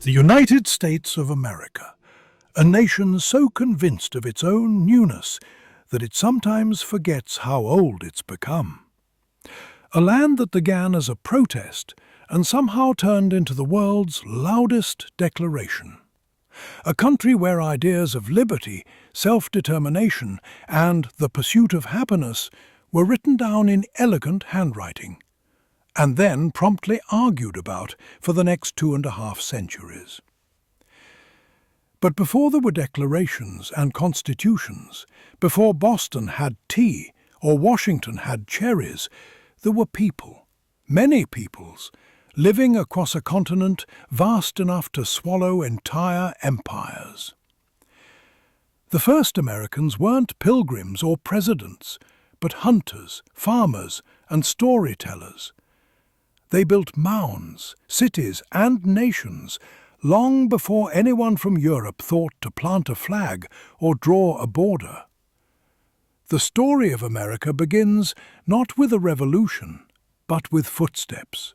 The United States of America, a nation so convinced of its own newness that it sometimes forgets how old it's become. A land that began as a protest and somehow turned into the world's loudest declaration. A country where ideas of liberty, self-determination, and the pursuit of happiness were written down in elegant handwriting, and then promptly argued about for the next 2.5 centuries. But before there were declarations and constitutions, before Boston had tea or Washington had cherries, there were people, many peoples, living across a continent vast enough to swallow entire empires. The first Americans weren't pilgrims or presidents, but hunters, farmers, and storytellers. They built mounds, cities, and nations long before anyone from Europe thought to plant a flag or draw a border. The story of America begins not with a revolution, but with footsteps.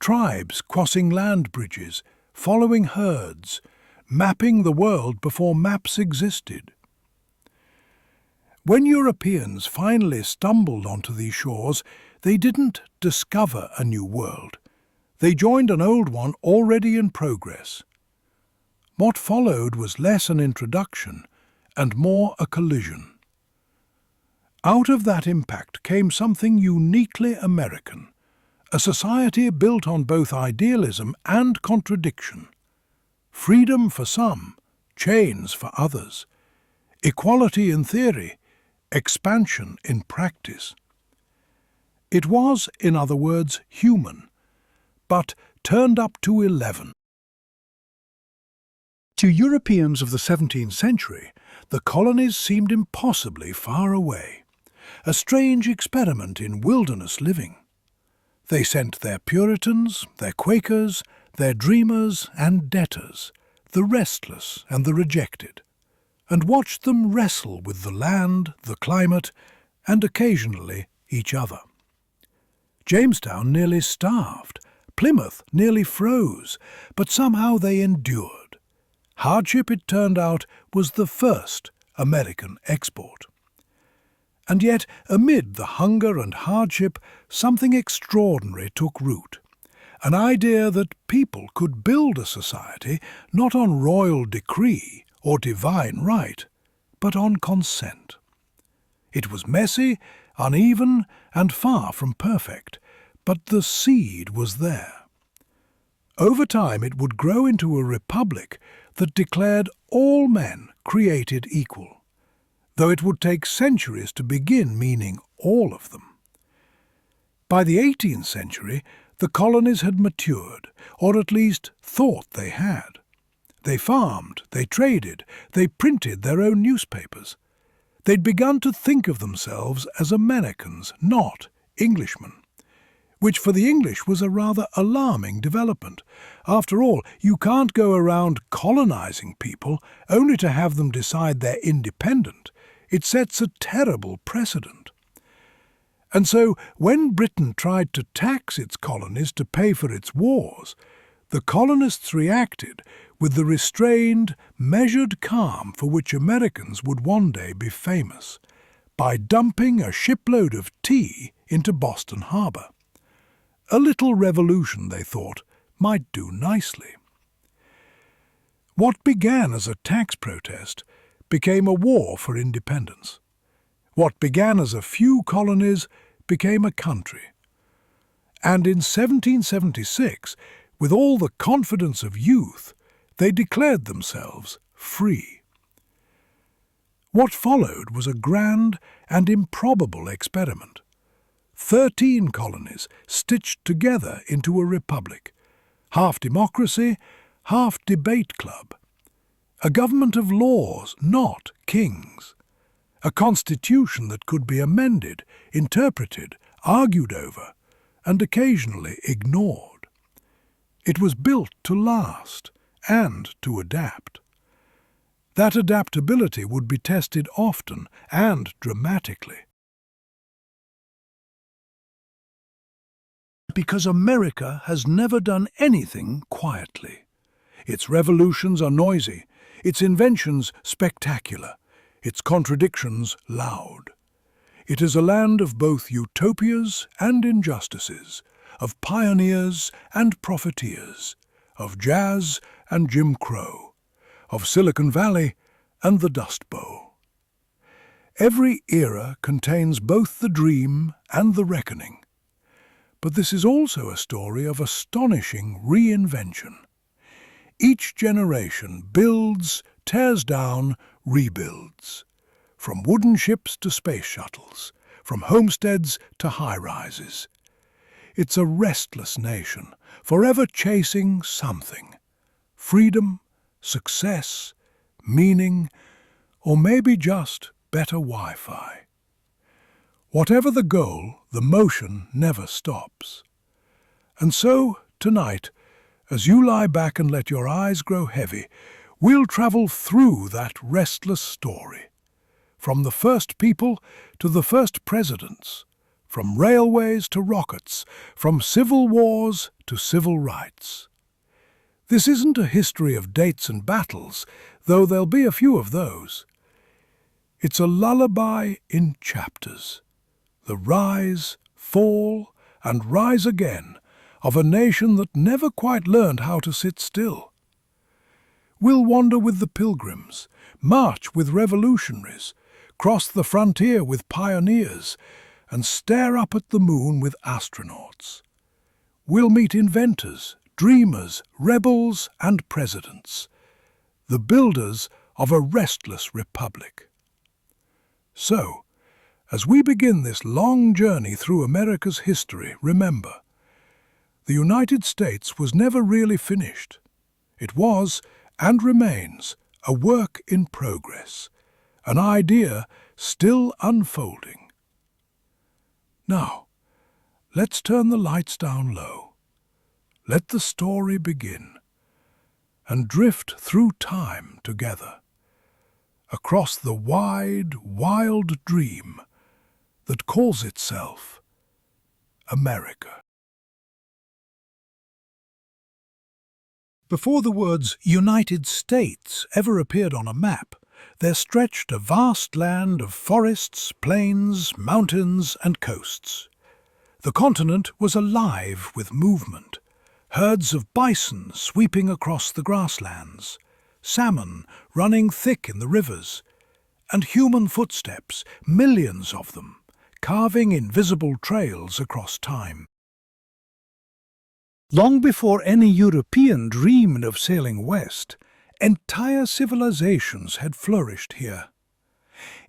Tribes crossing land bridges, following herds, mapping the world before maps existed. When Europeans finally stumbled onto these shores, they didn't discover a new world. They joined an old one already in progress. What followed was less an introduction and more a collision. Out of that impact came something uniquely American, a society built on both idealism and contradiction. Freedom for some, chains for others. Equality in theory, expansion in practice. It was, in other words, human, but turned up to 11. To Europeans of the 17th century, the colonies seemed impossibly far away, a strange experiment in wilderness living. They sent their Puritans, their Quakers, their dreamers and debtors, the restless and the rejected, and watched them wrestle with the land, the climate, and occasionally each other. Jamestown nearly starved, Plymouth nearly froze, but somehow they endured. Hardship, it turned out, was the first American export. And yet, amid the hunger and hardship, something extraordinary took root. An idea that people could build a society not on royal decree or divine right, but on consent. It was messy, uneven, and far from perfect, but the seed was there. Over time it would grow into a republic that declared all men created equal, though it would take centuries to begin meaning all of them. By the 18th century, the colonies had matured, or at least thought they had. They farmed, they traded, they printed their own newspapers. They'd begun to think of themselves as Americans, not Englishmen, which for the English was a rather alarming development. After all, you can't go around colonizing people only to have them decide they're independent. It sets a terrible precedent. And so, when Britain tried to tax its colonies to pay for its wars, the colonists reacted with the restrained, measured calm for which Americans would one day be famous, by dumping a shipload of tea into Boston Harbor. A little revolution, they thought, might do nicely. What began as a tax protest became a war for independence. What began as a few colonies became a country. And in 1776, with all the confidence of youth, they declared themselves free. What followed was a grand and improbable experiment. 13 colonies stitched together into a republic, half democracy, half debate club. A government of laws, not kings. A constitution that could be amended, interpreted, argued over, and occasionally ignored. It was built to last and to adapt. That adaptability would be tested often and dramatically. Because America has never done anything quietly. Its revolutions are noisy, its inventions spectacular, its contradictions loud. It is a land of both utopias and injustices, of pioneers and profiteers, of jazz and Jim Crow, of Silicon Valley and the Dust Bowl. Every era contains both the dream and the reckoning. But this is also a story of astonishing reinvention. Each generation builds, tears down, rebuilds. From wooden ships to space shuttles, from homesteads to high-rises. It's a restless nation, forever chasing something. Freedom, success, meaning, or maybe just better Wi-Fi. Whatever the goal, the motion never stops. And so, tonight, as you lie back and let your eyes grow heavy, we'll travel through that restless story. From the first people to the first presidents, from railways to rockets, from civil wars to civil rights. This isn't a history of dates and battles, though there'll be a few of those. It's a lullaby in chapters. The rise, fall, and rise again of a nation that never quite learned how to sit still. We'll wander with the pilgrims, march with revolutionaries, cross the frontier with pioneers, and stare up at the moon with astronauts. We'll meet inventors, dreamers, rebels, and presidents, the builders of a restless republic. So, as we begin this long journey through America's history, remember, the United States was never really finished. It was, and remains, a work in progress, an idea still unfolding. Now, let's turn the lights down low. Let the story begin, and drift through time together, across the wide, wild dream that calls itself America. Before the words United States ever appeared on a map, there stretched a vast land of forests, plains, mountains, and coasts. The continent was alive with movement, herds of bison sweeping across the grasslands, salmon running thick in the rivers, and human footsteps, millions of them, carving invisible trails across time. Long before any European dreamed of sailing west, entire civilizations had flourished here.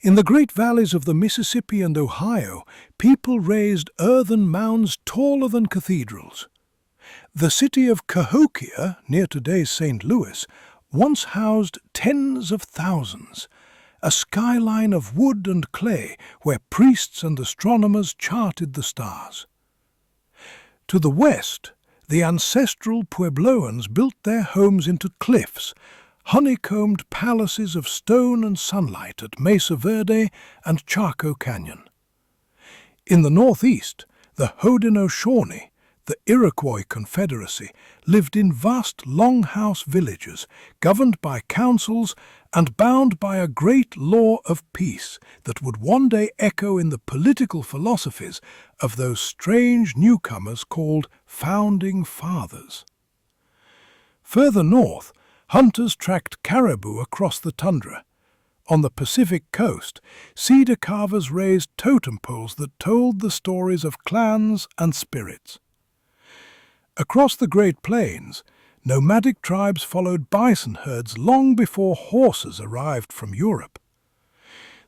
In the great valleys of the Mississippi and Ohio, people raised earthen mounds taller than cathedrals. The city of Cahokia, near today's St. Louis, once housed tens of thousands, a skyline of wood and clay where priests and astronomers charted the stars. To the west, the ancestral Puebloans built their homes into cliffs, honeycombed palaces of stone and sunlight at Mesa Verde and Chaco Canyon. In the northeast, the Haudenosaunee, the Iroquois Confederacy, lived in vast longhouse villages, governed by councils and bound by a great law of peace that would one day echo in the political philosophies of those strange newcomers called Founding Fathers. Further north, hunters tracked caribou across the tundra. On the Pacific coast, cedar carvers raised totem poles that told the stories of clans and spirits. Across the Great Plains, nomadic tribes followed bison herds long before horses arrived from Europe.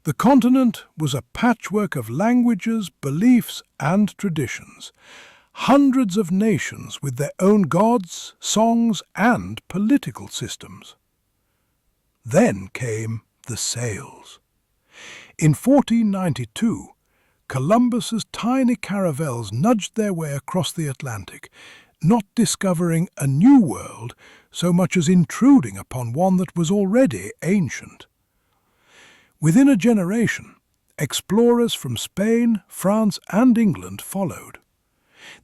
The continent was a patchwork of languages, beliefs, and traditions. Hundreds of nations with their own gods, songs, and political systems. Then came the sails. In 1492, Columbus's tiny caravels nudged their way across the Atlantic, not discovering a new world so much as intruding upon one that was already ancient. Within a generation, explorers from Spain, France, and England followed.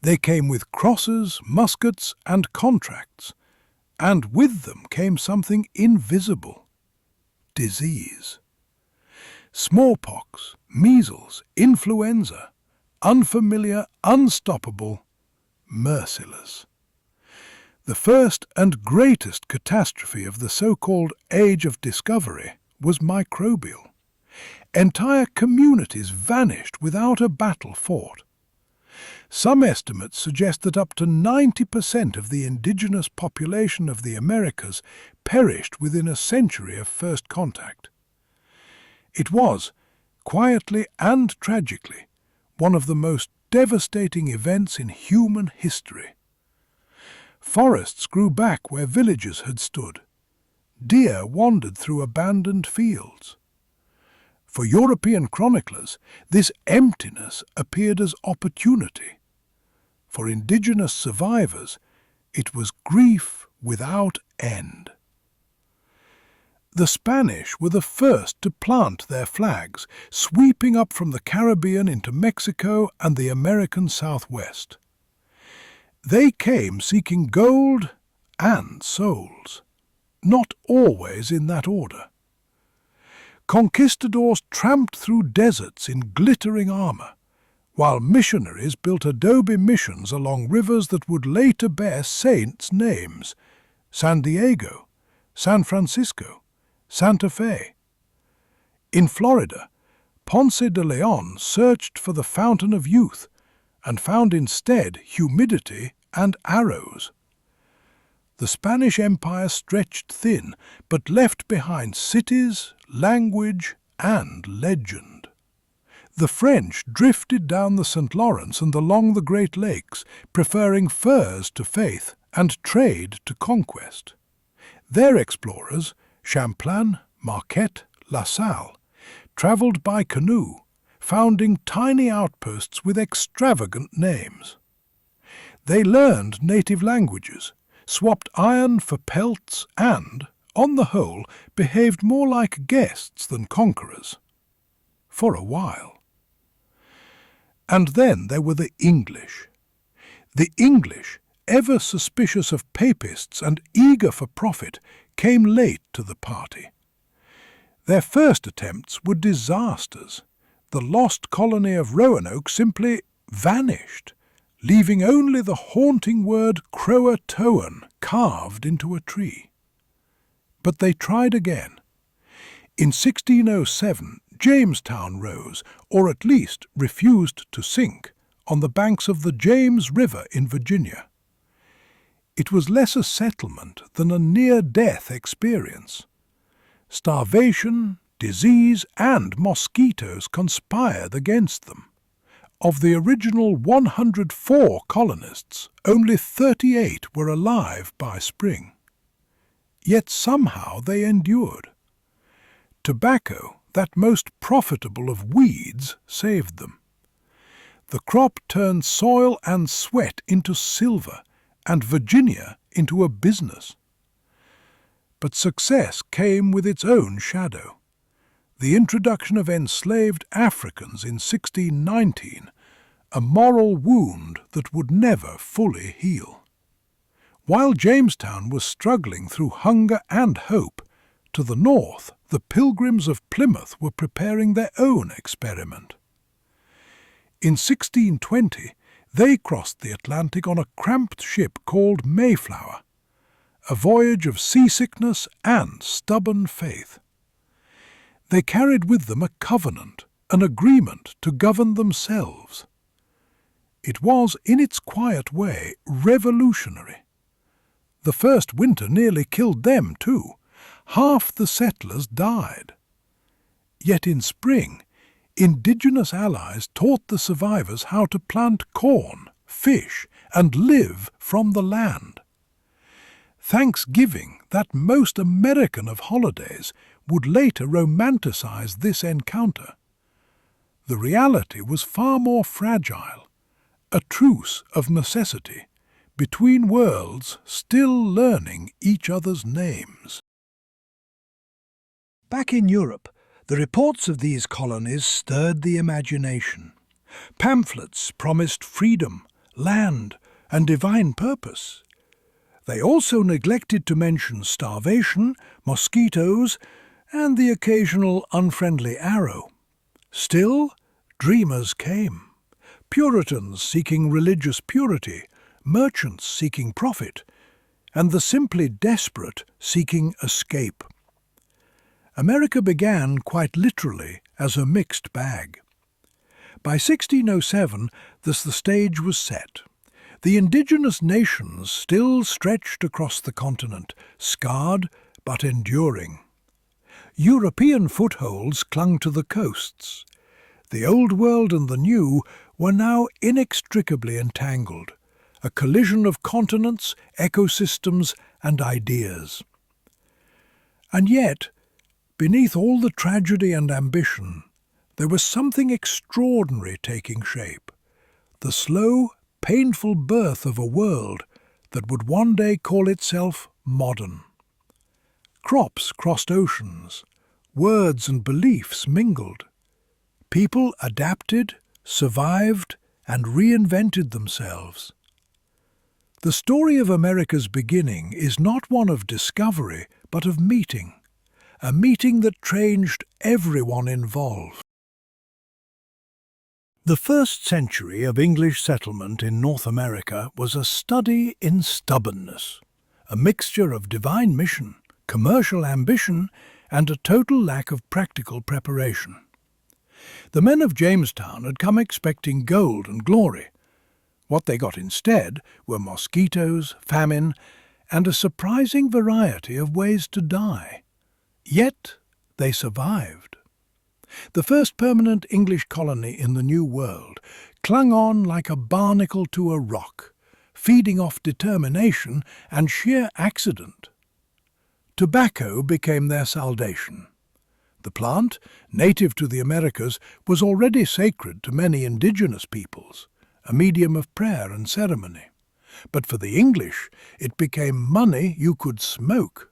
They came with crosses, muskets, and contracts, and with them came something invisible: disease. Smallpox, measles, influenza, unfamiliar, unstoppable, merciless. The first and greatest catastrophe of the so-called Age of Discovery was microbial. Entire communities vanished without a battle fought. Some estimates suggest that up to 90% of the indigenous population of the Americas perished within a century of first contact. It was, quietly and tragically, one of the most devastating events in human history. Forests grew back where villages had stood. Deer wandered through abandoned fields. For European chroniclers, this emptiness appeared as opportunity. For indigenous survivors, it was grief without end. The Spanish were the first to plant their flags, sweeping up from the Caribbean into Mexico and the American Southwest. They came seeking gold and souls, not always in that order. Conquistadors tramped through deserts in glittering armor, while missionaries built adobe missions along rivers that would later bear saints' names: San Diego, San Francisco, Santa Fe. In Florida, Ponce de Leon searched for the fountain of youth and found instead humidity and arrows. The Spanish Empire stretched thin, but left behind cities, language, and legend. The French drifted down the St. Lawrence and along the Great Lakes, preferring furs to faith and trade to conquest. Their explorers, Champlain, Marquette, La Salle, travelled by canoe, founding tiny outposts with extravagant names. They learned native languages, swapped iron for pelts and, on the whole, behaved more like guests than conquerors. For a while. And then there were the English. The English, ever suspicious of papists and eager for profit, came late to the party. Their first attempts were disasters. The lost colony of Roanoke simply vanished, leaving only the haunting word Croatoan carved into a tree. But they tried again. In 1607, Jamestown rose, or at least refused to sink, on the banks of the James River in Virginia. It was less a settlement than a near-death experience. Starvation, disease, and mosquitoes conspired against them. Of the original 104 colonists, only 38 were alive by spring. Yet somehow they endured. Tobacco, that most profitable of weeds, saved them. The crop turned soil and sweat into silver, and Virginia into a business. But success came with its own shadow. The introduction of enslaved Africans in 1619, a moral wound that would never fully heal. While Jamestown was struggling through hunger and hope, to the north, the Pilgrims of Plymouth were preparing their own experiment. In 1620, they crossed the Atlantic on a cramped ship called Mayflower, a voyage of seasickness and stubborn faith. They carried with them a covenant, an agreement to govern themselves. It was, in its quiet way, revolutionary. The first winter nearly killed them too. Half the settlers died. Yet in spring, indigenous allies taught the survivors how to plant corn, fish, and live from the land. Thanksgiving, that most American of holidays, would later romanticize this encounter. The reality was far more fragile, a truce of necessity, between worlds still learning each other's names. Back in Europe, the reports of these colonies stirred the imagination. Pamphlets promised freedom, land, and divine purpose. They also neglected to mention starvation, mosquitoes, and the occasional unfriendly arrow. Still, dreamers came. Puritans seeking religious purity, merchants seeking profit, and the simply desperate seeking escape. America began quite literally as a mixed bag. By 1607, the stage was set. The indigenous nations still stretched across the continent, scarred but enduring. European footholds clung to the coasts. The Old World and the New were now inextricably entangled, a collision of continents, ecosystems, and ideas. And yet, beneath all the tragedy and ambition, there was something extraordinary taking shape, the slow, painful birth of a world that would one day call itself modern. Crops crossed oceans, words and beliefs mingled. People adapted, survived, and reinvented themselves. The story of America's beginning is not one of discovery, but of meeting, a meeting that changed everyone involved. The first century of English settlement in North America was a study in stubbornness, a mixture of divine mission, commercial ambition, and a total lack of practical preparation. The men of Jamestown had come expecting gold and glory. What they got instead were mosquitoes, famine, and a surprising variety of ways to die. Yet they survived. The first permanent English colony in the New World clung on like a barnacle to a rock, feeding off determination and sheer accident. Tobacco became their salvation. The plant, native to the Americas, was already sacred to many indigenous peoples, a medium of prayer and ceremony. But for the English, it became money you could smoke.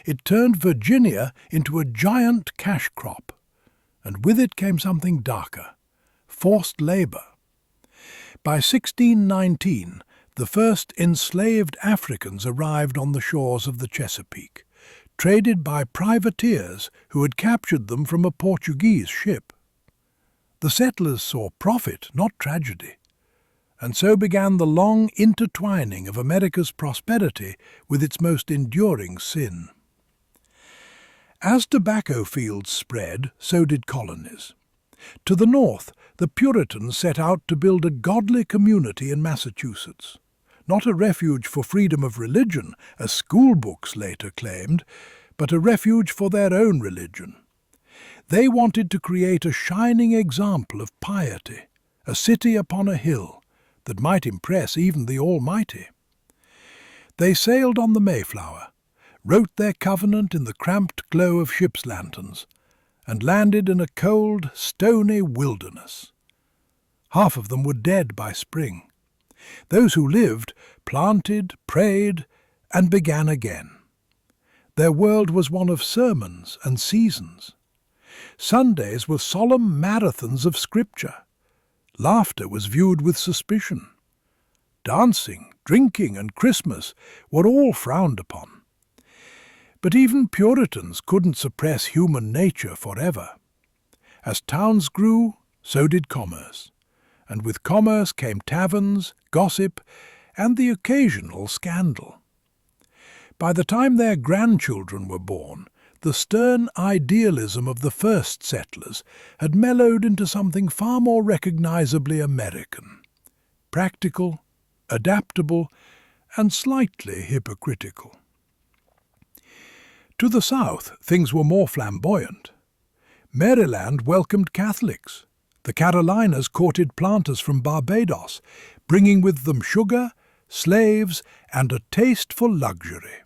It turned Virginia into a giant cash crop, and with it came something darker, forced labour. By 1619, the first enslaved Africans arrived on the shores of the Chesapeake, traded by privateers who had captured them from a Portuguese ship. The settlers saw profit, not tragedy, and so began the long intertwining of America's prosperity with its most enduring sin. As tobacco fields spread, so did colonies. To the north, the Puritans set out to build a godly community in Massachusetts, not a refuge for freedom of religion, as school books later claimed, but a refuge for their own religion. They wanted to create a shining example of piety, a city upon a hill that might impress even the Almighty. They sailed on the Mayflower, wrote their covenant in the cramped glow of ship's lanterns, and landed in a cold, stony wilderness. Half of them were dead by spring. Those who lived planted, prayed, and began again. Their world was one of sermons and seasons. Sundays were solemn marathons of Scripture. Laughter was viewed with suspicion. Dancing, drinking, and Christmas were all frowned upon. But even Puritans couldn't suppress human nature forever. As towns grew, so did commerce, and with commerce came taverns, gossip, and the occasional scandal. By the time their grandchildren were born, the stern idealism of the first settlers had mellowed into something far more recognizably American, practical, adaptable, and slightly hypocritical. To the south, things were more flamboyant. Maryland welcomed Catholics. The Carolinas courted planters from Barbados, bringing with them sugar, slaves, and a taste for luxury.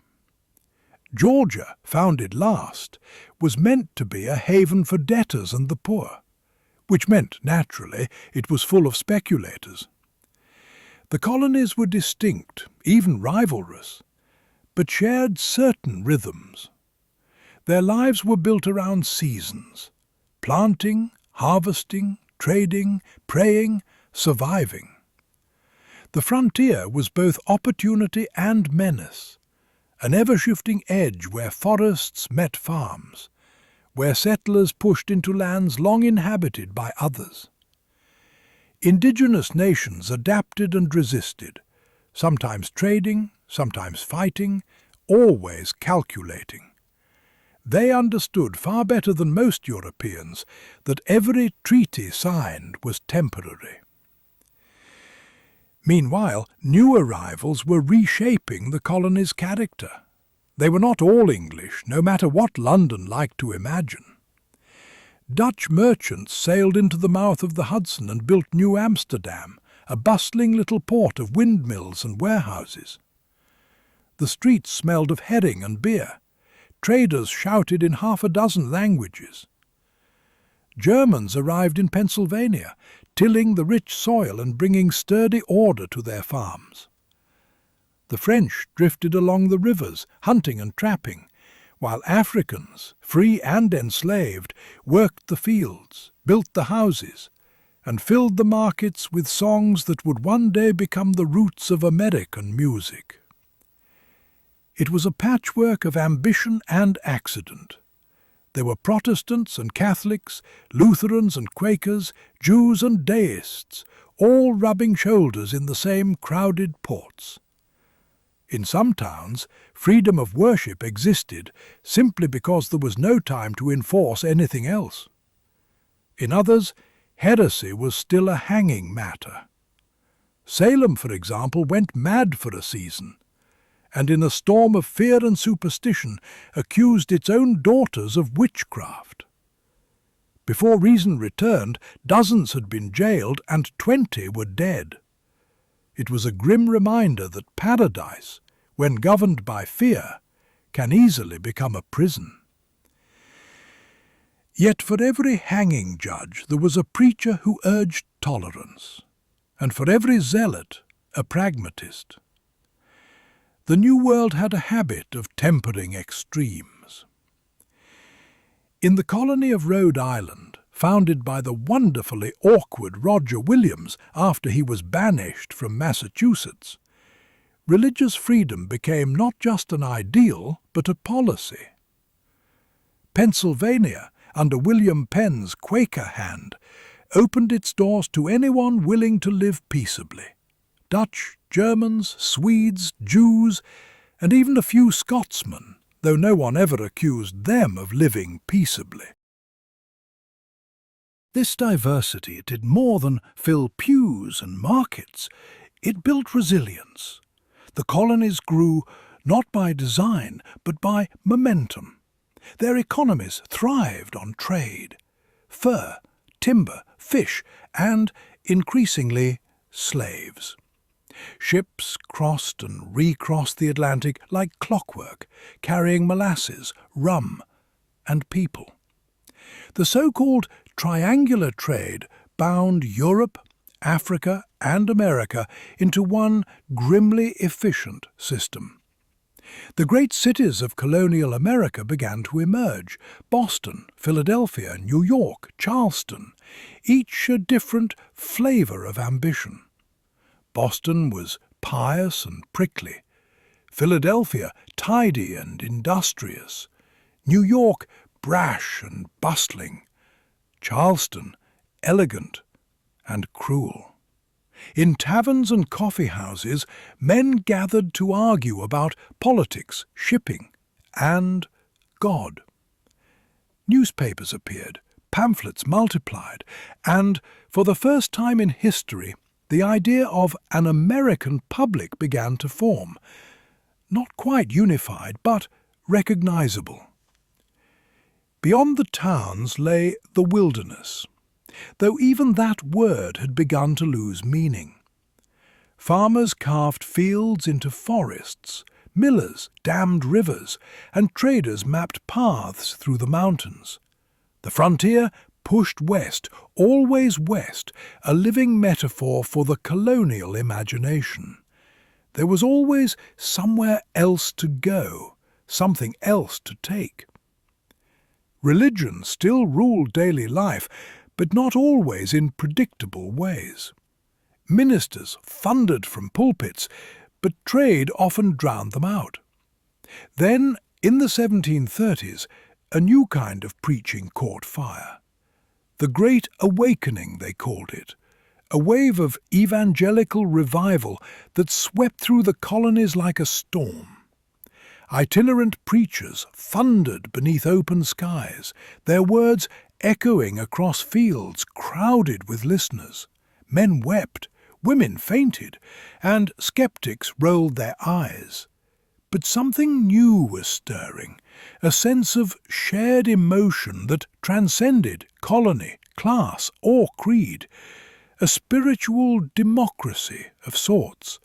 Georgia, founded last, was meant to be a haven for debtors and the poor, which meant, naturally, it was full of speculators. The colonies were distinct, even rivalrous, but shared certain rhythms. Their lives were built around seasons, planting, harvesting, trading, praying, surviving. The frontier was both opportunity and menace, an ever-shifting edge where forests met farms, where settlers pushed into lands long inhabited by others. Indigenous nations adapted and resisted, sometimes trading, sometimes fighting, always calculating. They understood far better than most Europeans that every treaty signed was temporary. Meanwhile, new arrivals were reshaping the colony's character. They were not all English, no matter what London liked to imagine. Dutch merchants sailed into the mouth of the Hudson and built New Amsterdam, a bustling little port of windmills and warehouses. The streets smelled of herring and beer. Traders shouted in half a dozen languages. Germans arrived in Pennsylvania, tilling the rich soil and bringing sturdy order to their farms. The French drifted along the rivers, hunting and trapping, while Africans, free and enslaved, worked the fields, built the houses, and filled the markets with songs that would one day become the roots of American music. It was a patchwork of ambition and accident. There were Protestants and Catholics, Lutherans and Quakers, Jews and Deists, all rubbing shoulders in the same crowded ports. In some towns, freedom of worship existed simply because there was no time to enforce anything else. In others, heresy was still a hanging matter. Salem, for example, went mad for a season, and in a storm of fear and superstition accused its own daughters of witchcraft. Before reason returned, dozens had been jailed and 20 were dead. It was a grim reminder that paradise, when governed by fear, can easily become a prison. Yet for every hanging judge there was a preacher who urged tolerance, and for every zealot a pragmatist. The New World had a habit of tempering extremes. In the colony of Rhode Island, founded by the wonderfully awkward Roger Williams after he was banished from Massachusetts, religious freedom became not just an ideal, but a policy. Pennsylvania, under William Penn's Quaker hand, opened its doors to anyone willing to live peaceably. Dutch, Germans, Swedes, Jews, and even a few Scotsmen, though no one ever accused them of living peaceably. This diversity did more than fill pews and markets. It built resilience. The colonies grew not by design, but by momentum. Their economies thrived on trade, fur, timber, fish, and, increasingly, slaves. Ships crossed and recrossed the Atlantic like clockwork, carrying molasses, rum, and people. The so-called triangular trade bound Europe, Africa, and America into one grimly efficient system. The great cities of colonial America began to emerge: Boston, Philadelphia, New York, Charleston, each a different flavor of ambition. Boston was pious and prickly, Philadelphia tidy and industrious, New York brash and bustling, Charleston elegant and cruel. In taverns and coffee houses, men gathered to argue about politics, shipping, and God. Newspapers appeared, pamphlets multiplied, and, for the first time in history, the idea of an American public began to form, not quite unified, but recognizable. Beyond the towns lay the wilderness, though even that word had begun to lose meaning. Farmers carved fields into forests, millers dammed rivers, and traders mapped paths through the mountains. The frontier pushed west, always west, a living metaphor for the colonial imagination. There was always somewhere else to go, something else to take. Religion still ruled daily life, but not always in predictable ways. Ministers thundered from pulpits, but trade often drowned them out. Then, in the 1730s, a new kind of preaching caught fire. The Great Awakening, they called it, a wave of evangelical revival that swept through the colonies like a storm. Itinerant preachers thundered beneath open skies, their words echoing across fields crowded with listeners. Men wept, women fainted, and skeptics rolled their eyes. But something new was stirring, a sense of shared emotion that transcended colony, class, or creed, a spiritual democracy of sorts,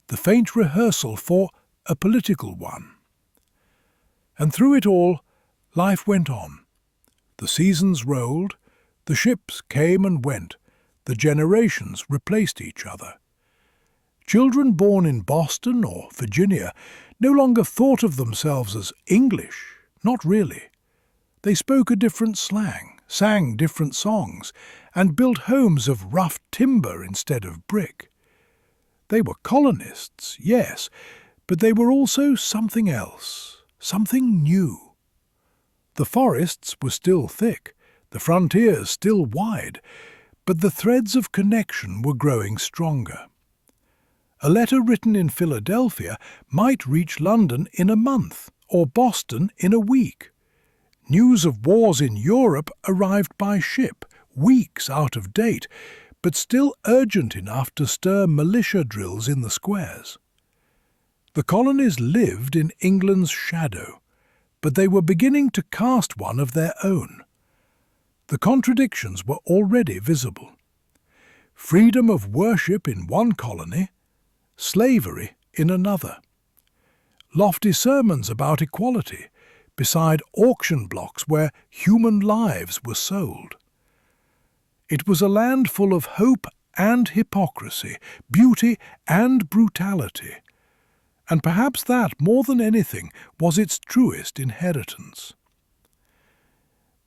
the faint rehearsal for a political one. And through it all, life went on. The seasons rolled, the ships came and went, the generations replaced each other. Children born in Boston or Virginia no longer thought of themselves as English, not really. They spoke a different slang, sang different songs, and built homes of rough timber instead of brick. They were colonists, yes, but they were also something else, something new. The forests were still thick, the frontiers still wide, but the threads of connection were growing stronger. A letter written in Philadelphia might reach London in a month, or Boston in a week. News of wars in Europe arrived by ship, weeks out of date, but still urgent enough to stir militia drills in the squares. The colonies lived in England's shadow, but they were beginning to cast one of their own. The contradictions were already visible. Freedom of worship in one colony, slavery in another. Lofty sermons about equality, beside auction blocks where human lives were sold. It was a land full of hope and hypocrisy, beauty and brutality, and perhaps that, more than anything, was its truest inheritance.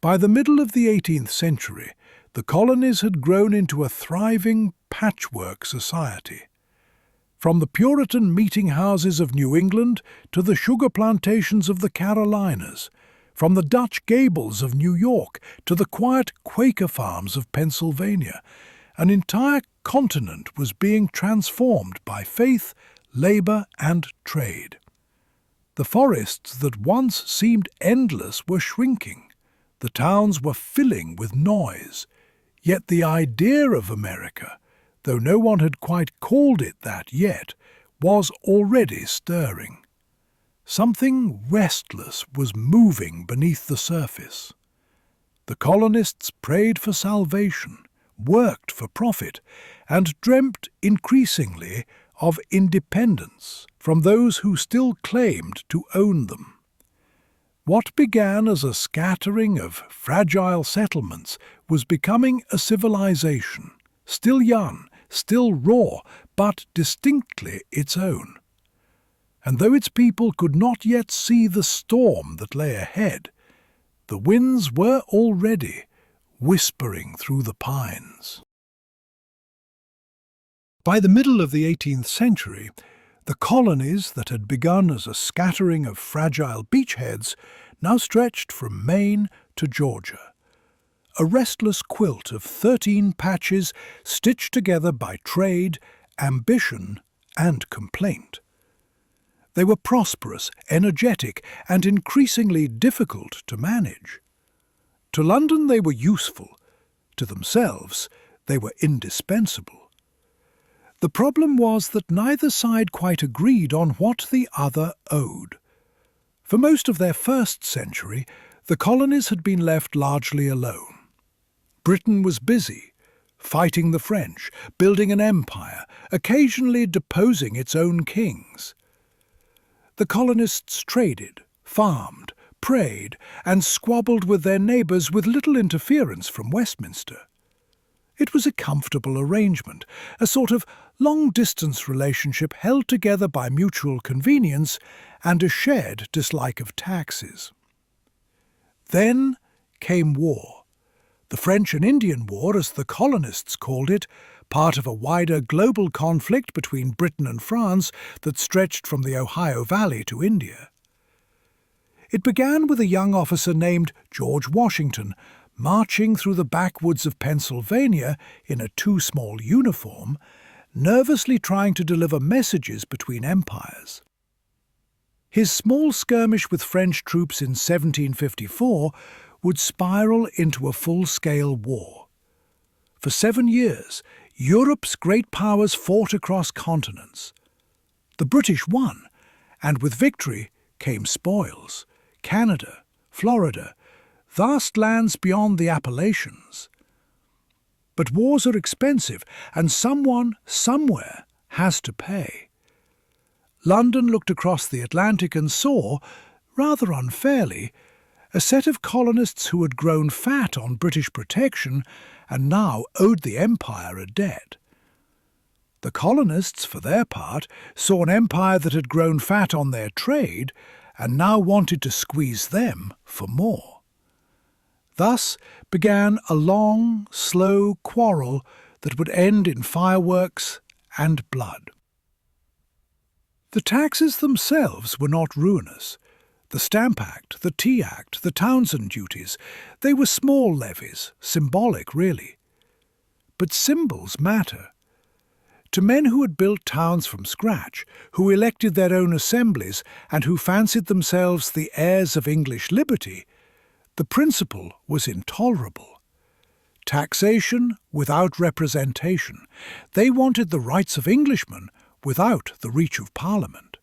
By the middle of the 18th century, the colonies had grown into a thriving patchwork society. From the Puritan meeting houses of New England to the sugar plantations of the Carolinas, from the Dutch gables of New York to the quiet Quaker farms of Pennsylvania, an entire continent was being transformed by faith, labor, and trade. The forests that once seemed endless were shrinking. The towns were filling with noise. Yet the idea of America, though no one had quite called it that yet, was already stirring. Something restless was moving beneath the surface. The colonists prayed for salvation, worked for profit, and dreamt increasingly of independence from those who still claimed to own them. What began as a scattering of fragile settlements was becoming a civilization, still young, still raw, but distinctly its own. And though its people could not yet see the storm that lay ahead, the winds were already whispering through the pines. By the middle of the 18th century, the colonies that had begun as a scattering of fragile beachheads now stretched from Maine to Georgia, a restless quilt of 13 patches stitched together by trade, ambition, and complaint. They were prosperous, energetic, and increasingly difficult to manage. To London they were useful. To themselves they were indispensable. The problem was that neither side quite agreed on what the other owed. For most of their first century, the colonies had been left largely alone. Britain was busy, fighting the French, building an empire, occasionally deposing its own kings. The colonists traded, farmed, prayed, and squabbled with their neighbours with little interference from Westminster. It was a comfortable arrangement, a sort of long-distance relationship held together by mutual convenience and a shared dislike of taxes. Then came war. The French and Indian War, as the colonists called it, part of a wider global conflict between Britain and France that stretched from the Ohio Valley to India. It began with a young officer named George Washington marching through the backwoods of Pennsylvania in a too-small uniform, nervously trying to deliver messages between empires. His small skirmish with French troops in 1754 would spiral into a full-scale war. For 7 years, Europe's great powers fought across continents. The British won, and with victory came spoils: Canada, Florida, vast lands beyond the Appalachians. But wars are expensive, and someone, somewhere, has to pay. London looked across the Atlantic and saw, rather unfairly, a set of colonists who had grown fat on British protection and now owed the empire a debt. The colonists, for their part, saw an empire that had grown fat on their trade and now wanted to squeeze them for more. Thus began a long, slow quarrel that would end in fireworks and blood. The taxes themselves were not ruinous. The Stamp Act, the Tea Act, the Townshend duties, they were small levies, symbolic really. But symbols matter. To men who had built towns from scratch, who elected their own assemblies, and who fancied themselves the heirs of English liberty, the principle was intolerable. Taxation without representation. They wanted the rights of Englishmen without the reach of Parliament.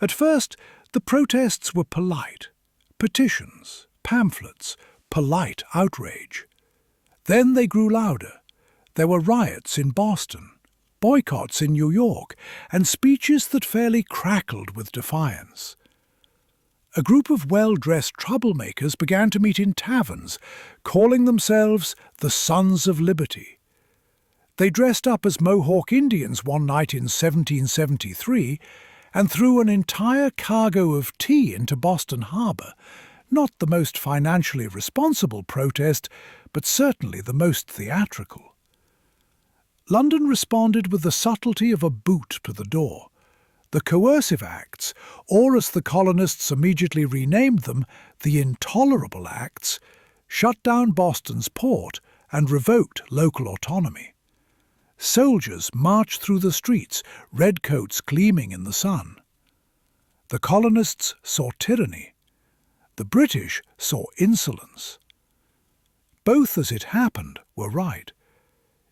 At first, the protests were polite. Petitions, pamphlets, polite outrage. Then they grew louder. There were riots in Boston, boycotts in New York, and speeches that fairly crackled with defiance. A group of well-dressed troublemakers began to meet in taverns, calling themselves the Sons of Liberty. They dressed up as Mohawk Indians one night in 1773 and threw an entire cargo of tea into Boston Harbor, not the most financially responsible protest, but certainly the most theatrical. London responded with the subtlety of a boot to the door. The coercive acts, or as the colonists immediately renamed them, the intolerable acts, shut down Boston's port and revoked local autonomy. Soldiers marched through the streets, redcoats gleaming in the sun. The colonists saw tyranny. The British saw insolence. Both, as it happened, were right.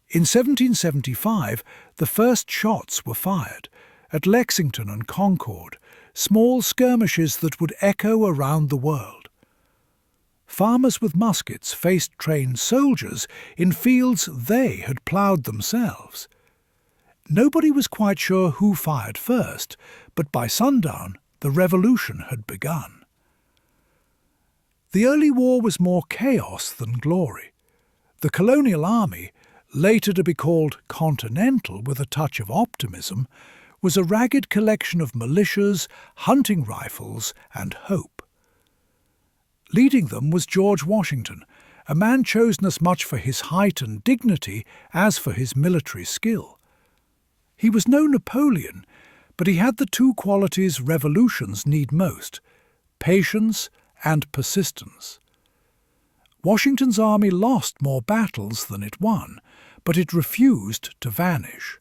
In 1775, the first shots were fired, at Lexington and Concord, small skirmishes that would echo around the world. Farmers with muskets faced trained soldiers in fields they had ploughed themselves. Nobody was quite sure who fired first, but by sundown the revolution had begun. The early war was more chaos than glory. The Colonial Army, later to be called Continental with a touch of optimism, was a ragged collection of militias, hunting rifles, and hope. Leading them was George Washington, a man chosen as much for his height and dignity as for his military skill. He was no Napoleon, but he had the two qualities revolutions need most: patience and persistence. Washington's army lost more battles than it won, but it refused to vanish.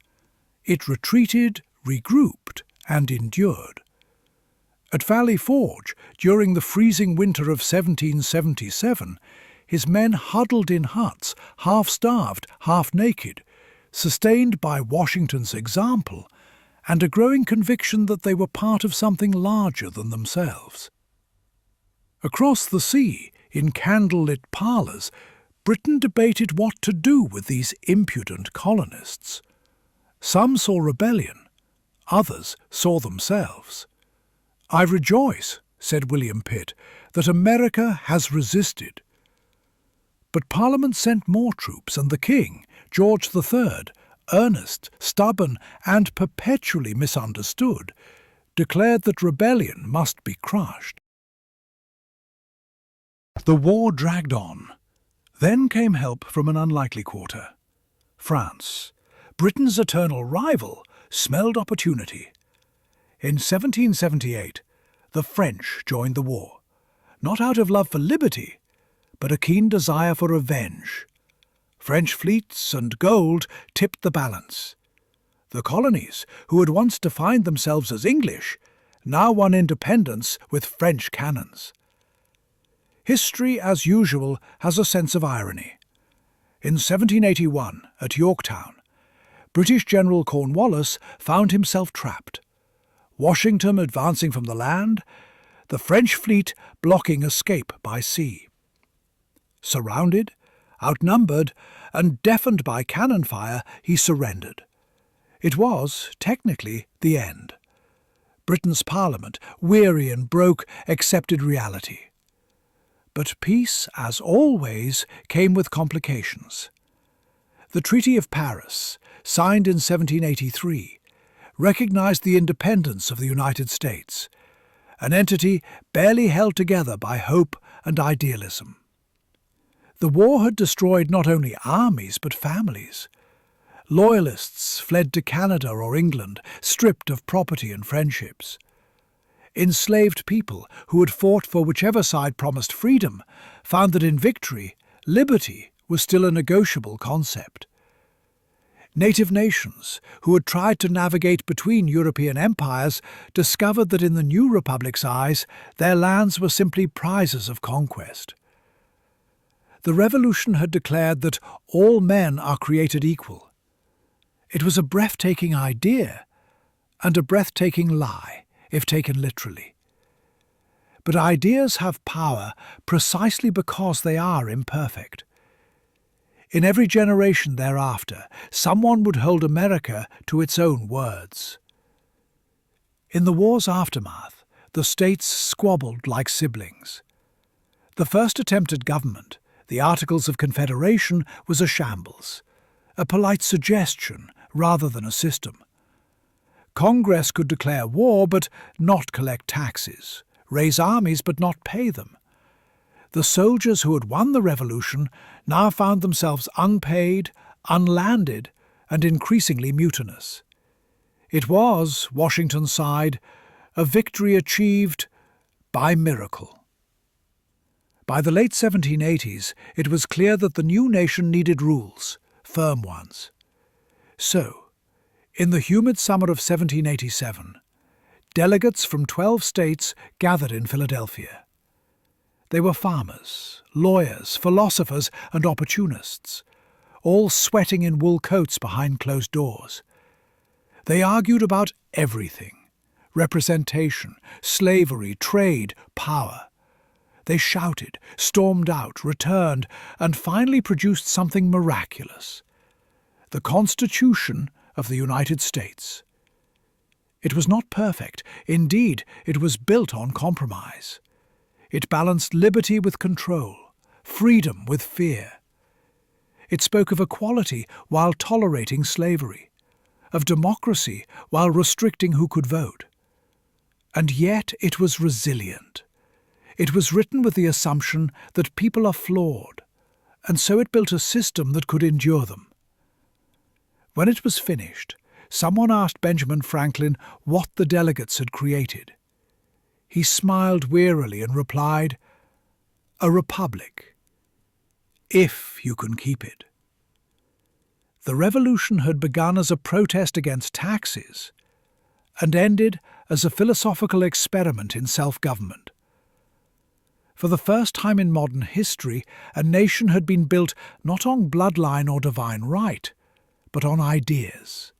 It retreated, regrouped, and endured. At Valley Forge, during the freezing winter of 1777, his men huddled in huts, half-starved, half-naked, sustained by Washington's example and a growing conviction that they were part of something larger than themselves. Across the sea, in candle-lit parlours, Britain debated what to do with these impudent colonists. Some saw rebellion, others saw themselves. "I rejoice," said William Pitt, "that America has resisted." But Parliament sent more troops, and the King, George III, earnest, stubborn, and perpetually misunderstood, declared that rebellion must be crushed. The war dragged on. Then came help from an unlikely quarter. France, Britain's eternal rival, smelled opportunity. In 1778, the French joined the war, not out of love for liberty, but a keen desire for revenge. French fleets and gold tipped the balance. The colonies, who had once defined themselves as English, now won independence with French cannons. History, as usual, has a sense of irony. In 1781, at Yorktown, British General Cornwallis found himself trapped. Washington advancing from the land, the French fleet blocking escape by sea. Surrounded, outnumbered, and deafened by cannon fire, he surrendered. It was, technically, the end. Britain's Parliament, weary and broke, accepted reality. But peace, as always, came with complications. The Treaty of Paris, signed in 1783, recognized the independence of the United States, an entity barely held together by hope and idealism. The war had destroyed not only armies but families. Loyalists fled to Canada or England, stripped of property and friendships. Enslaved people who had fought for whichever side promised freedom found that in victory, liberty was still a negotiable concept. Native nations who had tried to navigate between European empires discovered that in the new republic's eyes, their lands were simply prizes of conquest. The revolution had declared that all men are created equal. It was a breathtaking idea and a breathtaking lie, if taken literally. But ideas have power precisely because they are imperfect. In every generation thereafter, someone would hold America to its own words. In the war's aftermath, the states squabbled like siblings. The first attempt at government, the Articles of Confederation, was a shambles, a polite suggestion rather than a system. Congress could declare war but not collect taxes, raise armies but not pay them. The soldiers who had won the revolution now found themselves unpaid, unlanded, and increasingly mutinous. It was, Washington sighed, a victory achieved by miracle. By the late 1780s, it was clear that the new nation needed rules, firm ones. So, in the humid summer of 1787, delegates from 12 states gathered in Philadelphia. They were farmers, lawyers, philosophers, and opportunists, all sweating in wool coats behind closed doors. They argued about everything: representation, slavery, trade, power. They shouted, stormed out, returned, and finally produced something miraculous: the Constitution of the United States. It was not perfect. Indeed, it was built on compromise. It balanced liberty with control, freedom with fear. It spoke of equality while tolerating slavery, of democracy while restricting who could vote. And yet it was resilient. It was written with the assumption that people are flawed, and so it built a system that could endure them. When it was finished, someone asked Benjamin Franklin what the delegates had created. He smiled wearily and replied, "A republic, if you can keep it." The revolution had begun as a protest against taxes and ended as a philosophical experiment in self-government. For the first time in modern history, a nation had been built not on bloodline or divine right, but on ideas.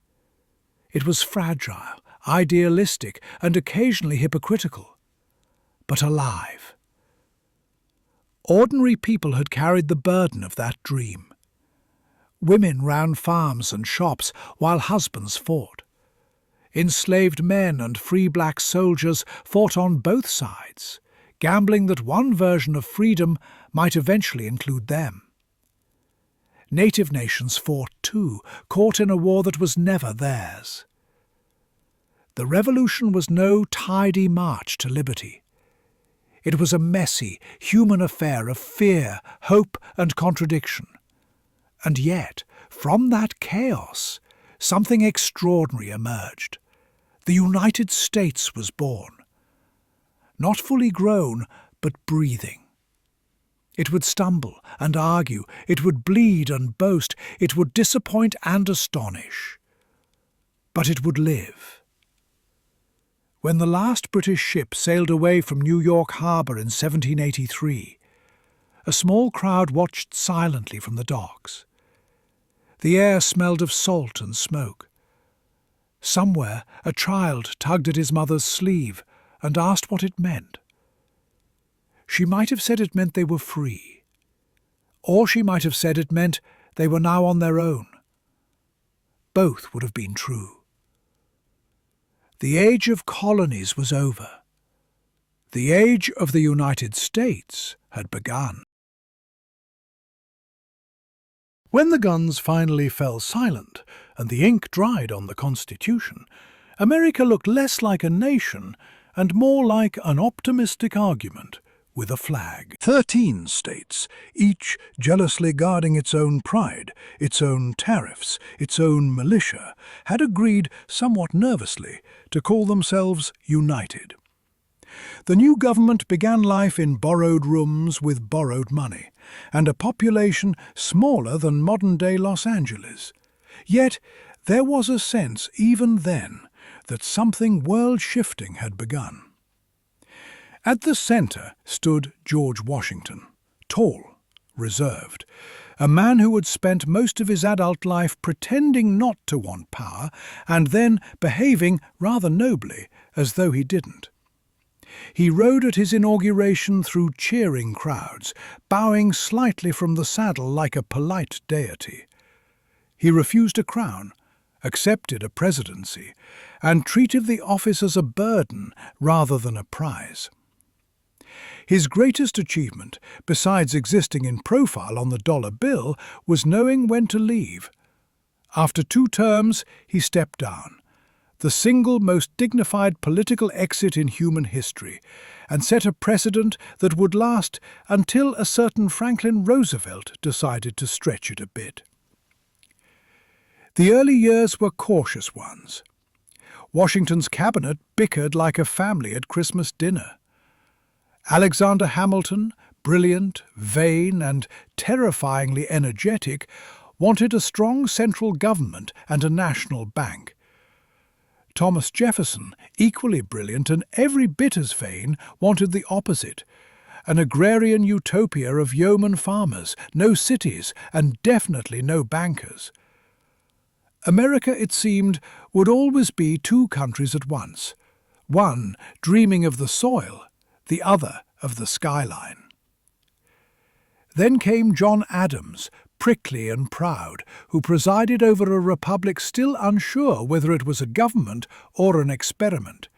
It was fragile, idealistic, and occasionally hypocritical, but alive. Ordinary people had carried the burden of that dream. Women ran farms and shops while husbands fought. Enslaved men and free black soldiers fought on both sides, gambling that one version of freedom might eventually include them. Native nations fought too, caught in a war that was never theirs. The revolution was no tidy march to liberty. It was a messy, human affair of fear, hope, and contradiction. And yet, from that chaos, something extraordinary emerged. The United States was born. Not fully grown, but breathing. It would stumble and argue, it would bleed and boast, it would disappoint and astonish. But it would live. When the last British ship sailed away from New York Harbour in 1783, a small crowd watched silently from the docks. The air smelled of salt and smoke. Somewhere a child tugged at his mother's sleeve and asked what it meant. She might have said it meant they were free, or she might have said it meant they were now on their own. Both would have been true. The age of colonies was over. The age of the United States had begun. When the guns finally fell silent and the ink dried on the Constitution, America looked less like a nation and more like an optimistic argument with a flag. 13 states, each jealously guarding its own pride, its own tariffs, its own militia, had agreed somewhat nervously to call themselves united. The new government began life in borrowed rooms with borrowed money, and a population smaller than modern-day Los Angeles. Yet there was a sense, even then, that something world-shifting had begun. At the centre stood George Washington, tall, reserved, a man who had spent most of his adult life pretending not to want power and then behaving rather nobly as though he didn't. He rode at his inauguration through cheering crowds, bowing slightly from the saddle like a polite deity. He refused a crown, accepted a presidency, and treated the office as a burden rather than a prize. His greatest achievement, besides existing in profile on the dollar bill, was knowing when to leave. After 2 terms, he stepped down, the single most dignified political exit in human history, and set a precedent that would last until a certain Franklin Roosevelt decided to stretch it a bit. The early years were cautious ones. Washington's cabinet bickered like a family at Christmas dinner. Alexander Hamilton, brilliant, vain, and terrifyingly energetic, wanted a strong central government and a national bank. Thomas Jefferson, equally brilliant and every bit as vain, wanted the opposite, an agrarian utopia of yeoman farmers, no cities, and definitely no bankers. America, it seemed, would always be 2 countries at once, one dreaming of the soil, the other of the skyline. Then came John Adams, prickly and proud, who presided over a republic still unsure whether it was a government or an experiment.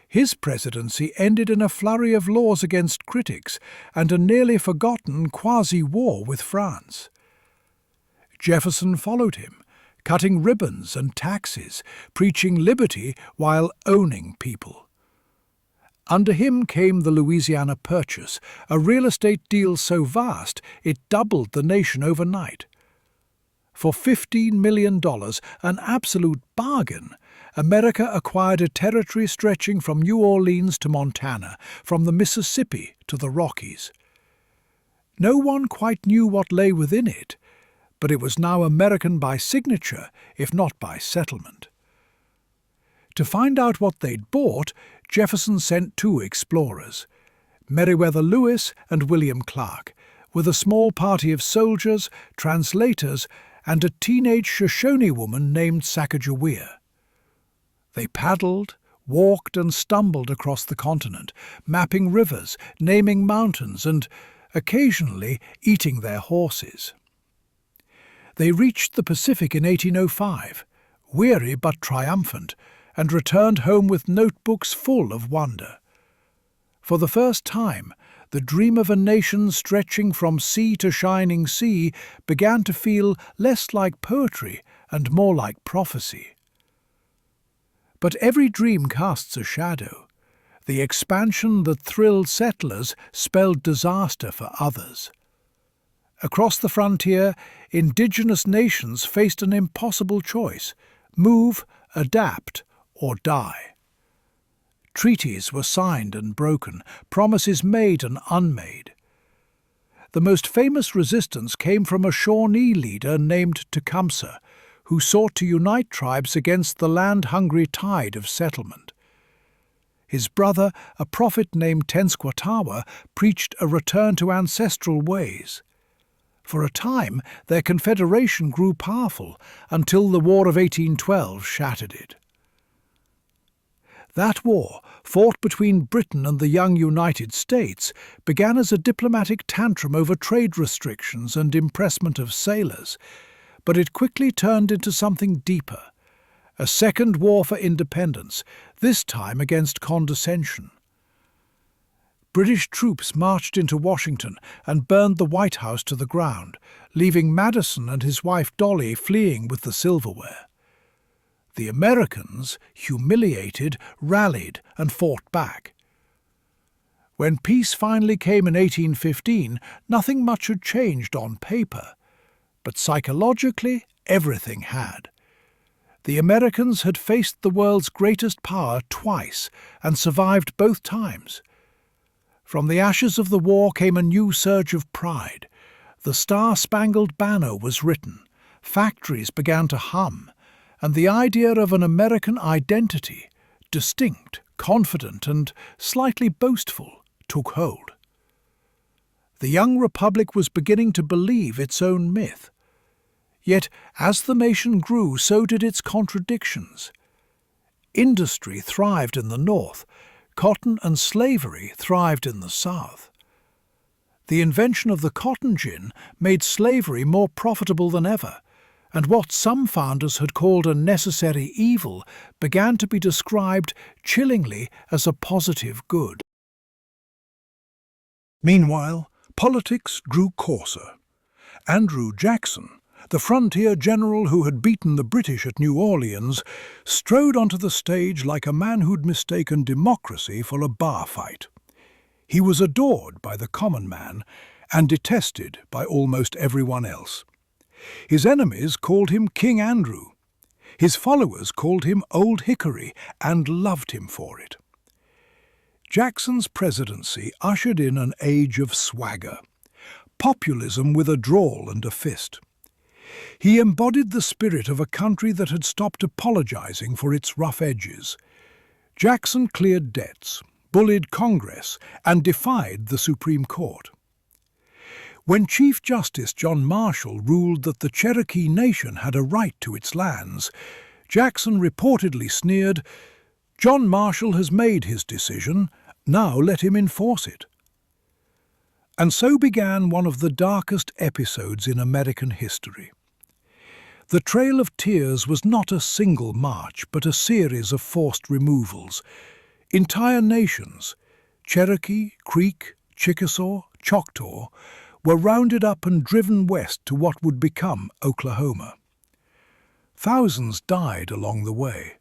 His presidency ended in a flurry of laws against critics and a nearly forgotten quasi-war with France. Jefferson followed him, cutting ribbons and taxes, preaching liberty while owning people. Under him came the Louisiana Purchase, a real estate deal so vast it doubled the nation overnight. For $15 million, an absolute bargain, America acquired a territory stretching from New Orleans to Montana, from the Mississippi to the Rockies. No one quite knew what lay within it, but it was now American by signature, if not by settlement. To find out what they'd bought, Jefferson sent 2 explorers, Meriwether Lewis and William Clark, with a small party of soldiers, translators, and a teenage Shoshone woman named Sacagawea. They paddled, walked and stumbled across the continent, mapping rivers, naming mountains, and occasionally eating their horses. They reached the Pacific in 1805, weary but triumphant, and returned home with notebooks full of wonder. For the first time, the dream of a nation stretching from sea to shining sea began to feel less like poetry and more like prophecy. But every dream casts a shadow. The expansion that thrilled settlers spelled disaster for others. Across the frontier, indigenous nations faced an impossible choice: move, adapt, or die. Treaties were signed and broken, promises made and unmade. The most famous resistance came from a Shawnee leader named Tecumseh, who sought to unite tribes against the land-hungry tide of settlement. His brother, a prophet named Tenskwatawa, preached a return to ancestral ways. For a time, their confederation grew powerful until the War of 1812 shattered it. That war, fought between Britain and the young United States, began as a diplomatic tantrum over trade restrictions and impressment of sailors, but it quickly turned into something deeper: a second war for independence, this time against condescension. British troops marched into Washington and burned the White House to the ground, leaving Madison and his wife Dolly fleeing with the silverware. The Americans, humiliated, rallied and fought back. When peace finally came in 1815, nothing much had changed on paper, but psychologically everything had. The Americans had faced the world's greatest power twice and survived both times. From the ashes of the war came a new surge of pride. The Star-Spangled Banner was written, factories began to hum, and the idea of an American identity, distinct, confident, and slightly boastful, took hold. The young republic was beginning to believe its own myth. Yet, as the nation grew, so did its contradictions. Industry thrived in the North, cotton and slavery thrived in the South. The invention of the cotton gin made slavery more profitable than ever, and what some founders had called a necessary evil began to be described chillingly as a positive good. Meanwhile, politics grew coarser. Andrew Jackson, the frontier general who had beaten the British at New Orleans, strode onto the stage like a man who'd mistaken democracy for a bar fight. He was adored by the common man and detested by almost everyone else. His enemies called him King Andrew. His followers called him Old Hickory and loved him for it. Jackson's presidency ushered in an age of swagger, populism with a drawl and a fist. He embodied the spirit of a country that had stopped apologizing for its rough edges. Jackson cleared debts, bullied Congress, and defied the Supreme Court. When Chief Justice John Marshall ruled that the Cherokee Nation had a right to its lands, Jackson reportedly sneered, "John Marshall has made his decision, now let him enforce it." And so began one of the darkest episodes in American history. The Trail of Tears was not a single march, but a series of forced removals. Entire nations, Cherokee, Creek, Chickasaw, Choctaw, were rounded up and driven west to what would become Oklahoma. Thousands died along the way,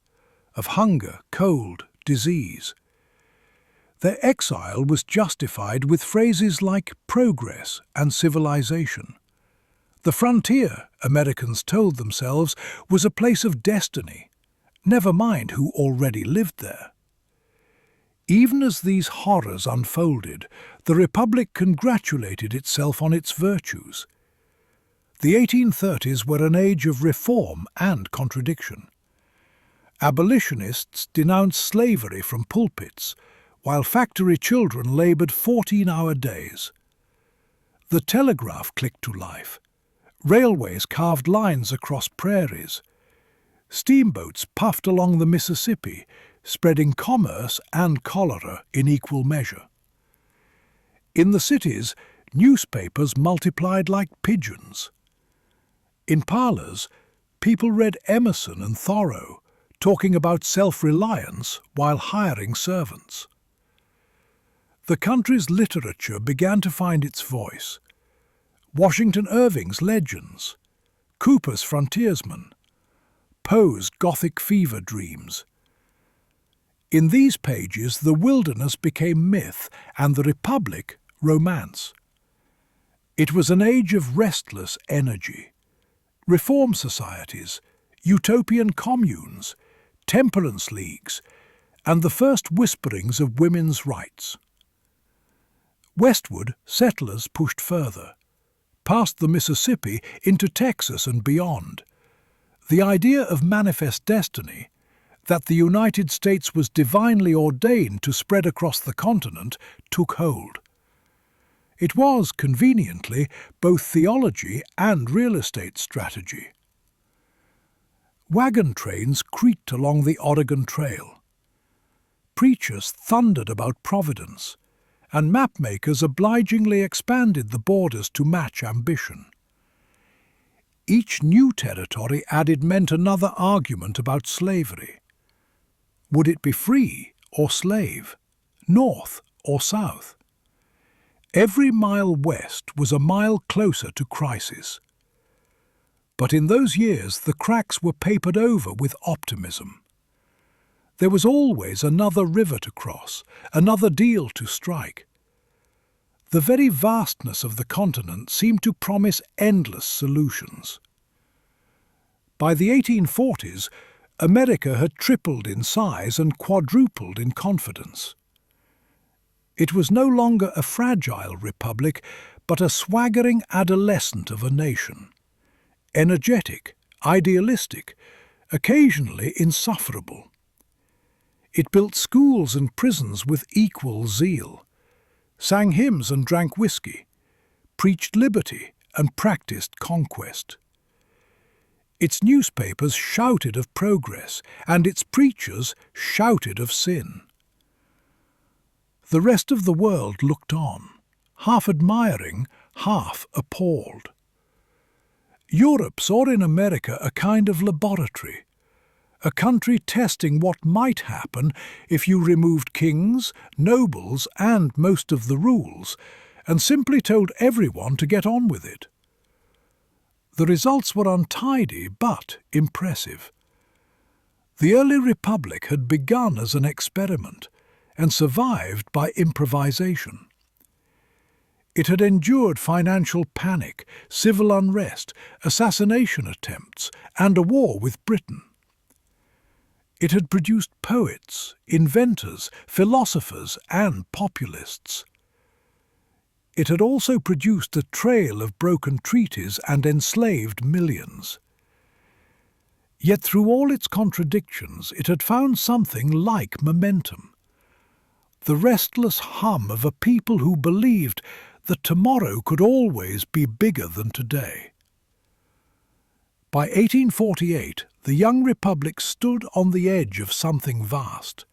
of hunger, cold, disease. Their exile was justified with phrases like progress and civilization. The frontier, Americans told themselves, was a place of destiny, never mind who already lived there. Even as these horrors unfolded, the Republic congratulated itself on its virtues. The 1830s were an age of reform and contradiction. Abolitionists denounced slavery from pulpits, while factory children laboured 14-hour days. The telegraph clicked to life. Railways carved lines across prairies. Steamboats puffed along the Mississippi, spreading commerce and cholera in equal measure. In the cities, newspapers multiplied like pigeons. In parlours, people read Emerson and Thoreau, talking about self-reliance while hiring servants. The country's literature began to find its voice. Washington Irving's legends, Cooper's frontiersmen, Poe's Gothic fever dreams. In these pages, the wilderness became myth and the Republic romance. It was an age of restless energy. Reform societies, utopian communes, temperance leagues, and the first whisperings of women's rights. Westward, settlers pushed further, past the Mississippi into Texas and beyond. The idea of manifest destiny, that the United States was divinely ordained to spread across the continent, took hold. It was, conveniently, both theology and real estate strategy. Wagon trains creaked along the Oregon Trail. Preachers thundered about providence, and mapmakers obligingly expanded the borders to match ambition. Each new territory added meant another argument about slavery. Would it be free or slave, north or south? Every mile west was a mile closer to crisis. But in those years the cracks were papered over with optimism. There was always another river to cross, another deal to strike. The very vastness of the continent seemed to promise endless solutions. By the 1840s, America had tripled in size and quadrupled in confidence. It was no longer a fragile republic, but a swaggering adolescent of a nation. Energetic, idealistic, occasionally insufferable. It built schools and prisons with equal zeal, sang hymns and drank whiskey, preached liberty and practiced conquest. Its newspapers shouted of progress, and its preachers shouted of sin. The rest of the world looked on, half admiring, half appalled. Europe saw in America a kind of laboratory, a country testing what might happen if you removed kings, nobles, and most of the rules, and simply told everyone to get on with it. The results were untidy but impressive. The early republic had begun as an experiment and survived by improvisation. It had endured financial panic, civil unrest, assassination attempts, and a war with Britain. It had produced poets, inventors, philosophers, and populists. It had also produced a trail of broken treaties and enslaved millions. Yet through all its contradictions, it had found something like momentum. The restless hum of a people who believed that tomorrow could always be bigger than today. By 1848, the young republic stood on the edge of something vast.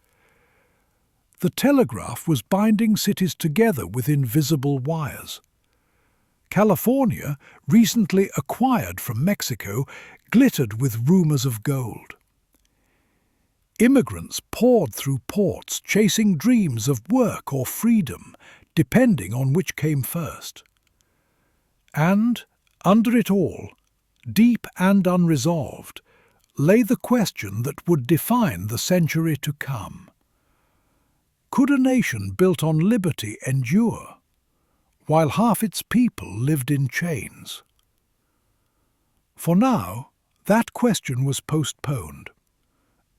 The telegraph was binding cities together with invisible wires. California, recently acquired from Mexico, glittered with rumors of gold. Immigrants poured through ports, chasing dreams of work or freedom, depending on which came first. And, under it all, deep and unresolved, lay the question that would define the century to come. Could a nation built on liberty endure, while half its people lived in chains? For now, that question was postponed.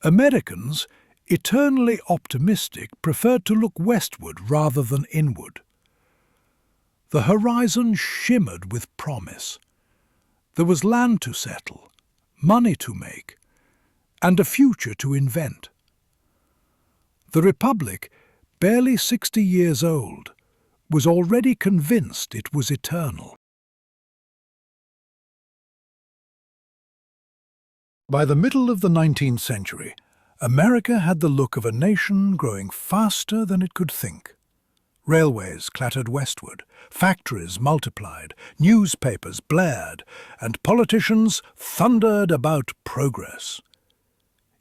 Americans, eternally optimistic, preferred to look westward rather than inward. The horizon shimmered with promise. There was land to settle, money to make, and a future to invent. The Republic, barely 60 years old, was already convinced it was eternal. By the middle of the 19th century, America had the look of a nation growing faster than it could think. Railways clattered westward, factories multiplied, newspapers blared, and politicians thundered about progress.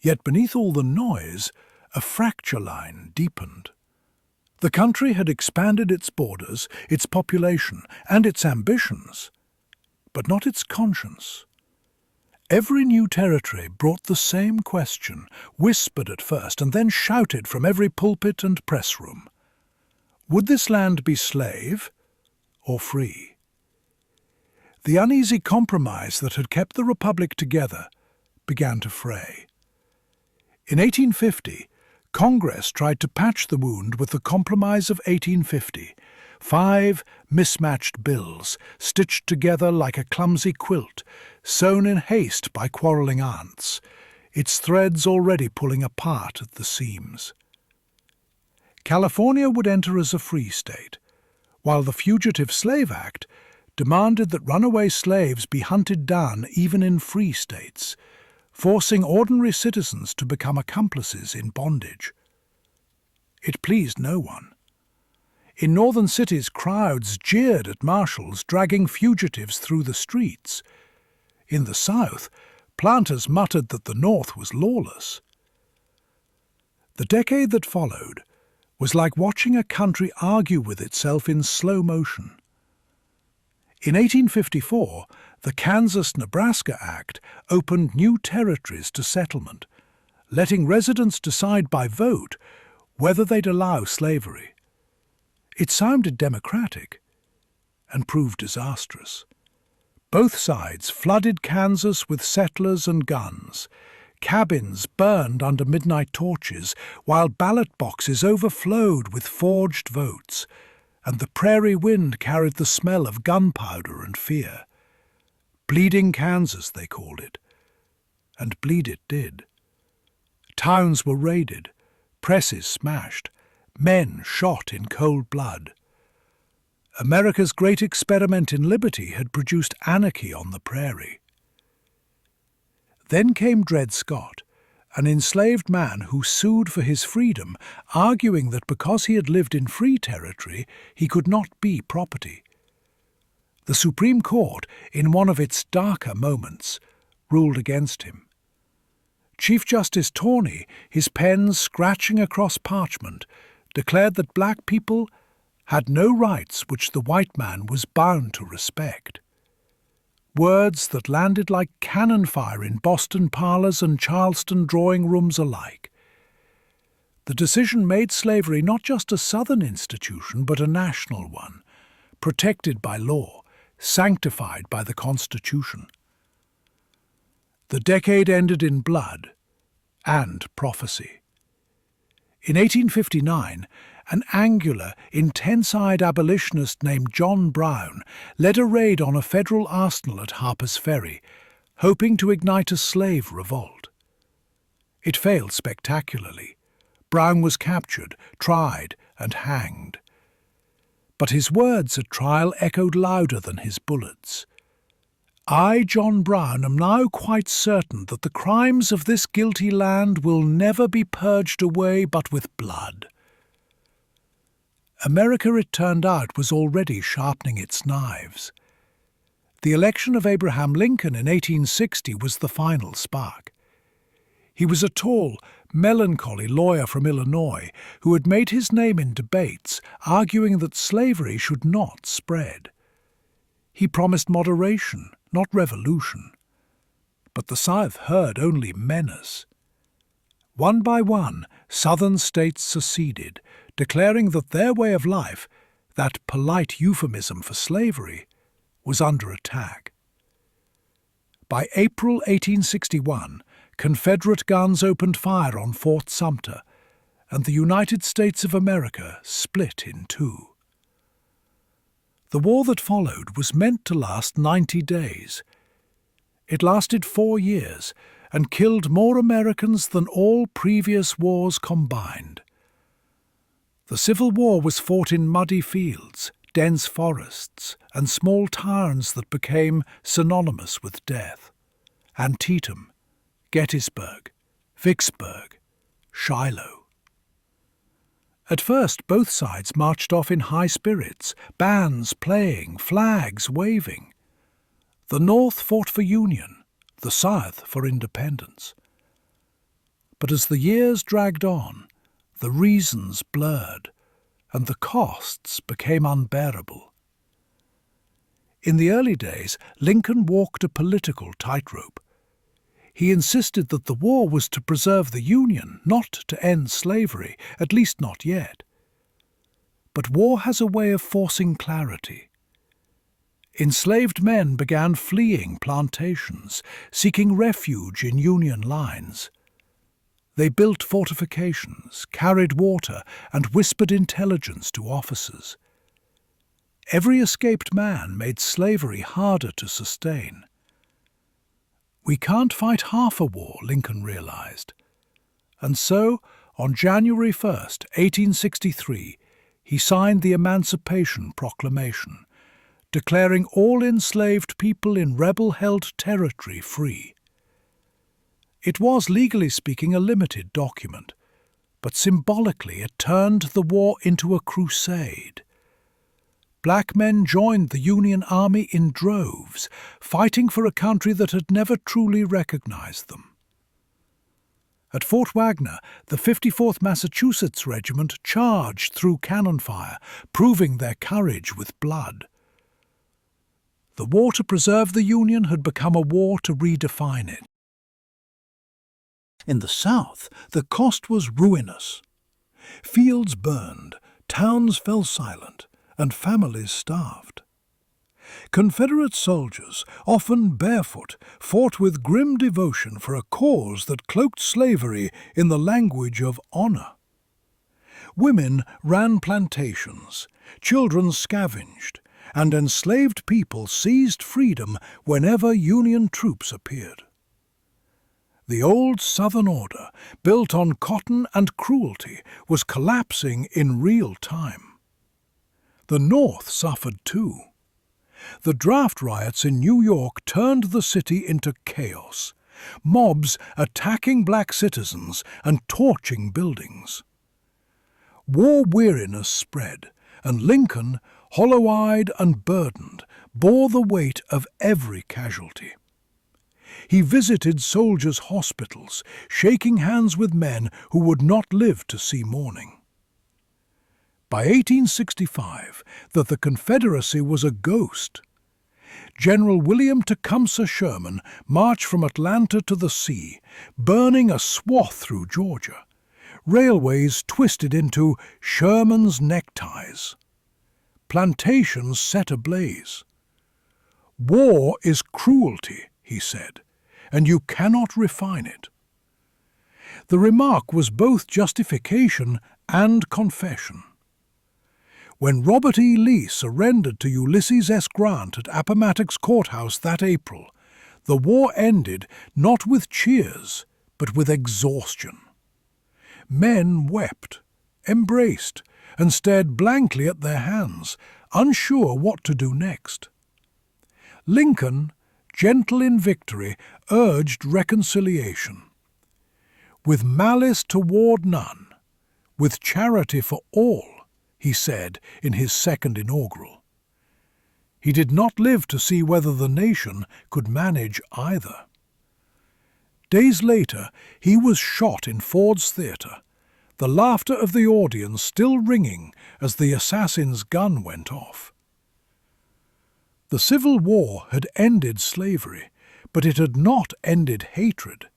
Yet beneath all the noise, a fracture line deepened. The country had expanded its borders, its population, and its ambitions, but not its conscience. Every new territory brought the same question, whispered at first and then shouted from every pulpit and press room. Would this land be slave or free? The uneasy compromise that had kept the Republic together began to fray. In 1850, Congress tried to patch the wound with the Compromise of 1850, 5 mismatched bills stitched together like a clumsy quilt, sewn in haste by quarrelling aunts, its threads already pulling apart at the seams. California would enter as a free state, while the Fugitive Slave Act demanded that runaway slaves be hunted down even in free states, forcing ordinary citizens to become accomplices in bondage. It pleased no one. In northern cities, crowds jeered at marshals dragging fugitives through the streets. In the South, planters muttered that the North was lawless. The decade that followed was like watching a country argue with itself in slow motion. In 1854, the Kansas-Nebraska Act opened new territories to settlement, letting residents decide by vote whether they'd allow slavery. It sounded democratic and proved disastrous. Both sides flooded Kansas with settlers and guns. Cabins burned under midnight torches, while ballot boxes overflowed with forged votes, and the prairie wind carried the smell of gunpowder and fear. Bleeding Kansas, they called it, and bleed it did. Towns were raided, presses smashed, men shot in cold blood. America's great experiment in liberty had produced anarchy on the prairie. Then came Dred Scott, an enslaved man who sued for his freedom, arguing that because he had lived in free territory, he could not be property. The Supreme Court, in one of its darker moments, ruled against him. Chief Justice Tawney, his pen scratching across parchment, declared that black people had no rights which the white man was bound to respect. Words that landed like cannon fire in Boston parlours and Charleston drawing rooms alike. The decision made slavery not just a Southern institution, but a national one, protected by law, sanctified by the Constitution. The decade ended in blood and prophecy. In 1859, an angular, intense-eyed abolitionist named John Brown led a raid on a federal arsenal at Harper's Ferry, hoping to ignite a slave revolt. It failed spectacularly. Brown was captured, tried, and hanged. But his words at trial echoed louder than his bullets. I, John Brown, am now quite certain that the crimes of this guilty land will never be purged away but with blood. America, it turned out, was already sharpening its knives. The election of Abraham Lincoln in 1860 was the final spark. He was a tall, melancholy lawyer from Illinois who had made his name in debates, arguing that slavery should not spread. He promised moderation, not revolution. But the South heard only menace. One by one, Southern states seceded, declaring that their way of life, that polite euphemism for slavery, was under attack. By April 1861, Confederate guns opened fire on Fort Sumter, and the United States of America split in two. The war that followed was meant to last 90 days. It lasted 4 years and killed more Americans than all previous wars combined. The Civil War was fought in muddy fields, dense forests, and small towns that became synonymous with death. Antietam, Gettysburg, Vicksburg, Shiloh. At first, both sides marched off in high spirits, bands playing, flags waving. The North fought for union, the South for independence. But as the years dragged on, the reasons blurred, and the costs became unbearable. In the early days, Lincoln walked a political tightrope. He insisted that the war was to preserve the Union, not to end slavery, at least not yet. But war has a way of forcing clarity. Enslaved men began fleeing plantations, seeking refuge in Union lines. They built fortifications, carried water, and whispered intelligence to officers. Every escaped man made slavery harder to sustain. We can't fight half a war, Lincoln realized. And so, on January 1st, 1863, he signed the Emancipation Proclamation, declaring all enslaved people in rebel-held territory free. It was, legally speaking, a limited document, but symbolically it turned the war into a crusade. Black men joined the Union Army in droves, fighting for a country that had never truly recognized them. At Fort Wagner, the 54th Massachusetts Regiment charged through cannon fire, proving their courage with blood. The war to preserve the Union had become a war to redefine it. In the South, the cost was ruinous. Fields burned, towns fell silent, and families starved. Confederate soldiers, often barefoot, fought with grim devotion for a cause that cloaked slavery in the language of honor. Women ran plantations, children scavenged, and enslaved people seized freedom whenever Union troops appeared. The old Southern order, built on cotton and cruelty, was collapsing in real time. The North suffered too. The draft riots in New York turned the city into chaos, mobs attacking black citizens and torching buildings. War weariness spread, and Lincoln, hollow-eyed and burdened, bore the weight of every casualty. He visited soldiers' hospitals, shaking hands with men who would not live to see morning. By 1865, the Confederacy was a ghost. General William Tecumseh Sherman marched from Atlanta to the sea, burning a swath through Georgia. Railways twisted into Sherman's neckties. Plantations set ablaze. "War is cruelty," he said, "and you cannot refine it." The remark was both justification and confession. When Robert E. Lee surrendered to Ulysses S. Grant at Appomattox Courthouse that April, the war ended not with cheers, but with exhaustion. Men wept, embraced, and stared blankly at their hands, unsure what to do next. Lincoln, gentle in victory, urged reconciliation. "With malice toward none, with charity for all," he said in his second inaugural. He did not live to see whether the nation could manage either. Days later, he was shot in Ford's Theatre, the laughter of the audience still ringing as the assassin's gun went off. The Civil War had ended slavery, but it had not ended hatred.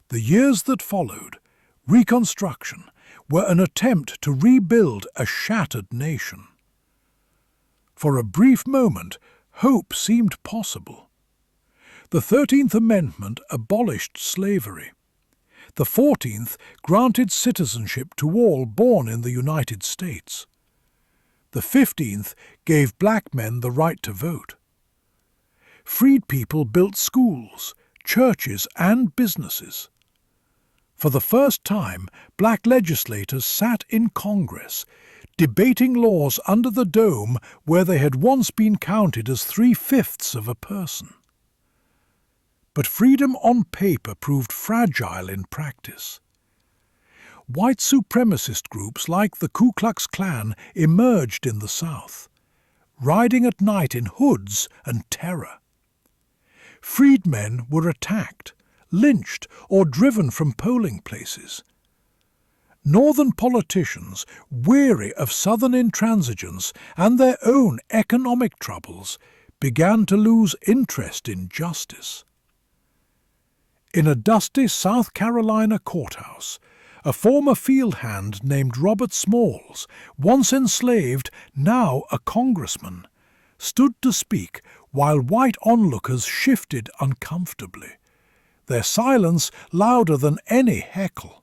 The years that followed, Reconstruction, were an attempt to rebuild a shattered nation. For a brief moment, hope seemed possible. The 13th Amendment abolished slavery. The 14th granted citizenship to all born in the United States. The 15th gave black men the right to vote. Freed people built schools, churches, and businesses. For the first time, black legislators sat in Congress, debating laws under the dome where they had once been counted as 3/5 of a person. But freedom on paper proved fragile in practice. White supremacist groups like the Ku Klux Klan emerged in the South, riding at night in hoods and terror. Freedmen were attacked, lynched, or driven from polling places. Northern politicians, weary of Southern intransigence and their own economic troubles, began to lose interest in justice. In a dusty South Carolina courthouse, a former field hand named Robert Smalls, once enslaved, now a congressman, stood to speak while white onlookers shifted uncomfortably, their silence louder than any heckle.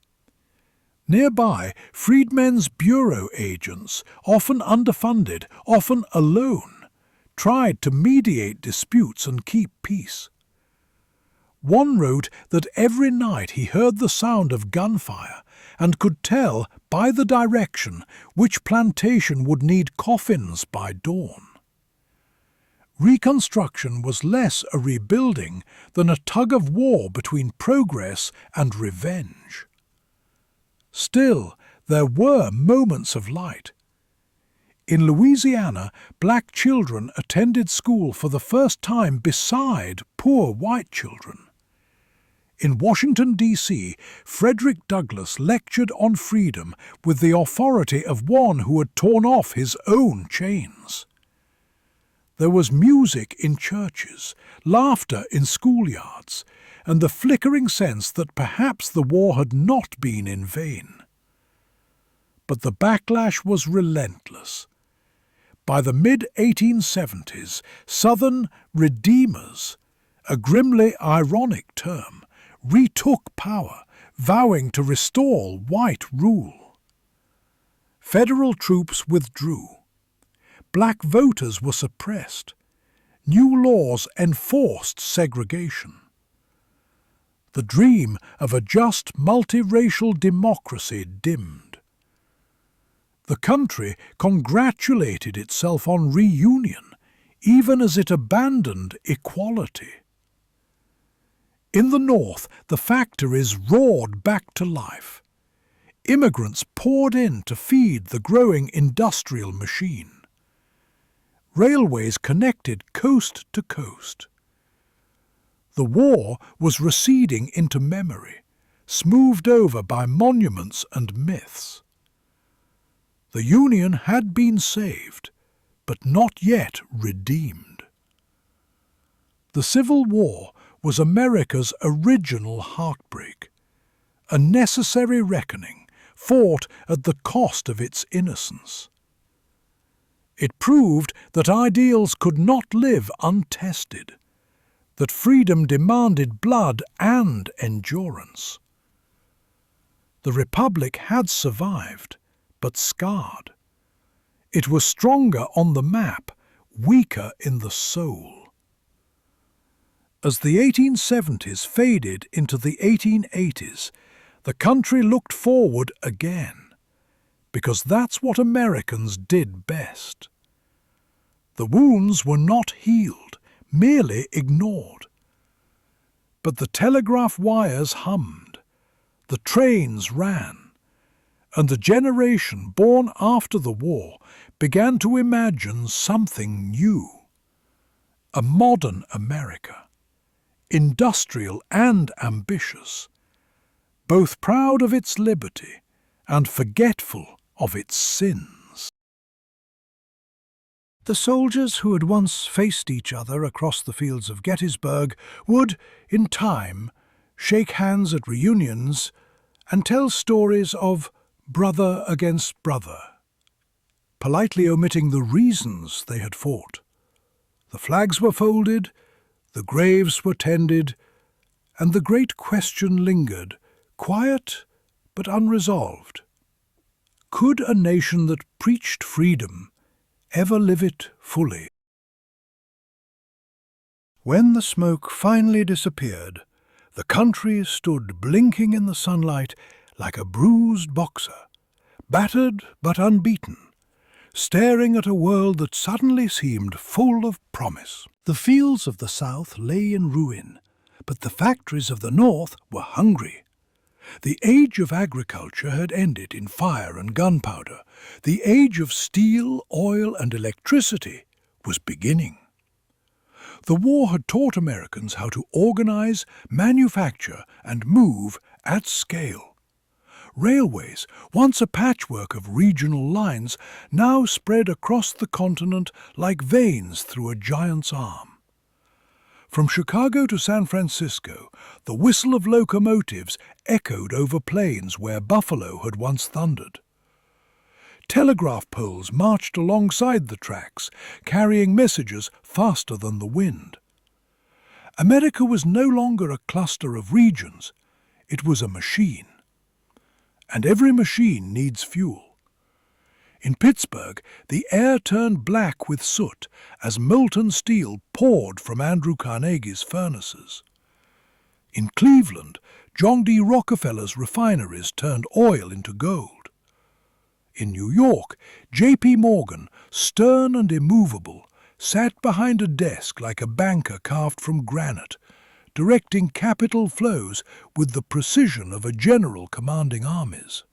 Nearby, freedmen's bureau agents, often underfunded, often alone, tried to mediate disputes and keep peace. One wrote that every night he heard the sound of gunfire and could tell by the direction which plantation would need coffins by dawn. Reconstruction was less a rebuilding than a tug-of-war between progress and revenge. Still, there were moments of light. In Louisiana, black children attended school for the first time beside poor white children. In Washington, D.C., Frederick Douglass lectured on freedom with the authority of one who had torn off his own chains. There was music in churches, laughter in schoolyards, and the flickering sense that perhaps the war had not been in vain. But the backlash was relentless. By the mid-1870s, Southern redeemers, a grimly ironic term, retook power, vowing to restore white rule. Federal troops withdrew. Black voters were suppressed. New laws enforced segregation. The dream of a just multiracial democracy dimmed. The country congratulated itself on reunion, even as it abandoned equality. In the North, the factories roared back to life. Immigrants poured in to feed the growing industrial machine. Railways connected coast to coast. The war was receding into memory, smoothed over by monuments and myths. The Union had been saved, but not yet redeemed. The Civil War was America's original heartbreak, a necessary reckoning fought at the cost of its innocence. It proved that ideals could not live untested, that freedom demanded blood and endurance. The Republic had survived, but scarred. It was stronger on the map, weaker in the soul. As the 1870s faded into the 1880s, the country looked forward again, because that's what Americans did best. The wounds were not healed, merely ignored. But the telegraph wires hummed, the trains ran, and the generation born after the war began to imagine something new. A modern America, industrial and ambitious, both proud of its liberty and forgetful of its sins. The soldiers who had once faced each other across the fields of Gettysburg would, in time, shake hands at reunions and tell stories of brother against brother, politely omitting the reasons they had fought. The flags were folded, the graves were tended, and the great question lingered, quiet but unresolved. Could a nation that preached freedom ever live it fully? When the smoke finally disappeared, the country stood blinking in the sunlight like a bruised boxer, battered but unbeaten, staring at a world that suddenly seemed full of promise. The fields of the South lay in ruin, but the factories of the North were hungry. The age of agriculture had ended in fire and gunpowder. The age of steel, oil, and electricity was beginning. The war had taught Americans how to organize, manufacture, and move at scale. Railways, once a patchwork of regional lines, now spread across the continent like veins through a giant's arm. From Chicago to San Francisco, the whistle of locomotives echoed over plains where buffalo had once thundered. Telegraph poles marched alongside the tracks, carrying messages faster than the wind. America was no longer a cluster of regions, it was a machine. And every machine needs fuel. In Pittsburgh, the air turned black with soot as molten steel poured from Andrew Carnegie's furnaces. In Cleveland, John D. Rockefeller's refineries turned oil into gold. In New York, J.P. Morgan, stern and immovable, sat behind a desk like a banker carved from granite, directing capital flows with the precision of a general commanding armies.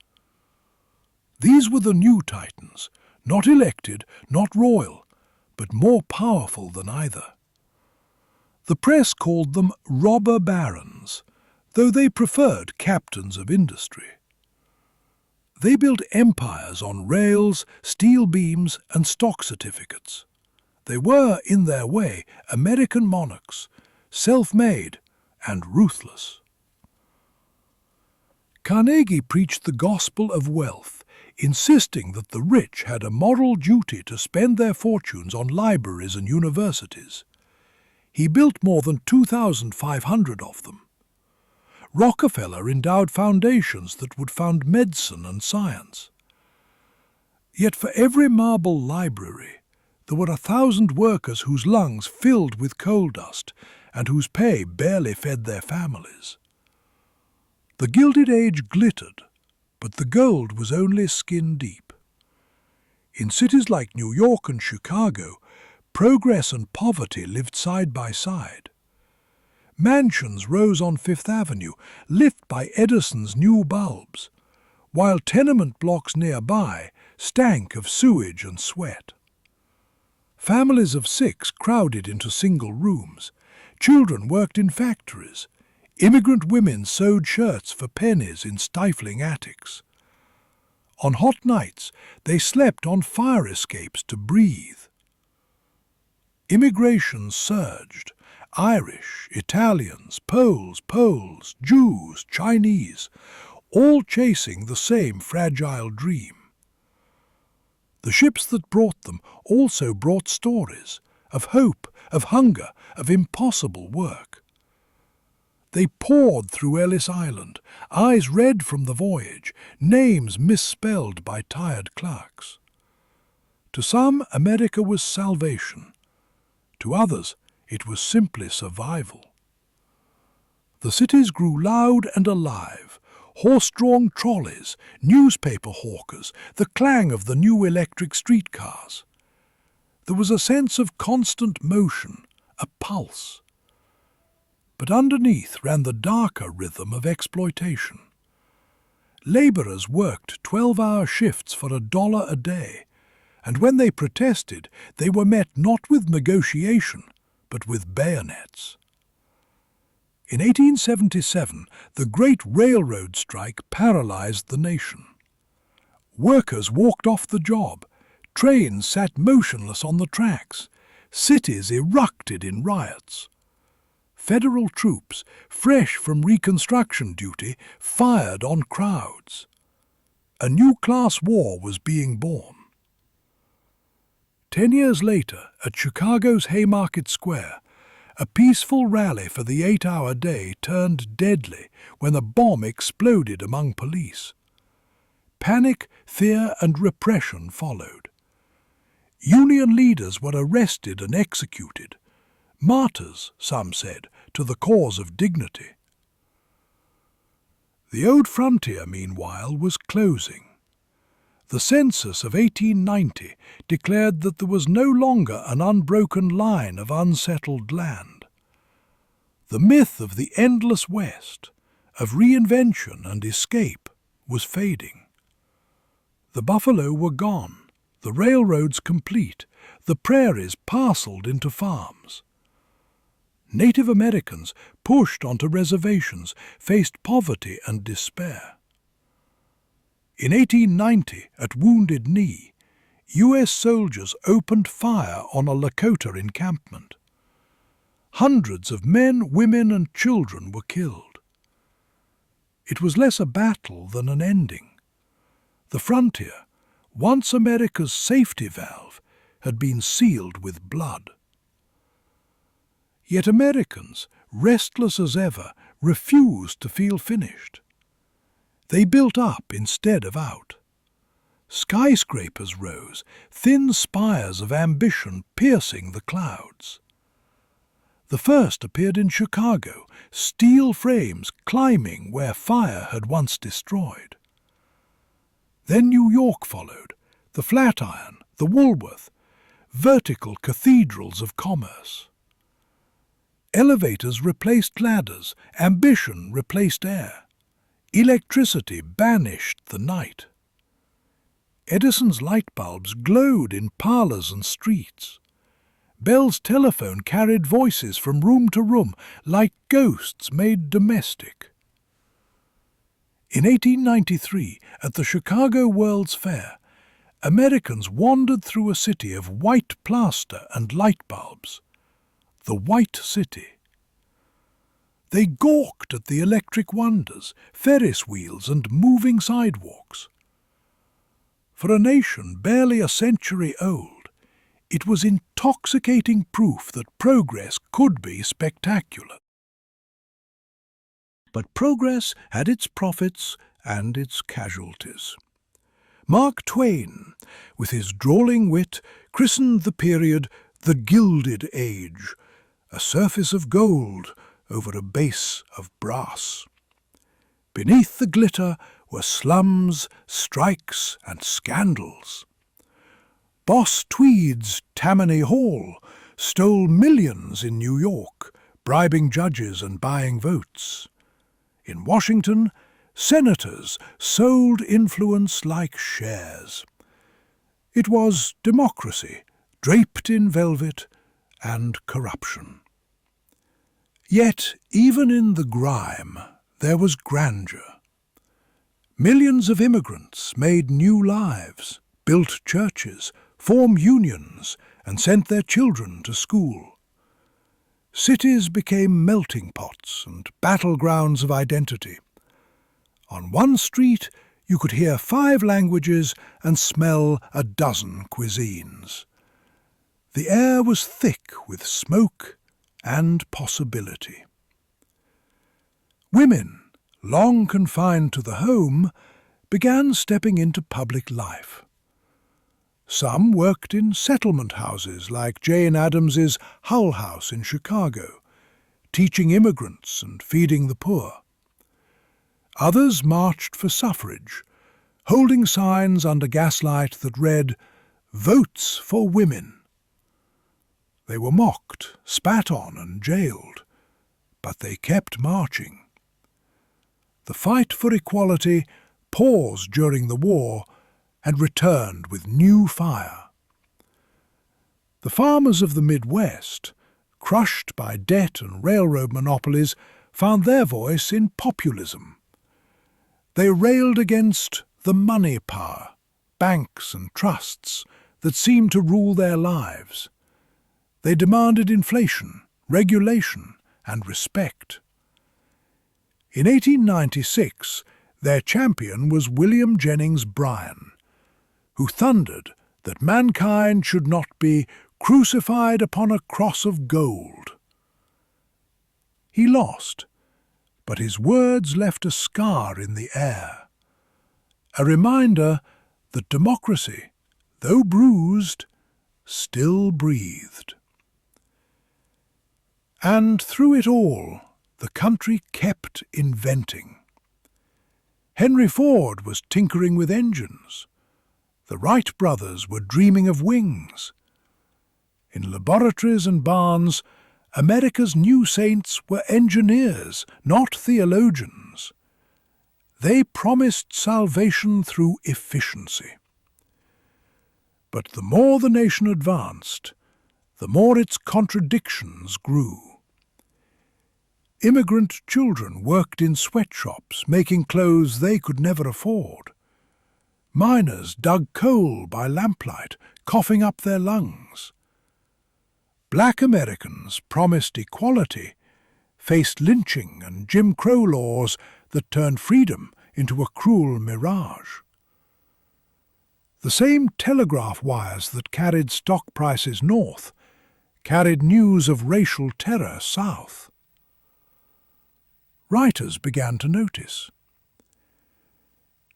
These were the new titans, not elected, not royal, but more powerful than either. The press called them robber barons, though they preferred captains of industry. They built empires on rails, steel beams, and stock certificates. They were, in their way, American monarchs, self-made and ruthless. Carnegie preached the gospel of wealth, insisting that the rich had a moral duty to spend their fortunes on libraries and universities. He built more than 2,500 of them. Rockefeller endowed foundations that would fund medicine and science. Yet for every marble library, there were 1,000 workers whose lungs filled with coal dust and whose pay barely fed their families. The Gilded Age glittered, but the gold was only skin deep. In cities like New York and Chicago, progress and poverty lived side by side. Mansions rose on Fifth Avenue, lit by Edison's new bulbs, while tenement blocks nearby stank of sewage and sweat. Families of 6 crowded into single rooms. Children worked in factories. Immigrant women sewed shirts for pennies in stifling attics. On hot nights, they slept on fire escapes to breathe. Immigration surged. Irish, Italians, Poles, Jews, Chinese, all chasing the same fragile dream. The ships that brought them also brought stories of hope, of hunger, of impossible work. They poured through Ellis Island, eyes red from the voyage, names misspelled by tired clerks. To some, America was salvation. To others, it was simply survival. The cities grew loud and alive. Horse-drawn trolleys, newspaper hawkers, the clang of the new electric streetcars. There was a sense of constant motion, a pulse. But underneath ran the darker rhythm of exploitation. Labourers worked 12-hour shifts for $1 a day, and when they protested, they were met not with negotiation, but with bayonets. In 1877, the Great Railroad Strike paralyzed the nation. Workers walked off the job, trains sat motionless on the tracks, cities erupted in riots. Federal troops, fresh from Reconstruction duty, fired on crowds. A new class war was being born. 10 years later, at Chicago's Haymarket Square, a peaceful rally for the 8-hour day turned deadly when a bomb exploded among police. Panic, fear, and repression followed. Union leaders were arrested and executed. Martyrs, some said, to the cause of dignity. The old frontier, meanwhile, was closing. The census of 1890 declared that there was no longer an unbroken line of unsettled land. The myth of the endless West, of reinvention and escape, was fading. The buffalo were gone, the railroads complete, the prairies parceled into farms. Native Americans, pushed onto reservations, faced poverty and despair. In 1890, at Wounded Knee, U.S. soldiers opened fire on a Lakota encampment. Hundreds of men, women, and children were killed. It was less a battle than an ending. The frontier, once America's safety valve, had been sealed with blood. Yet Americans, restless as ever, refused to feel finished. They built up instead of out. Skyscrapers rose, thin spires of ambition piercing the clouds. The first appeared in Chicago, steel frames climbing where fire had once destroyed. Then New York followed, the Flatiron, the Woolworth, vertical cathedrals of commerce. Elevators replaced ladders, ambition replaced air. Electricity banished the night. Edison's light bulbs glowed in parlours and streets. Bell's telephone carried voices from room to room, like ghosts made domestic. In 1893, at the Chicago World's Fair, Americans wandered through a city of white plaster and light bulbs, the White City. They gawked at the electric wonders, Ferris wheels and moving sidewalks. For a nation barely a century old, it was intoxicating proof that progress could be spectacular. But progress had its profits and its casualties. Mark Twain, with his drawling wit, christened the period the Gilded Age, a surface of gold over a base of brass. Beneath the glitter were slums, strikes, and scandals. Boss Tweed's Tammany Hall stole millions in New York, bribing judges and buying votes. In Washington, senators sold influence like shares. It was democracy, draped in velvet, and corruption. Yet, even in the grime, there was grandeur. Millions of immigrants made new lives, built churches, formed unions, and sent their children to school. Cities became melting pots and battlegrounds of identity. On one street, you could hear 5 languages and smell a dozen cuisines. The air was thick with smoke and possibility. Women, long confined to the home, began stepping into public life. Some worked in settlement houses like Jane Addams's Hull House in Chicago, teaching immigrants and feeding the poor. Others marched for suffrage, holding signs under gaslight that read, "Votes for Women." They were mocked, spat on and jailed, but they kept marching. The fight for equality, paused during the war, had returned with new fire. The farmers of the Midwest, crushed by debt and railroad monopolies, found their voice in populism. They railed against the money power, banks and trusts that seemed to rule their lives. They demanded inflation, regulation, and respect. In 1896, their champion was William Jennings Bryan, who thundered that mankind should not be crucified upon a cross of gold. He lost, but his words left a scar in the air, a reminder that democracy, though bruised, still breathed. And through it all, the country kept inventing. Henry Ford was tinkering with engines. The Wright brothers were dreaming of wings. In laboratories and barns, America's new saints were engineers, not theologians. They promised salvation through efficiency. But the more the nation advanced, the more its contradictions grew. Immigrant children worked in sweatshops, making clothes they could never afford. Miners dug coal by lamplight, coughing up their lungs. Black Americans promised equality, faced lynching and Jim Crow laws that turned freedom into a cruel mirage. The same telegraph wires that carried stock prices north carried news of racial terror south. Writers began to notice.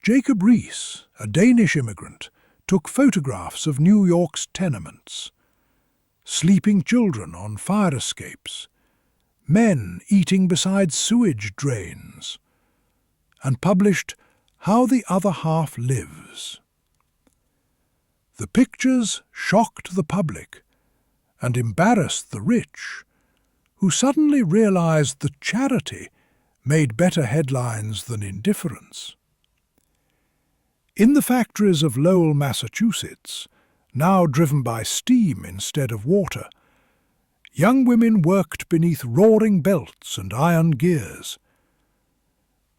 Jacob Riis, a Danish immigrant, took photographs of New York's tenements, sleeping children on fire escapes, men eating beside sewage drains, and published How the Other Half Lives. The pictures shocked the public and embarrassed the rich, who suddenly realized that charity made better headlines than indifference. In the factories of Lowell, Massachusetts, now driven by steam instead of water, young women worked beneath roaring belts and iron gears.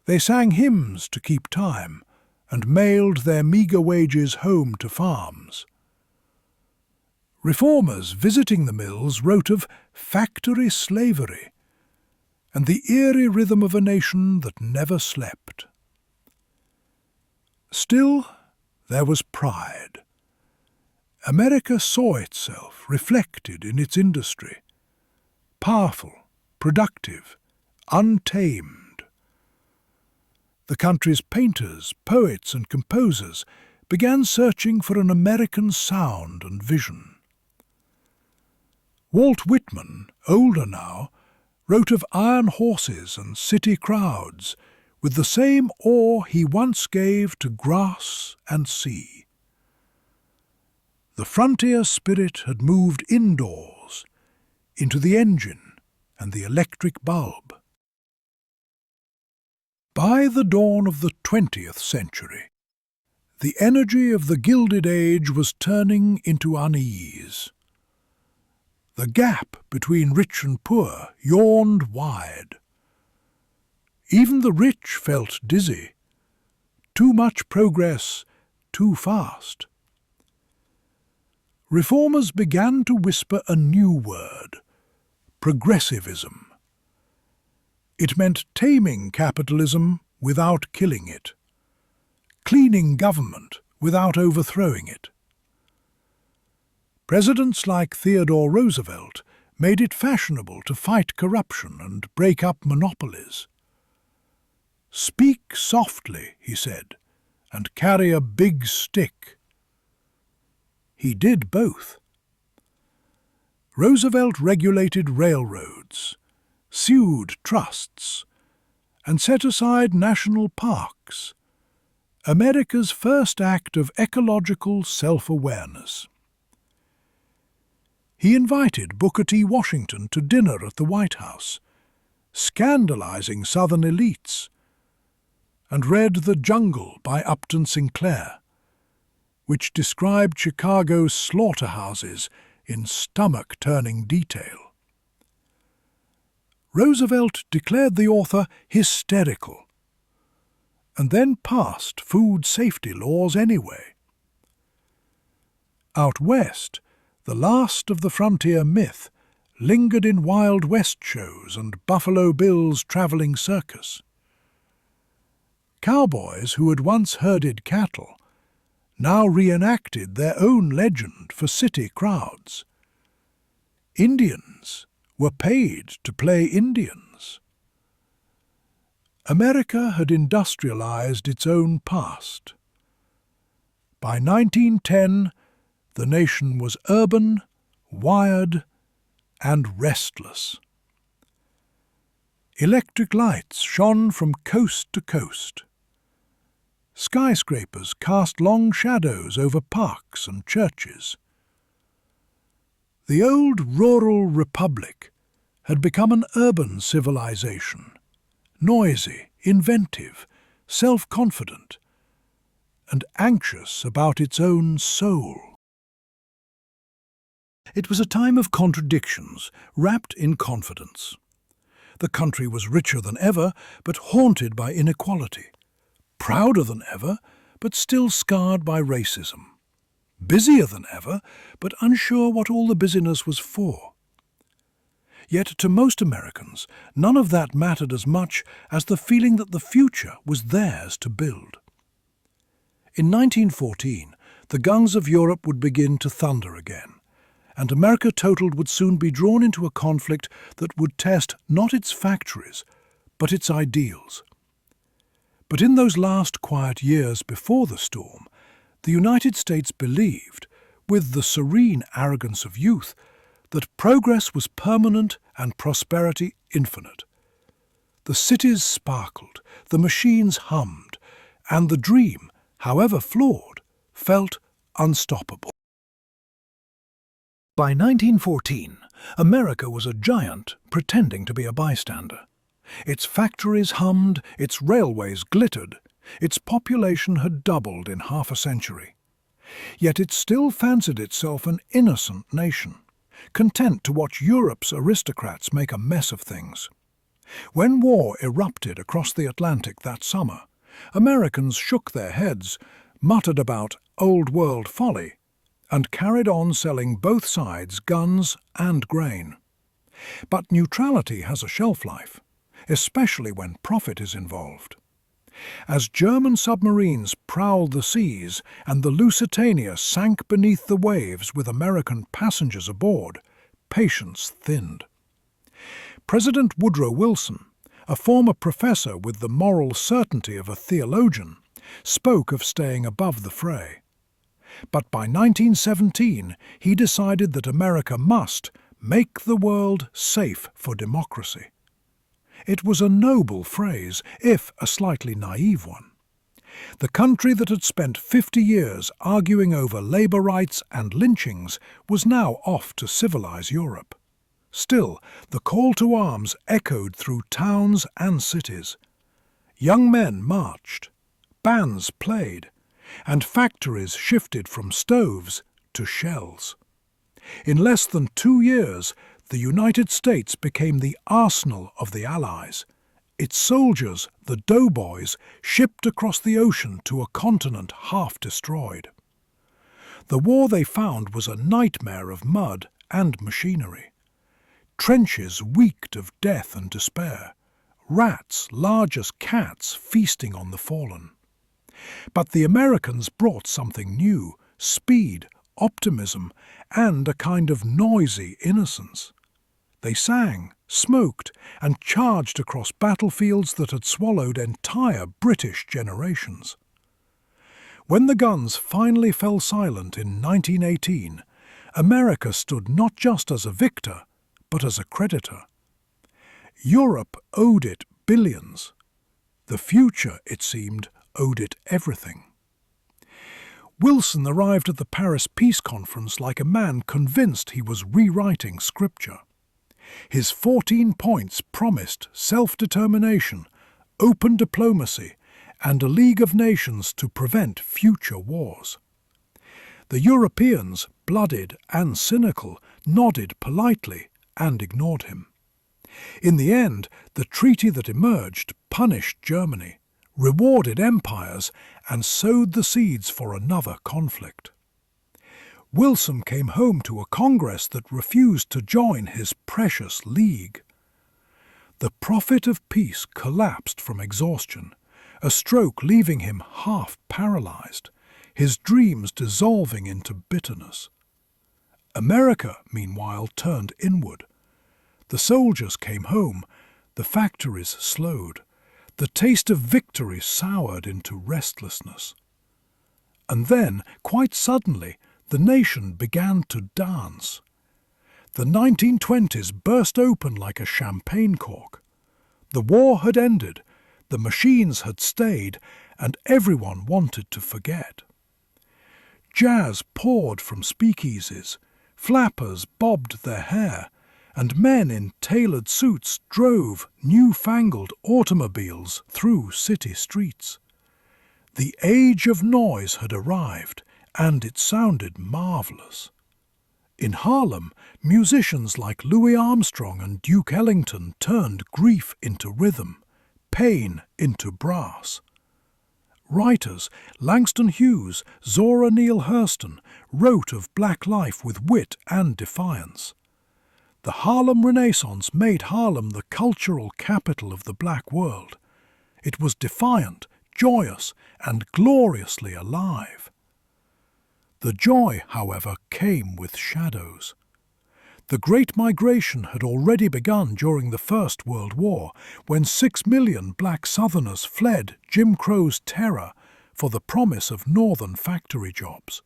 They sang hymns to keep time and mailed their meagre wages home to farms. Reformers visiting the mills wrote of factory slavery and the eerie rhythm of a nation that never slept. Still, there was pride. America saw itself reflected in its industry, powerful, productive, untamed. The country's painters, poets, and composers began searching for an American sound and vision. Walt Whitman, older now, wrote of iron horses and city crowds with the same awe he once gave to grass and sea. The frontier spirit had moved indoors, into the engine and the electric bulb. By the dawn of the 20th century, the energy of the Gilded Age was turning into unease. The gap between rich and poor yawned wide. Even the rich felt dizzy. Too much progress, too fast. Reformers began to whisper a new word: progressivism. It meant taming capitalism without killing it, cleaning government without overthrowing it. Presidents like Theodore Roosevelt made it fashionable to fight corruption and break up monopolies. "Speak softly," he said, "and carry a big stick." He did both. Roosevelt regulated railroads, sued trusts, and set aside national parks, America's first act of ecological self-awareness. He invited Booker T. Washington to dinner at the White House, scandalizing Southern elites, and read The Jungle by Upton Sinclair, which described Chicago's slaughterhouses in stomach-turning detail. Roosevelt declared the author hysterical, and then passed food safety laws anyway. Out west, the last of the frontier myth lingered in Wild West shows and Buffalo Bill's traveling circus. Cowboys who had once herded cattle now reenacted their own legend for city crowds. Indians were paid to play Indians. America had industrialized its own past. By 1910, the nation was urban, wired, and restless. Electric lights shone from coast to coast. Skyscrapers cast long shadows over parks and churches. The old rural republic had become an urban civilization, noisy, inventive, self-confident, and anxious about its own soul. It was a time of contradictions, wrapped in confidence. The country was richer than ever, but haunted by inequality. Prouder than ever, but still scarred by racism. Busier than ever, but unsure what all the busyness was for. Yet to most Americans, none of that mattered as much as the feeling that the future was theirs to build. In 1914, The guns of Europe would begin to thunder again, and America totaled would soon be drawn into a conflict that would test not its factories, but its ideals. But in those last quiet years before the storm, the United States believed, with the serene arrogance of youth, that progress was permanent and prosperity infinite. The cities sparkled, the machines hummed, and the dream, however flawed, felt unstoppable. By 1914, America was a giant pretending to be a bystander. Its factories hummed, its railways glittered, its population had doubled in half a century. Yet it still fancied itself an innocent nation, content to watch Europe's aristocrats make a mess of things. When war erupted across the Atlantic that summer, Americans shook their heads, muttered about old world folly, and carried on selling both sides guns and grain. But neutrality has a shelf life, especially when profit is involved. As German submarines prowled the seas and the Lusitania sank beneath the waves with American passengers aboard, patience thinned. President Woodrow Wilson, a former professor with the moral certainty of a theologian, spoke of staying above the fray. But by 1917, he decided that America must make the world safe for democracy. It was a noble phrase, if a slightly naive one. The country that had spent 50 years arguing over labour rights and lynchings was now off to civilize Europe. Still, the call to arms echoed through towns and cities. Young men marched, bands played, and factories shifted from stoves to shells. In less than 2 years, the United States became the arsenal of the Allies. Its soldiers, the doughboys, shipped across the ocean to a continent half destroyed. The war they found was a nightmare of mud and machinery. Trenches reeked of death and despair, rats large as cats feasting on the fallen. But the Americans brought something new, speed, optimism, and a kind of noisy innocence. They sang, smoked, and charged across battlefields that had swallowed entire British generations. When the guns finally fell silent in 1918, America stood not just as a victor, but as a creditor. Europe owed it billions. The future, it seemed, owed it everything. Wilson arrived at the Paris Peace Conference like a man convinced he was rewriting scripture. His 14 points promised self-determination, open diplomacy, and a League of Nations to prevent future wars. The Europeans, blooded and cynical, nodded politely and ignored him. In the end, the treaty that emerged punished Germany, rewarded empires, and sowed the seeds for another conflict. Wilson came home to a Congress that refused to join his precious League. The prophet of peace collapsed from exhaustion, a stroke leaving him half paralyzed, his dreams dissolving into bitterness. America, meanwhile, turned inward. The soldiers came home, the factories slowed, the taste of victory soured into restlessness. And then, quite suddenly, the nation began to dance. The 1920s burst open like a champagne cork. The war had ended, the machines had stayed, and everyone wanted to forget. Jazz poured from speakeasies, flappers bobbed their hair, and men in tailored suits drove new-fangled automobiles through city streets. The age of noise had arrived, and it sounded marvellous. In Harlem, musicians like Louis Armstrong and Duke Ellington turned grief into rhythm, pain into brass. Writers, Langston Hughes, Zora Neale Hurston, wrote of black life with wit and defiance. The Harlem Renaissance made Harlem the cultural capital of the black world. It was defiant, joyous, and gloriously alive. The joy, however, came with shadows. The Great Migration had already begun during the First World War, when 6 million black Southerners fled Jim Crow's terror for the promise of northern factory jobs.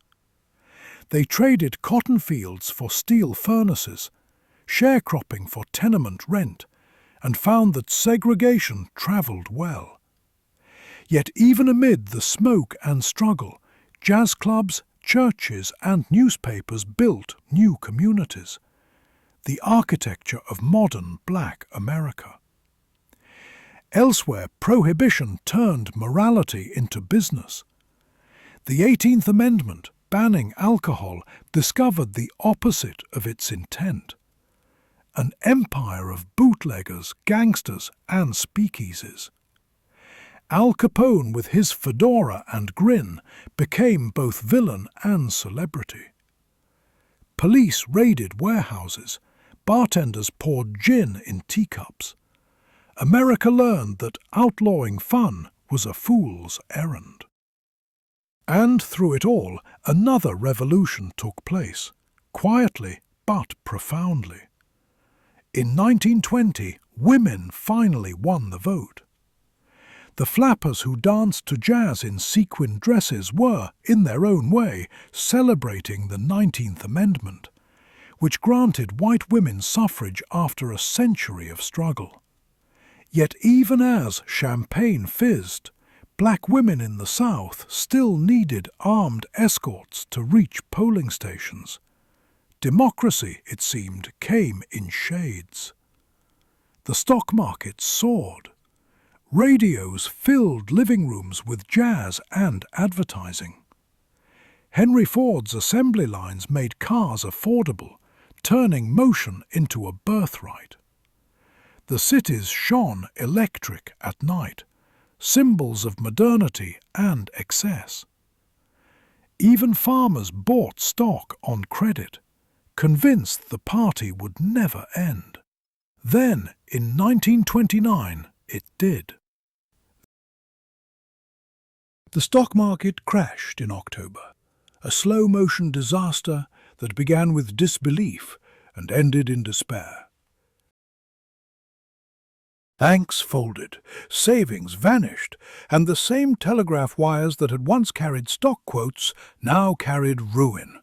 They traded cotton fields for steel furnaces, sharecropping for tenement rent, and found that segregation travelled well. Yet even amid the smoke and struggle, jazz clubs, churches and newspapers built new communities, the architecture of modern black America. Elsewhere, prohibition turned morality into business. The 18th Amendment, banning alcohol, discovered the opposite of its intent. An empire of bootleggers, gangsters, and speakeasies. Al Capone, with his fedora and grin, became both villain and celebrity. Police raided warehouses. Bartenders poured gin in teacups. America learned that outlawing fun was a fool's errand. And through it all, another revolution took place, quietly but profoundly. In 1920, women finally won the vote. The flappers who danced to jazz in sequin dresses were, in their own way, celebrating the 19th Amendment, which granted white women suffrage after a century of struggle. Yet even as champagne fizzed, black women in the South still needed armed escorts to reach polling stations. Democracy, it seemed, came in shades. The stock market soared. Radios filled living rooms with jazz and advertising. Henry Ford's assembly lines made cars affordable, turning motion into a birthright. The cities shone electric at night, symbols of modernity and excess. Even farmers bought stock on credit, convinced the party would never end. Then, in 1929, it did. The stock market crashed in October, a slow-motion disaster that began with disbelief and ended in despair. Banks folded, savings vanished, and the same telegraph wires that had once carried stock quotes now carried ruin.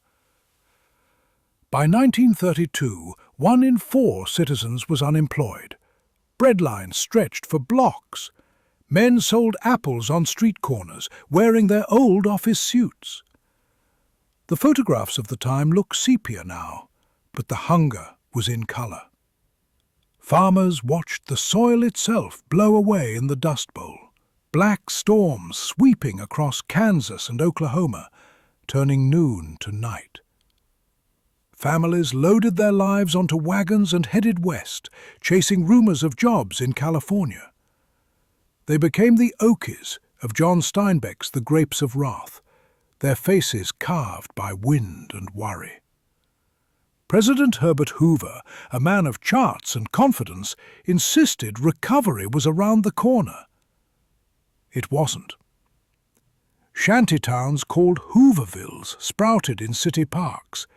By 1932, 1 in 4 citizens was unemployed. Bread lines stretched for blocks. Men sold apples on street corners, wearing their old office suits. The photographs of the time look sepia now, but the hunger was in colour. Farmers watched the soil itself blow away in the Dust Bowl, black storms sweeping across Kansas and Oklahoma, turning noon to night. Families loaded their lives onto wagons and headed west, chasing rumours of jobs in California. They became the Okies of John Steinbeck's The Grapes of Wrath, their faces carved by wind and worry. President Herbert Hoover, a man of charts and confidence, insisted recovery was around the corner. It wasn't. Shantytowns called Hoovervilles sprouted in city parks,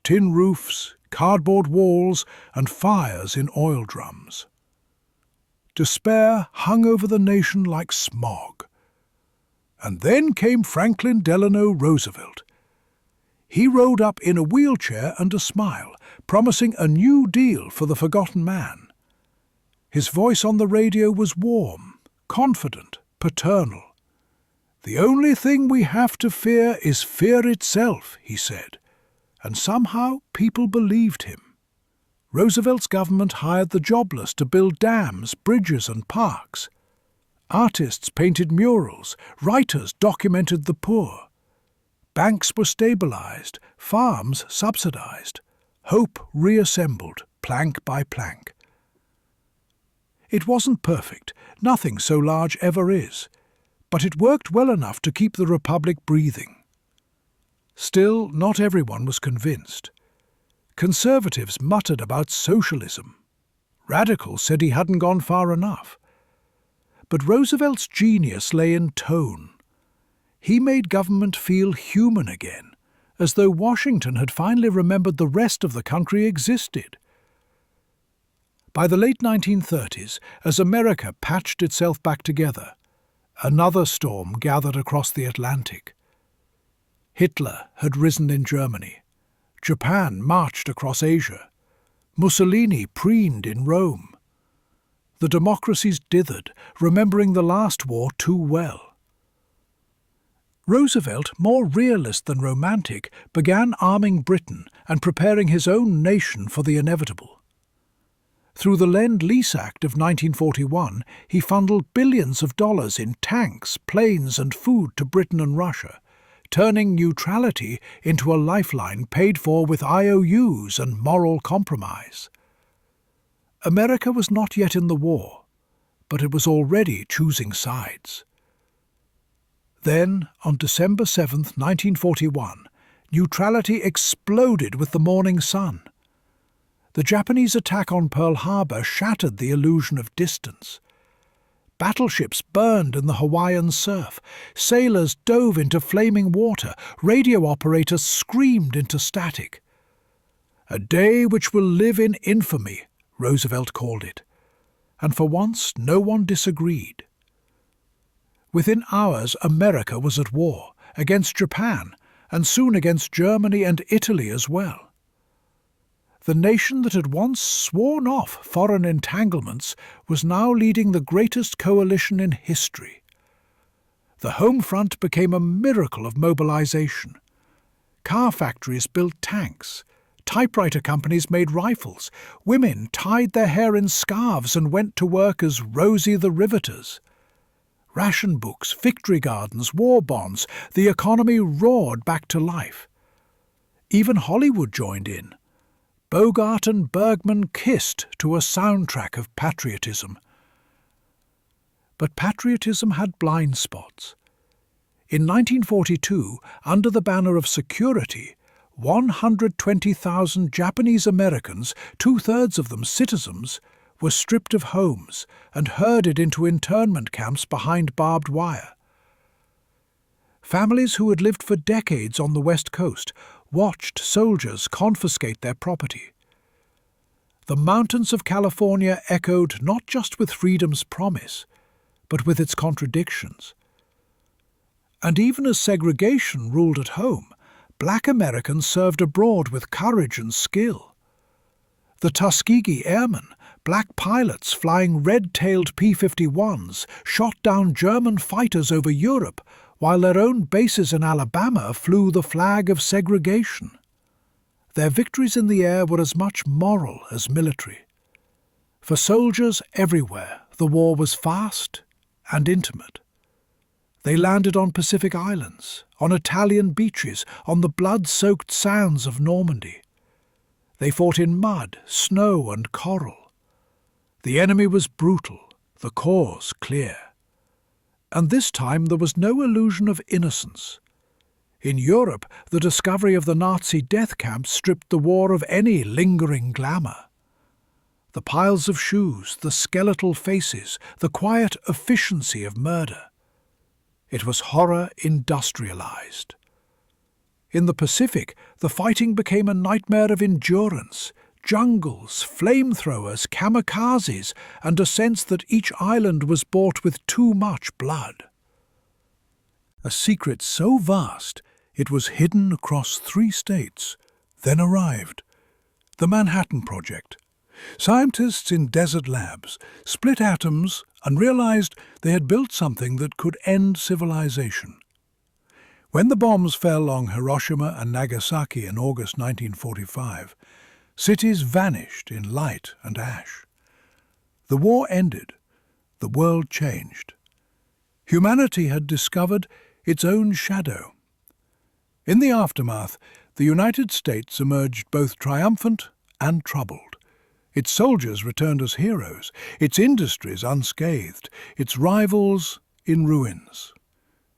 tin roofs, cardboard walls, and fires in oil drums. Despair hung over the nation like smog. And then came Franklin Delano Roosevelt. He rode up in a wheelchair and a smile, promising a new deal for the forgotten man. His voice on the radio was warm, confident, paternal. "The only thing we have to fear is fear itself," he said, and somehow people believed him. Roosevelt's government hired the jobless to build dams, bridges and parks. Artists painted murals, writers documented the poor. Banks were stabilized, farms subsidized, hope reassembled, plank by plank. It wasn't perfect, nothing so large ever is, but it worked well enough to keep the Republic breathing. Still, not everyone was convinced. Conservatives muttered about socialism. Radicals said he hadn't gone far enough. But Roosevelt's genius lay in tone. He made government feel human again, as though Washington had finally remembered the rest of the country existed. By the late 1930s, as America patched itself back together, another storm gathered across the Atlantic. Hitler had risen in Germany. Japan marched across Asia. Mussolini preened in Rome. The democracies dithered, remembering the last war too well. Roosevelt, more realist than romantic, began arming Britain and preparing his own nation for the inevitable. Through the Lend-Lease Act of 1941, he funneled billions of dollars in tanks, planes and food to Britain and Russia, turning neutrality into a lifeline paid for with IOUs and moral compromise. America was not yet in the war, but it was already choosing sides. Then, on December 7, 1941, neutrality exploded with the morning sun. The Japanese attack on Pearl Harbor shattered the illusion of distance. Battleships burned in the Hawaiian surf. Sailors dove into flaming water. Radio operators screamed into static. "A day which will live in infamy," Roosevelt called it. And for once, no one disagreed. Within hours, America was at war, against Japan, and soon against Germany and Italy as well. The nation that had once sworn off foreign entanglements was now leading the greatest coalition in history. The home front became a miracle of mobilization. Car factories built tanks. Typewriter companies made rifles. Women tied their hair in scarves and went to work as Rosie the Riveters. Ration books, victory gardens, war bonds, the economy roared back to life. Even Hollywood joined in. Bogart and Bergman kissed to a soundtrack of patriotism. But patriotism had blind spots. In 1942, under the banner of security, 120,000 Japanese Americans, two-thirds of them citizens, were stripped of homes and herded into internment camps behind barbed wire. Families who had lived for decades on the West Coast watched soldiers confiscate their property. The mountains of California echoed not just with freedom's promise, but with its contradictions. And even as segregation ruled at home, black Americans served abroad with courage and skill. The Tuskegee Airmen, black pilots flying red-tailed P-51s, shot down German fighters over Europe, while their own bases in Alabama flew the flag of segregation. Their victories in the air were as much moral as military. For soldiers everywhere, the war was fast and intimate. They landed on Pacific islands, on Italian beaches, on the blood-soaked sands of Normandy. They fought in mud, snow and coral. The enemy was brutal, the cause clear. And this time there was no illusion of innocence. In Europe, the discovery of the Nazi death camps stripped the war of any lingering glamour. The piles of shoes, the skeletal faces, the quiet efficiency of murder. It was horror industrialized. In the Pacific, the fighting became a nightmare of endurance, jungles, flamethrowers, kamikazes, and a sense that each island was bought with too much blood. A secret so vast it was hidden across 3 states, then arrived: the Manhattan Project. Scientists in desert labs split atoms and realized they had built something that could end civilization. When the bombs fell on Hiroshima and Nagasaki in August 1945, cities vanished in light and ash. The war ended. The world changed. Humanity had discovered its own shadow. In the aftermath, the United States emerged both triumphant and troubled. Its soldiers returned as heroes, its industries unscathed, its rivals in ruins.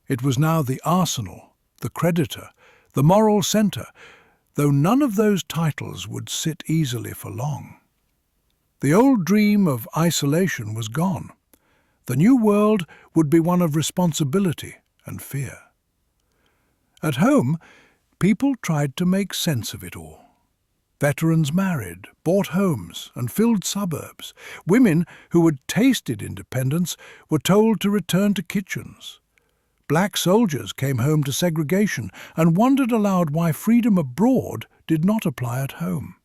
It was now the arsenal, the creditor, the moral centre, though none of those titles would sit easily for long. The old dream of isolation was gone. The new world would be one of responsibility and fear. At home, People tried to make sense of it all. Veterans married, bought homes, and filled suburbs. Women who had tasted independence were told to return to kitchens. Black soldiers came home to segregation and wondered aloud why freedom abroad did not apply at home.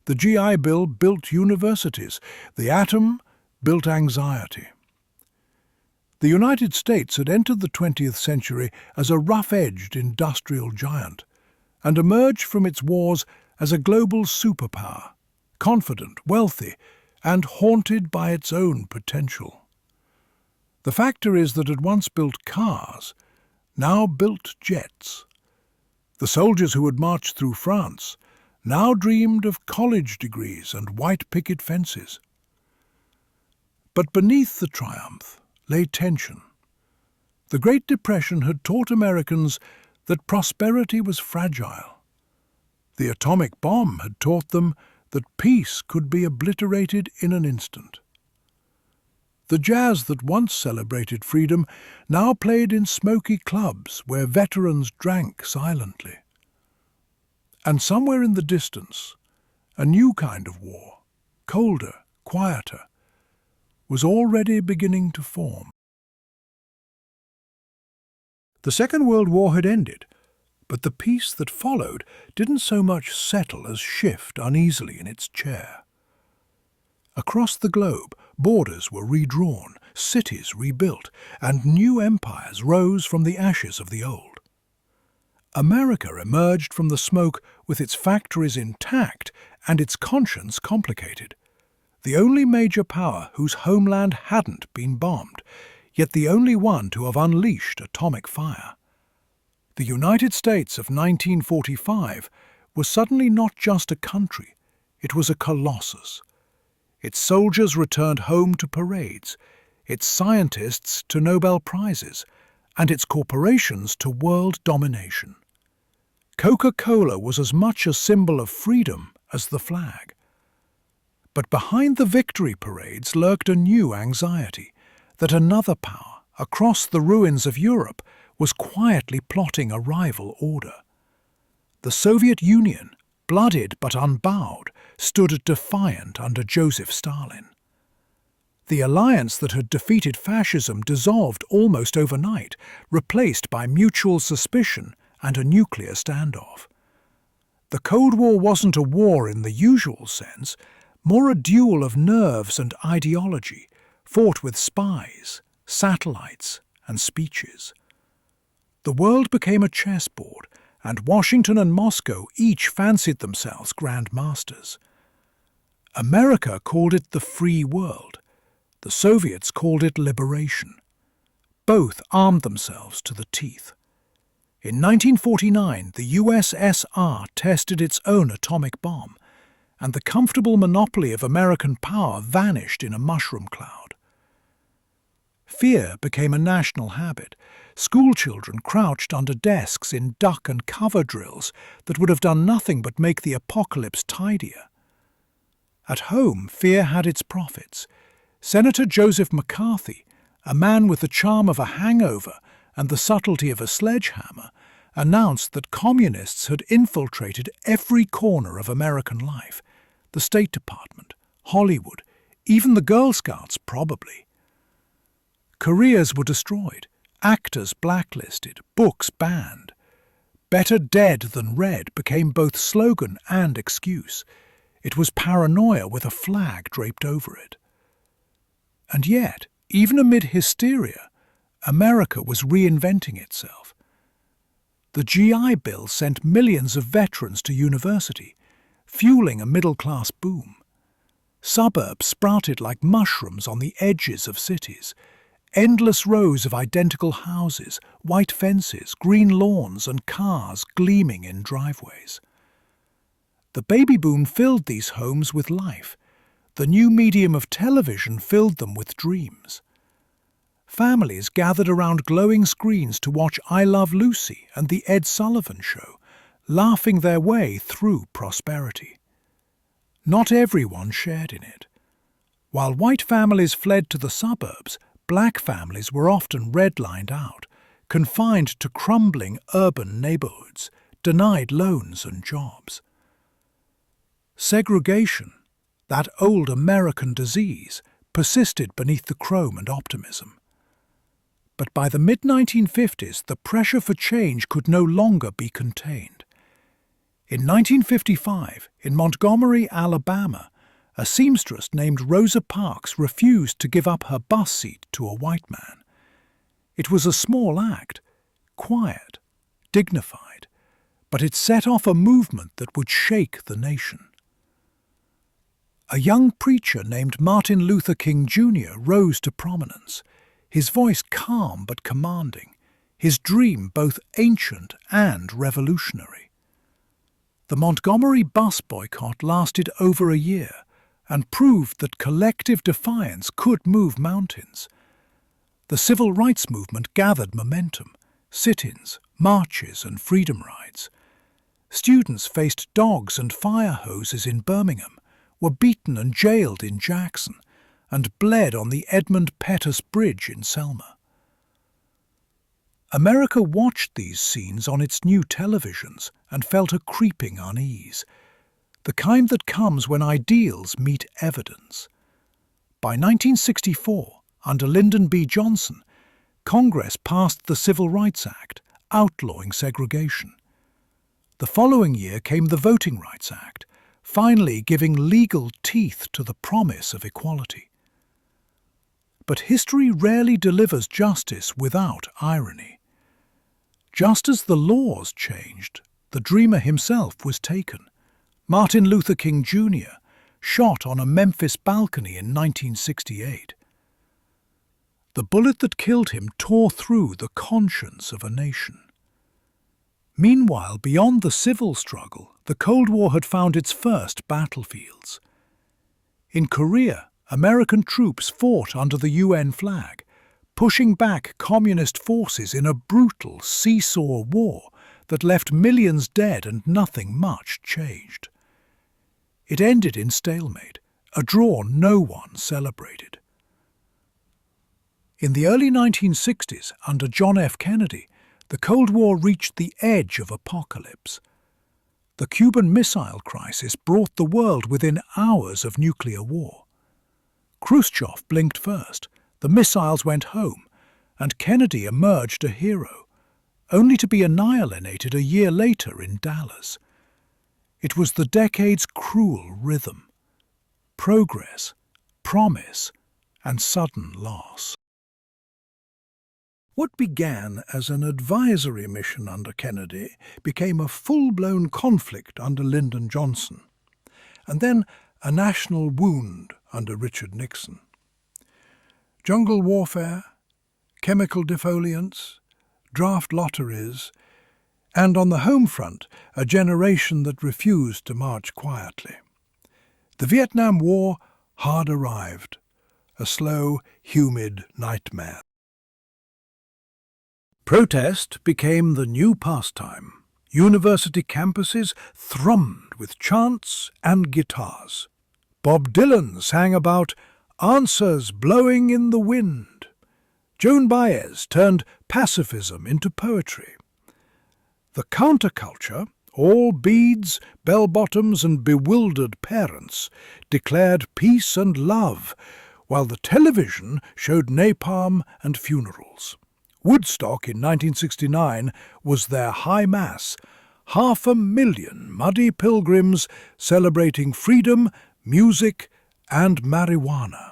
The GI Bill built universities. The atom built anxiety. The United States had entered the 20th century as a rough-edged industrial giant and emerged from its wars as a global superpower, confident, wealthy, and haunted by its own potential. The factor is that it once built cars, now built jets. The soldiers who had marched through France now dreamed of college degrees and white picket fences. But beneath the triumph lay tension. The Great Depression had taught Americans that prosperity was fragile. The atomic bomb had taught them that peace could be obliterated in an instant. The jazz that once celebrated freedom now played in smoky clubs where veterans drank silently. And somewhere in the distance, a new kind of war, colder, quieter, was already beginning to form. The Second World War had ended, but the peace that followed didn't so much settle as shift uneasily in its chair. Across the globe, borders were redrawn, cities rebuilt, and new empires rose from the ashes of the old. America emerged from the smoke with its factories intact and its conscience complicated. The only major power whose homeland hadn't been bombed, yet the only one to have unleashed atomic fire. The United States of 1945 was suddenly not just a country, it was a colossus. Its soldiers returned home to parades, its scientists to Nobel Prizes, and its corporations to world domination. Coca-Cola was as much a symbol of freedom as the flag. But behind the victory parades lurked a new anxiety, that another power, across the ruins of Europe, was quietly plotting a rival order. The Soviet Union, blooded but unbowed, stood defiant under Joseph Stalin. The alliance that had defeated fascism dissolved almost overnight, replaced by mutual suspicion and a nuclear standoff. The Cold War wasn't a war in the usual sense, more a duel of nerves and ideology, fought with spies, satellites, and speeches. The world became a chessboard, and Washington and Moscow each fancied themselves grand masters. America called it the free world. The Soviets called it liberation. Both armed themselves to the teeth. In 1949, the USSR tested its own atomic bomb, and the comfortable monopoly of American power vanished in a mushroom cloud. Fear became a national habit. Schoolchildren crouched under desks in duck and cover drills that would have done nothing but make the apocalypse tidier. At home, fear had its profits. Senator Joseph McCarthy, a man with the charm of a hangover and the subtlety of a sledgehammer, announced that communists had infiltrated every corner of American life, the State Department, Hollywood, even the Girl Scouts probably. Careers were destroyed, actors blacklisted, books banned. Better dead than red became both slogan and excuse. It was paranoia with a flag draped over it. And yet, even amid hysteria, America was reinventing itself. The GI Bill sent millions of veterans to university, fueling a middle-class boom. Suburbs sprouted like mushrooms on the edges of cities. Endless rows of identical houses, white fences, green lawns, and cars gleaming in driveways. The baby boom filled these homes with life. The new medium of television filled them with dreams. Families gathered around glowing screens to watch I Love Lucy and The Ed Sullivan Show, laughing their way through prosperity. Not everyone shared in it. While white families fled to the suburbs, black families were often redlined out, confined to crumbling urban neighborhoods, denied loans and jobs. Segregation, that old American disease, persisted beneath the chrome and optimism. But by the mid-1950s, the pressure for change could no longer be contained. In 1955, in Montgomery, Alabama, a seamstress named Rosa Parks refused to give up her bus seat to a white man. It was a small act, quiet, dignified, but it set off a movement that would shake the nation. A young preacher named Martin Luther King Jr. rose to prominence, his voice calm but commanding, his dream both ancient and revolutionary. The Montgomery bus boycott lasted over a year and proved that collective defiance could move mountains. The civil rights movement gathered momentum, sit-ins, marches and freedom rides. Students faced dogs and fire hoses in Birmingham, were beaten and jailed in Jackson, and bled on the Edmund Pettus Bridge in Selma. America watched these scenes on its new televisions and felt a creeping unease, the kind that comes when ideals meet evidence. By 1964, under Lyndon B. Johnson, Congress passed the Civil Rights Act, outlawing segregation. The following year came the Voting Rights Act, finally giving legal teeth to the promise of equality. But history rarely delivers justice without irony. Just as the laws changed, the dreamer himself was taken. Martin Luther King Jr., shot on a Memphis balcony in 1968. The bullet that killed him tore through the conscience of a nation. Meanwhile, beyond the civil struggle, the Cold War had found its first battlefields. In Korea, American troops fought under the UN flag, pushing back communist forces in a brutal seesaw war that left millions dead and nothing much changed. It ended in stalemate, a draw no one celebrated. In the early 1960s, under John F. Kennedy, the Cold War reached the edge of apocalypse. The Cuban Missile Crisis brought the world within hours of nuclear war. Khrushchev blinked first, the missiles went home, and Kennedy emerged a hero, only to be annihilated a year later in Dallas. It was the decade's cruel rhythm: progress, promise, and sudden loss. What began as an advisory mission under Kennedy became a full-blown conflict under Lyndon Johnson, and then a national wound under Richard Nixon. Jungle warfare, chemical defoliants, draft lotteries, and on the home front, a generation that refused to march quietly. The Vietnam War hard arrived, a slow, humid nightmare. Protest became the new pastime. University campuses thrummed with chants and guitars. Bob Dylan sang about answers blowing in the wind. Joan Baez turned pacifism into poetry. The counterculture, all beads, bell-bottoms and bewildered parents, declared peace and love, while the television showed napalm and funerals. Woodstock in 1969 was their high mass, 500,000 muddy pilgrims celebrating freedom, music, and marijuana.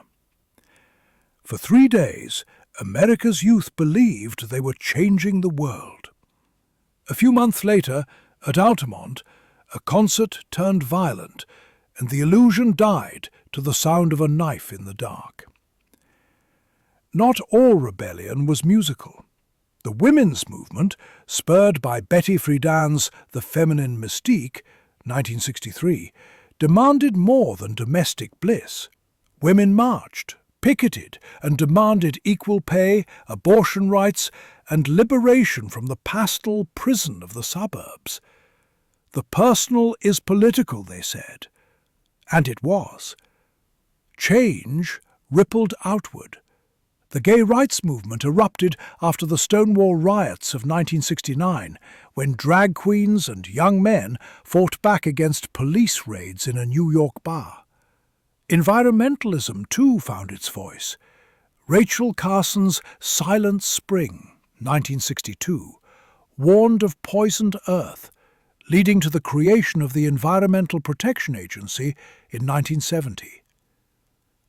For 3 days, America's youth believed they were changing the world. A few months later, at Altamont, a concert turned violent, and the illusion died to the sound of a knife in the dark. Not all rebellion was musical. The women's movement, spurred by Betty Friedan's The Feminine Mystique, 1963, demanded more than domestic bliss. Women marched, picketed, and demanded equal pay, abortion rights, and liberation from the pastel prison of the suburbs. The personal is political, they said. And it was. Change rippled outward. The gay rights movement erupted after the Stonewall riots of 1969, when drag queens and young men fought back against police raids in a New York bar. Environmentalism, too, found its voice. Rachel Carson's Silent Spring, 1962, warned of poisoned earth, leading to the creation of the Environmental Protection Agency in 1970.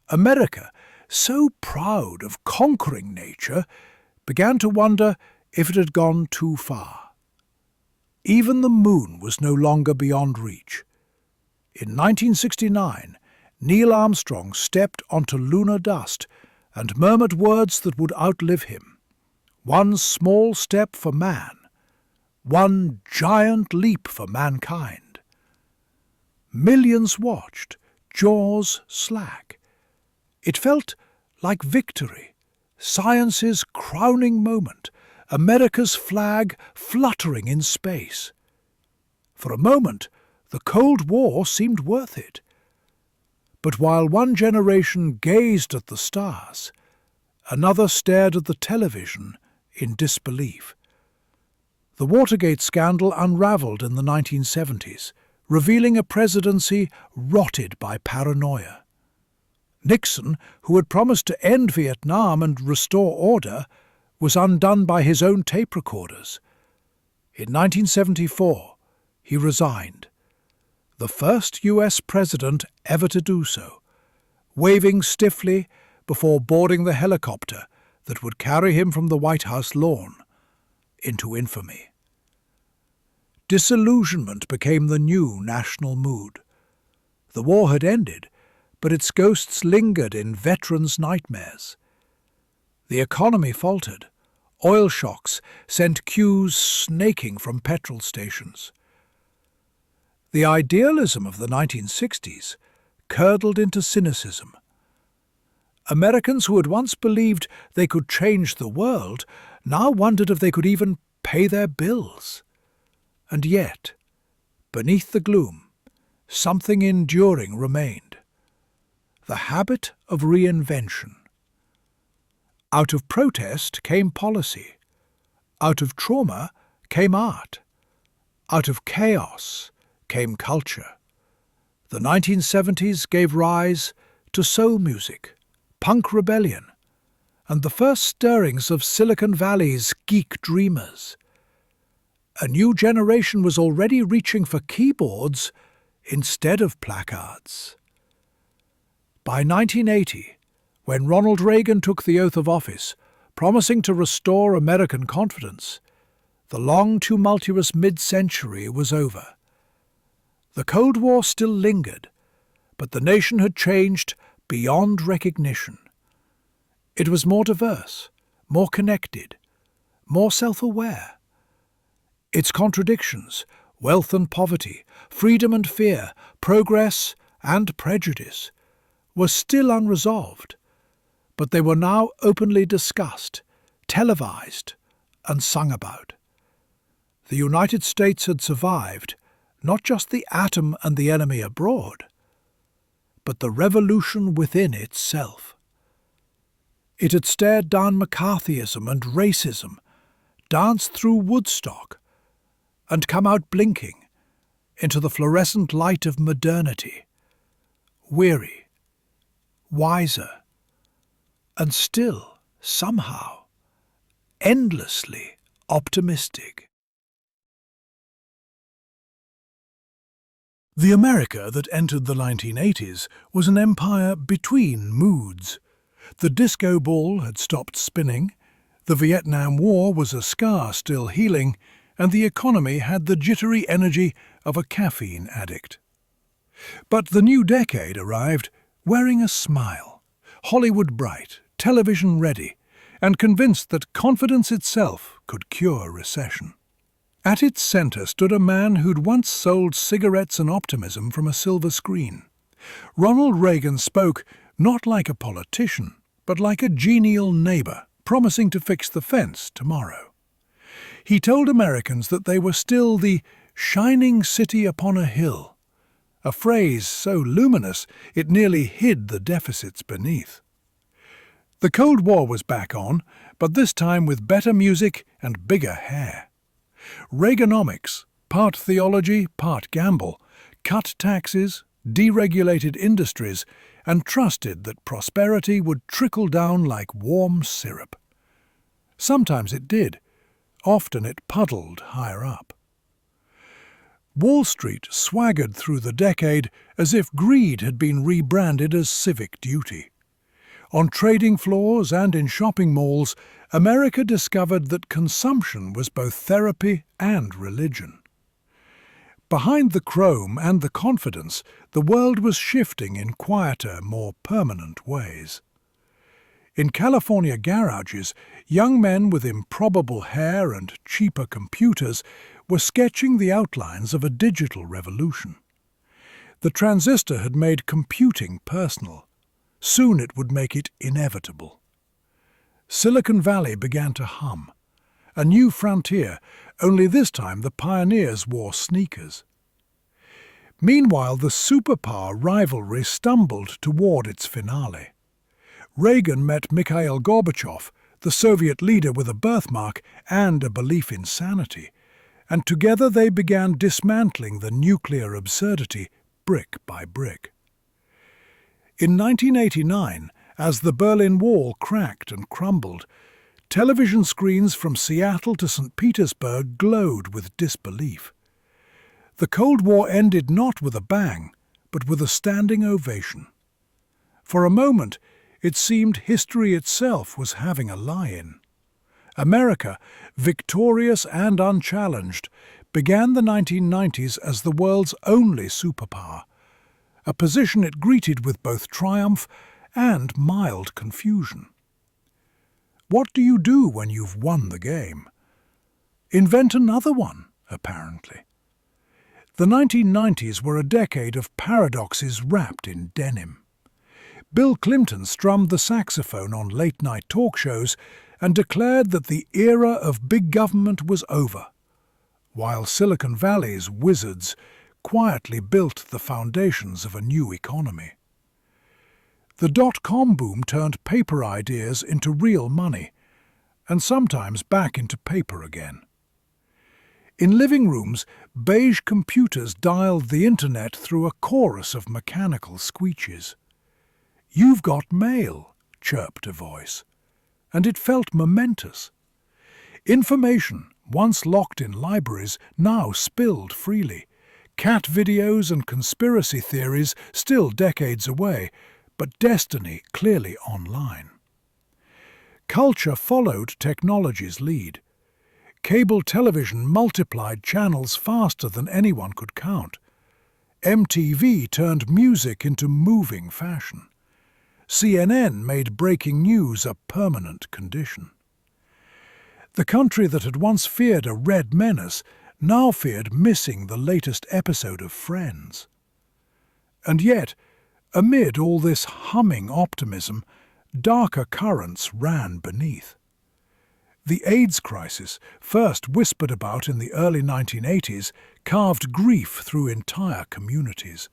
America, so proud of conquering nature, began to wonder if it had gone too far. Even the moon was no longer beyond reach. In 1969, Neil Armstrong stepped onto lunar dust and murmured words that would outlive him. One small step for man, one giant leap for mankind. Millions watched, jaws slack. It felt like victory, science's crowning moment, America's flag fluttering in space. For a moment, the Cold War seemed worth it. But while one generation gazed at the stars, another stared at the television in disbelief. The Watergate scandal unravelled in the 1970s, revealing a presidency rotted by paranoia. Nixon, who had promised to end Vietnam and restore order, was undone by his own tape recorders. In 1974, he resigned, the first U.S. president ever to do so, waving stiffly before boarding the helicopter that would carry him from the White House lawn into infamy. Disillusionment became the new national mood. The war had ended, but its ghosts lingered in veterans' nightmares. The economy faltered. Oil shocks sent queues snaking from petrol stations. The idealism of the 1960s curdled into cynicism. Americans who had once believed they could change the world now wondered if they could even pay their bills. And yet, beneath the gloom, something enduring remained. The habit of reinvention. Out of protest came policy. Out of trauma came art. Out of chaos came culture. The 1970s gave rise to soul music, punk rebellion, and the first stirrings of Silicon Valley's geek dreamers. A new generation was already reaching for keyboards instead of placards. By 1980, when Ronald Reagan took the oath of office, promising to restore American confidence, the long tumultuous mid-century was over. The Cold War still lingered, but the nation had changed beyond recognition. It was more diverse, more connected, more self-aware. Its contradictions, wealth and poverty, freedom and fear, progress and prejudice, were still unresolved, but they were now openly discussed, televised, and sung about. The United States had survived not just the atom and the enemy abroad, but the revolution within itself. It had stared down McCarthyism and racism, danced through Woodstock, and come out blinking into the fluorescent light of modernity, weary, wiser, and still, somehow, endlessly optimistic. The America that entered the 1980s was an empire between moods. The disco ball had stopped spinning, the Vietnam War was a scar still healing, and the economy had the jittery energy of a caffeine addict. But the new decade arrived wearing a smile, Hollywood bright, television ready, and convinced that confidence itself could cure recession. At its centre stood a man who'd once sold cigarettes and optimism from a silver screen. Ronald Reagan spoke not like a politician, but like a genial neighbour, promising to fix the fence tomorrow. He told Americans that they were still the shining city upon a hill, a phrase so luminous it nearly hid the deficits beneath. The Cold War was back on, but this time with better music and bigger hair. Reaganomics, part theology, part gamble, cut taxes, deregulated industries, and trusted that prosperity would trickle down like warm syrup. Sometimes it did. Often it puddled higher up. Wall Street swaggered through the decade as if greed had been rebranded as civic duty. On trading floors and in shopping malls, America discovered that consumption was both therapy and religion. Behind the chrome and the confidence, the world was shifting in quieter, more permanent ways. In California garages, young men with improbable hair and cheaper computers were sketching the outlines of a digital revolution. The transistor had made computing personal. Soon it would make it inevitable. Silicon Valley began to hum. A new frontier, only this time the pioneers wore sneakers. Meanwhile, the superpower rivalry stumbled toward its finale. Reagan met Mikhail Gorbachev, the Soviet leader with a birthmark and a belief in sanity, and together they began dismantling the nuclear absurdity brick by brick. In 1989, as the Berlin Wall cracked and crumbled, television screens from Seattle to St. Petersburg glowed with disbelief. The Cold War ended not with a bang, but with a standing ovation. For a moment, it seemed history itself was having a lie-in. America, victorious and unchallenged, began the 1990s as the world's only superpower, a position it greeted with both triumph and mild confusion. What do you do when you've won the game? Invent another one, apparently. The 1990s were a decade of paradoxes wrapped in denim. Bill Clinton strummed the saxophone on late-night talk shows and declared that the era of big government was over, while Silicon Valley's wizards quietly built the foundations of a new economy. The dot-com boom turned paper ideas into real money, and sometimes back into paper again. In living rooms, beige computers dialed the internet through a chorus of mechanical squeeches. "You've got mail," chirped a voice, and it felt momentous. Information, once locked in libraries, now spilled freely. Cat videos and conspiracy theories still decades away, but destiny clearly online. Culture followed technology's lead. Cable television multiplied channels faster than anyone could count. MTV turned music into moving fashion. CNN made breaking news a permanent condition. The country that had once feared a red menace now feared missing the latest episode of Friends. And yet, amid all this humming optimism, darker currents ran beneath. The AIDS crisis, first whispered about in the early 1980s, carved grief through entire communities.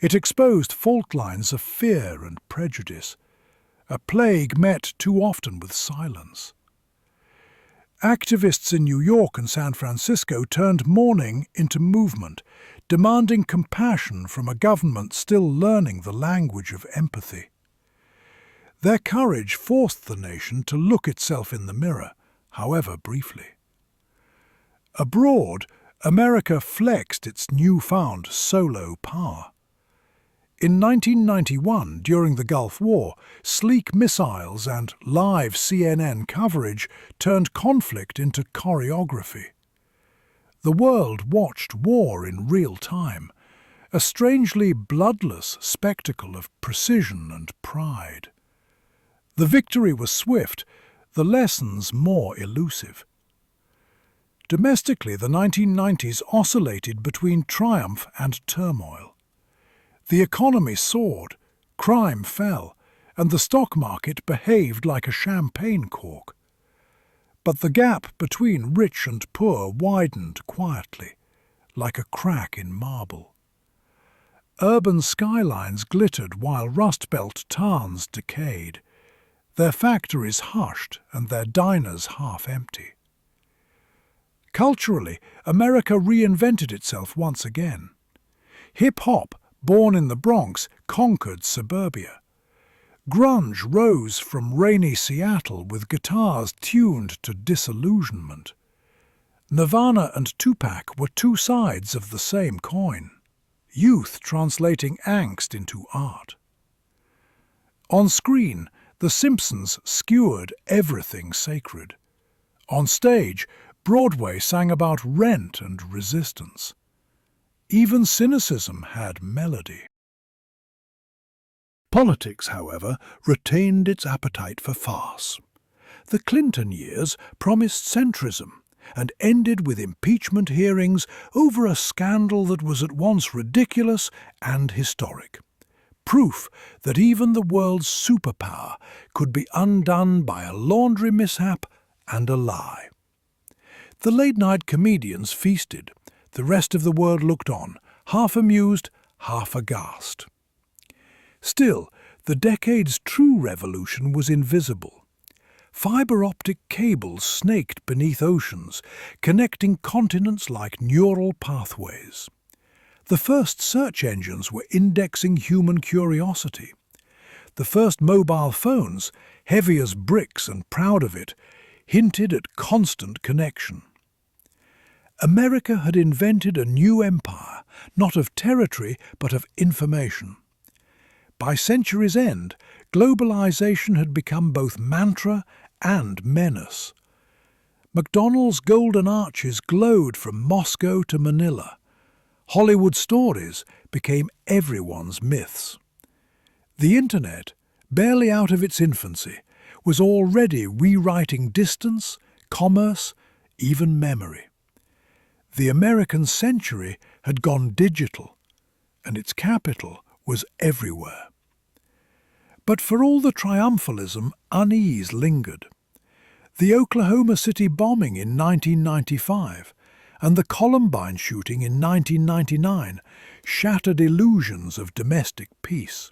It exposed fault lines of fear and prejudice, a plague met too often with silence. Activists in New York and San Francisco turned mourning into movement, demanding compassion from a government still learning the language of empathy. Their courage forced the nation to look itself in the mirror, however briefly. Abroad, America flexed its newfound solo power. In 1991, during the Gulf War, sleek missiles and live CNN coverage turned conflict into choreography. The world watched war in real time, a strangely bloodless spectacle of precision and pride. The victory was swift, the lessons more elusive. Domestically, the 1990s oscillated between triumph and turmoil. The economy soared, crime fell, and the stock market behaved like a champagne cork. But the gap between rich and poor widened quietly, like a crack in marble. Urban skylines glittered while Rust Belt towns decayed, their factories hushed and their diners half empty. Culturally, America reinvented itself once again. Hip-hop, born in the Bronx, conquered suburbia. Grunge rose from rainy Seattle with guitars tuned to disillusionment. Nirvana and Tupac were two sides of the same coin, youth translating angst into art. On screen, The Simpsons skewered everything sacred. On stage, Broadway sang about rent and resistance. Even cynicism had melody. Politics, however, retained its appetite for farce. The Clinton years promised centrism and ended with impeachment hearings over a scandal that was at once ridiculous and historic. Proof that even the world's superpower could be undone by a laundry mishap and a lie. The late-night comedians feasted. The rest of the world looked on, half amused, half aghast. Still, the decade's true revolution was invisible. Fiber-optic cables snaked beneath oceans, connecting continents like neural pathways. The first search engines were indexing human curiosity. The first mobile phones, heavy as bricks and proud of it, hinted at constant connection. America had invented a new empire, not of territory but of information. By century's end, globalization had become both mantra and menace. McDonald's golden arches glowed from Moscow to Manila. Hollywood stories became everyone's myths. The Internet, barely out of its infancy, was already rewriting distance, commerce, even memory. The American century had gone digital, and its capital was everywhere. But for all the triumphalism, unease lingered. The Oklahoma City bombing in 1995 and the Columbine shooting in 1999 shattered illusions of domestic peace.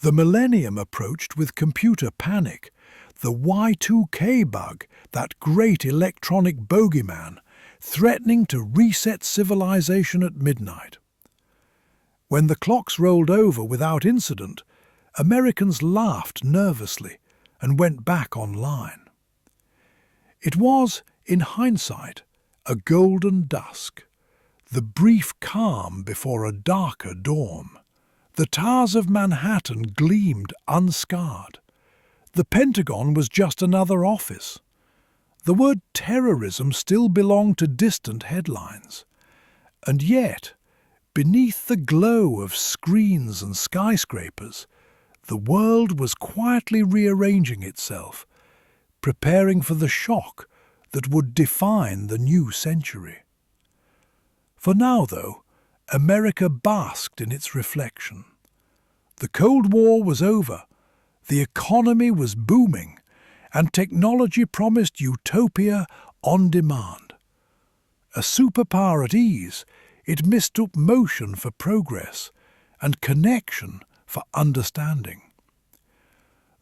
The millennium approached with computer panic, the Y2K bug, that great electronic bogeyman, threatening to reset civilization at midnight. When the clocks rolled over without incident, Americans laughed nervously and went back online. It was, in hindsight, a golden dusk, the brief calm before a darker dawn. The towers of Manhattan gleamed unscarred. The Pentagon was just another office. The word terrorism still belonged to distant headlines. And yet, beneath the glow of screens and skyscrapers, the world was quietly rearranging itself, preparing for the shock that would define the new century. For now, though, America basked in its reflection. The Cold War was over, the economy was booming, and technology promised utopia on demand. A superpower at ease, it mistook motion for progress and connection for understanding.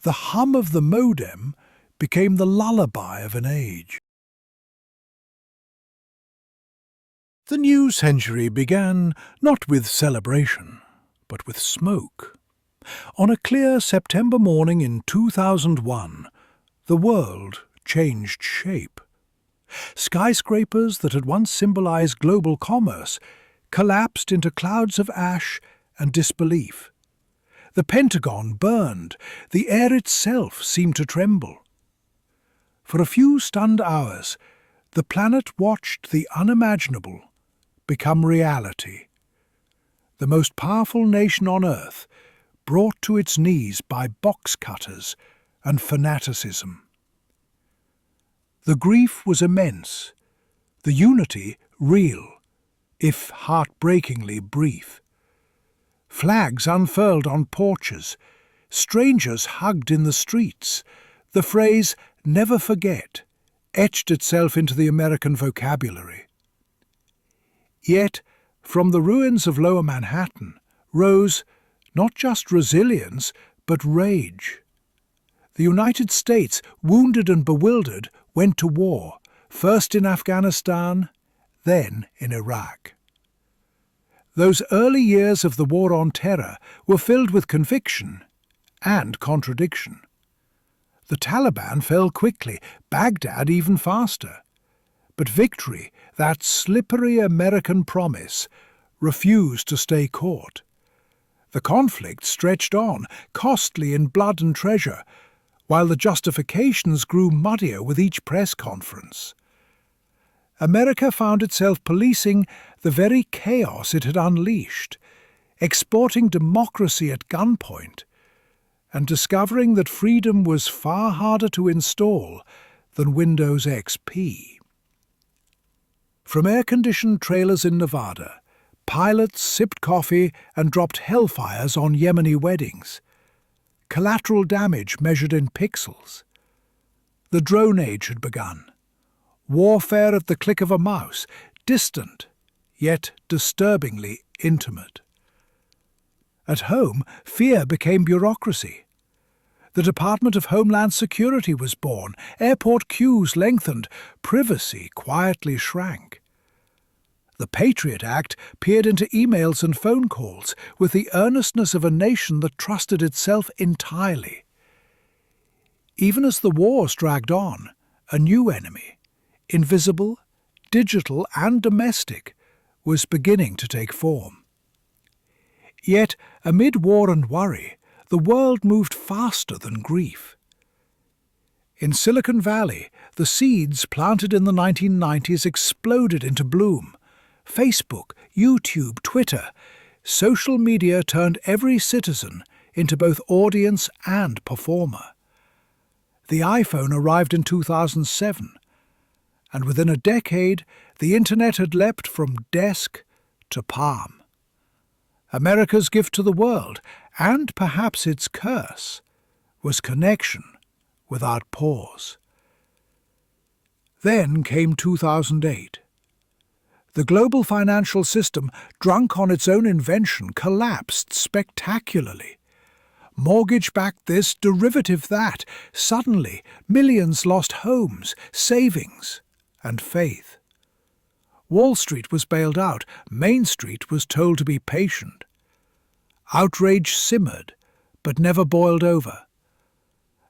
The hum of the modem became the lullaby of an age. The new century began not with celebration, but with smoke. On a clear September morning in 2001, the world changed shape. Skyscrapers that had once symbolized global commerce collapsed into clouds of ash and disbelief. The Pentagon burned, the air itself seemed to tremble. For a few stunned hours, the planet watched the unimaginable become reality. The most powerful nation on earth, brought to its knees by box cutters and fanaticism. The grief was immense, the unity real, if heartbreakingly brief. Flags unfurled on porches, strangers hugged in the streets. The phrase, "never forget," etched itself into the American vocabulary. Yet, from the ruins of Lower Manhattan rose not just resilience, but rage. The United States, wounded and bewildered, went to war, first in Afghanistan, then in Iraq. Those early years of the War on Terror were filled with conviction and contradiction. The Taliban fell quickly, Baghdad even faster. But victory, that slippery American promise, refused to stay caught. The conflict stretched on, costly in blood and treasure, while the justifications grew muddier with each press conference. America found itself policing the very chaos it had unleashed, exporting democracy at gunpoint, and discovering that freedom was far harder to install than Windows XP. From air-conditioned trailers in Nevada, pilots sipped coffee and dropped hellfires on Yemeni weddings. Collateral damage measured in pixels. The drone age had begun. Warfare at the click of a mouse, distant, yet disturbingly intimate. At home, fear became bureaucracy. The Department of Homeland Security was born, airport queues lengthened, privacy quietly shrank. The Patriot Act peered into emails and phone calls with the earnestness of a nation that trusted itself entirely. Even as the wars dragged on, a new enemy, invisible, digital and domestic, was beginning to take form. Yet, amid war and worry, the world moved faster than grief. In Silicon Valley, the seeds planted in the 1990s exploded into bloom. Facebook, YouTube, Twitter, social media turned every citizen into both audience and performer. The iPhone arrived in 2007, and within a decade, the Internet had leapt from desk to palm. America's gift to the world, and perhaps its curse, was connection without pause. Then came 2008. The global financial system, drunk on its own invention, collapsed spectacularly. Mortgage backed this, derivative that. Suddenly, millions lost homes, savings, and faith. Wall Street was bailed out. Main Street was told to be patient. Outrage simmered, but never boiled over.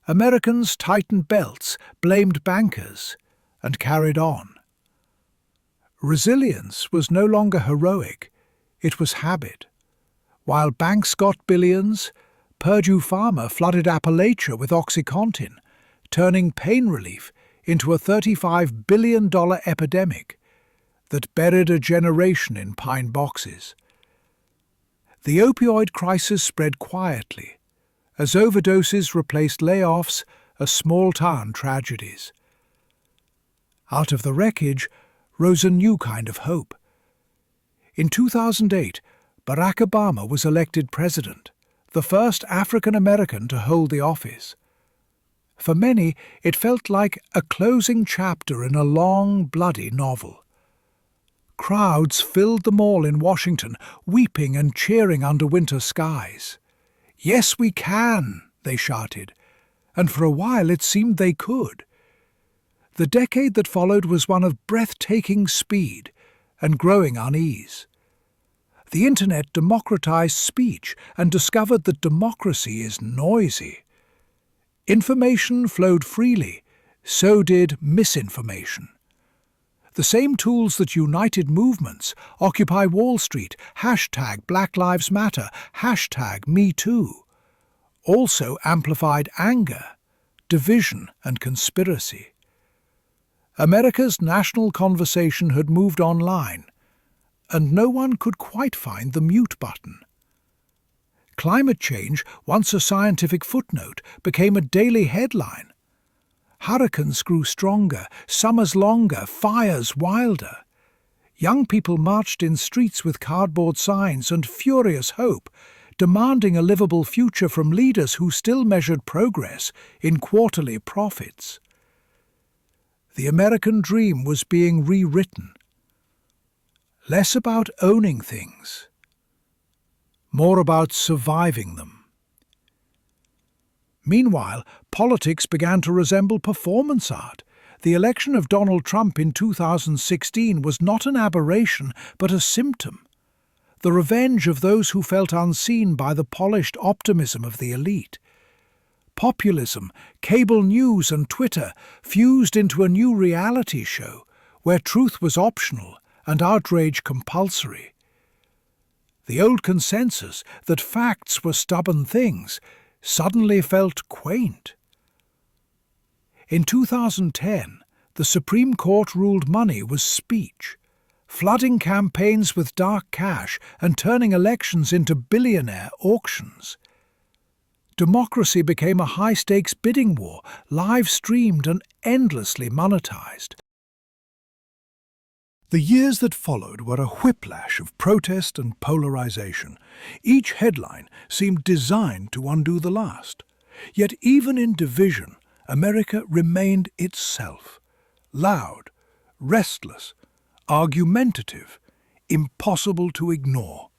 Americans tightened belts, blamed bankers, and carried on. Resilience was no longer heroic, it was habit. While banks got billions, Purdue Pharma flooded Appalachia with OxyContin, turning pain relief into a $35 billion epidemic that buried a generation in pine boxes. The opioid crisis spread quietly, as overdoses replaced layoffs as small-town tragedies. Out of the wreckage rose a new kind of hope. In 2008, Barack Obama was elected president, the first African American to hold the office. For many, it felt like a closing chapter in a long, bloody novel. Crowds filled the mall in Washington, weeping and cheering under winter skies. "Yes, we can," they shouted, and for a while it seemed they could. The decade that followed was one of breathtaking speed and growing unease. The Internet democratized speech and discovered that democracy is noisy. Information flowed freely, so did misinformation. The same tools that united movements, Occupy Wall Street, hashtag Black Lives Matter, hashtag Me Too, also amplified anger, division and conspiracy. America's national conversation had moved online, and no one could quite find the mute button. Climate change, once a scientific footnote, became a daily headline. Hurricanes grew stronger, summers longer, fires wilder. Young people marched in streets with cardboard signs and furious hope, demanding a livable future from leaders who still measured progress in quarterly profits. The American dream was being rewritten. Less about owning things, more about surviving them. Meanwhile, politics began to resemble performance art. The election of Donald Trump in 2016 was not an aberration, but a symptom. The revenge of those who felt unseen by the polished optimism of the elite. Populism, cable news and Twitter fused into a new reality show where truth was optional and outrage compulsory. The old consensus that facts were stubborn things suddenly felt quaint. In 2010, the Supreme Court ruled money was speech, flooding campaigns with dark cash and turning elections into billionaire auctions. Democracy became a high-stakes bidding war, live-streamed and endlessly monetized. The years that followed were a whiplash of protest and polarization. Each headline seemed designed to undo the last. Yet even in division, America remained itself. Loud, restless, argumentative, impossible to ignore.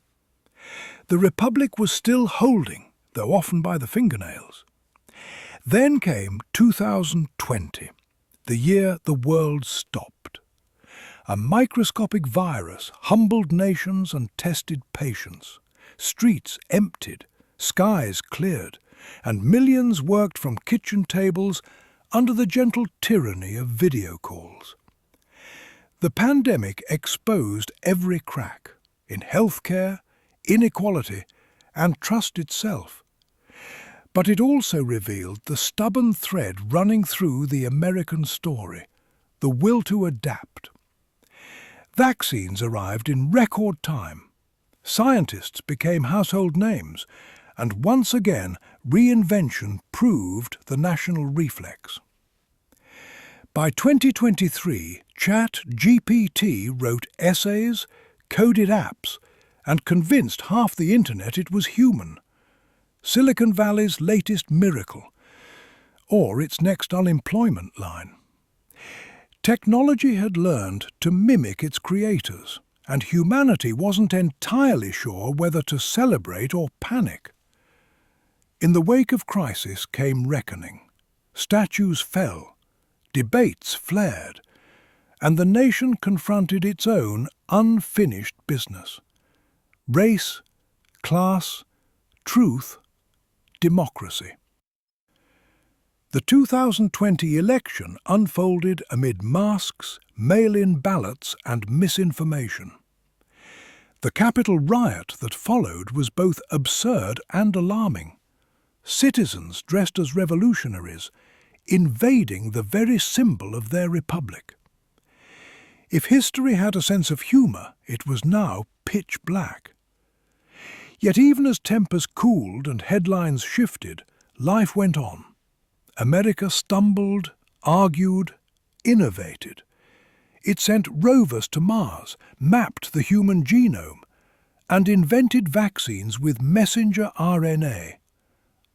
The Republic was still holding, though often by the fingernails. Then came 2020, the year the world stopped. A microscopic virus humbled nations and tested patience. Streets emptied, skies cleared, and millions worked from kitchen tables under the gentle tyranny of video calls. The pandemic exposed every crack in healthcare, inequality, and trust itself. But it also revealed the stubborn thread running through the American story, the will to adapt. Vaccines arrived in record time. Scientists became household names, and once again reinvention proved the national reflex. By 2023, ChatGPT wrote essays, coded apps, and convinced half the internet it was human. Silicon Valley's latest miracle, or its next unemployment line. Technology had learned to mimic its creators, and humanity wasn't entirely sure whether to celebrate or panic. In the wake of crisis came reckoning. Statues fell, debates flared, and the nation confronted its own unfinished business. Race, class, truth, democracy. The 2020 election unfolded amid masks, mail-in ballots and misinformation. The Capitol riot that followed was both absurd and alarming. Citizens dressed as revolutionaries, invading the very symbol of their republic. If history had a sense of humour, it was now pitch black. Yet even as tempers cooled and headlines shifted, life went on. America stumbled, argued, innovated. It sent rovers to Mars, mapped the human genome, and invented vaccines with messenger RNA.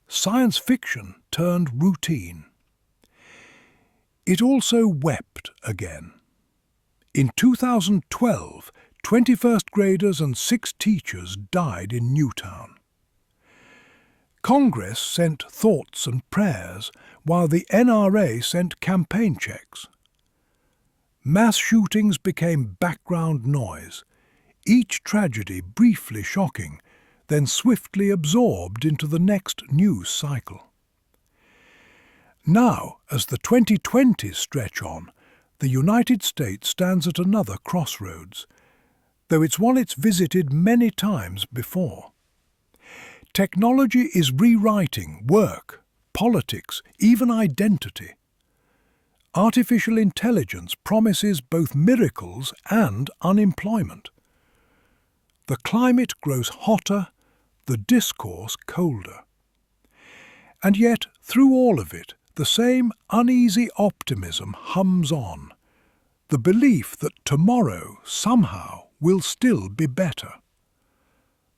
Science fiction turned routine. It also wept again. In 2012, 21st graders and 6 teachers died in Newtown. Congress sent thoughts and prayers, while the NRA sent campaign checks. Mass shootings became background noise, each tragedy briefly shocking, then swiftly absorbed into the next news cycle. Now, as the 2020s stretch on, the United States stands at another crossroads, though it's one it's visited many times before. Technology is rewriting work, politics, even identity. Artificial intelligence promises both miracles and unemployment. The climate grows hotter, the discourse colder. And yet, through all of it, the same uneasy optimism hums on, the belief that tomorrow, somehow, will still be better.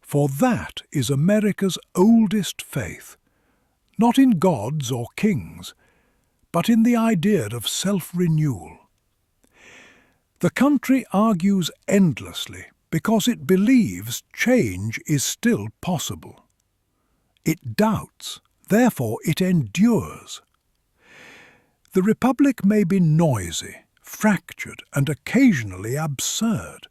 For that is America's oldest faith, not in gods or kings, but in the idea of self-renewal. The country argues endlessly because it believes change is still possible. It doubts Therefore it endures. The Republic may be noisy, fractured, and occasionally absurd,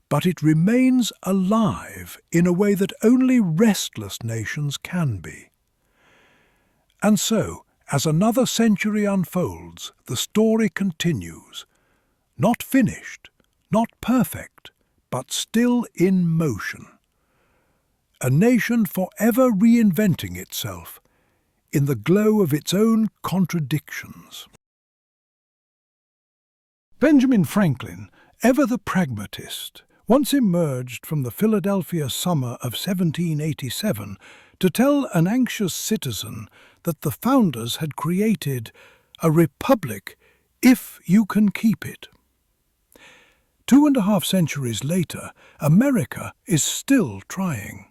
but it remains alive in a way that only restless nations can be. And so, as another century unfolds, the story continues, not finished, not perfect, but still in motion. A nation forever reinventing itself in the glow of its own contradictions. Benjamin Franklin, ever the pragmatist, once emerged from the Philadelphia summer of 1787 to tell an anxious citizen that the founders had created a republic if you can keep it. 2.5 centuries later, America is still trying.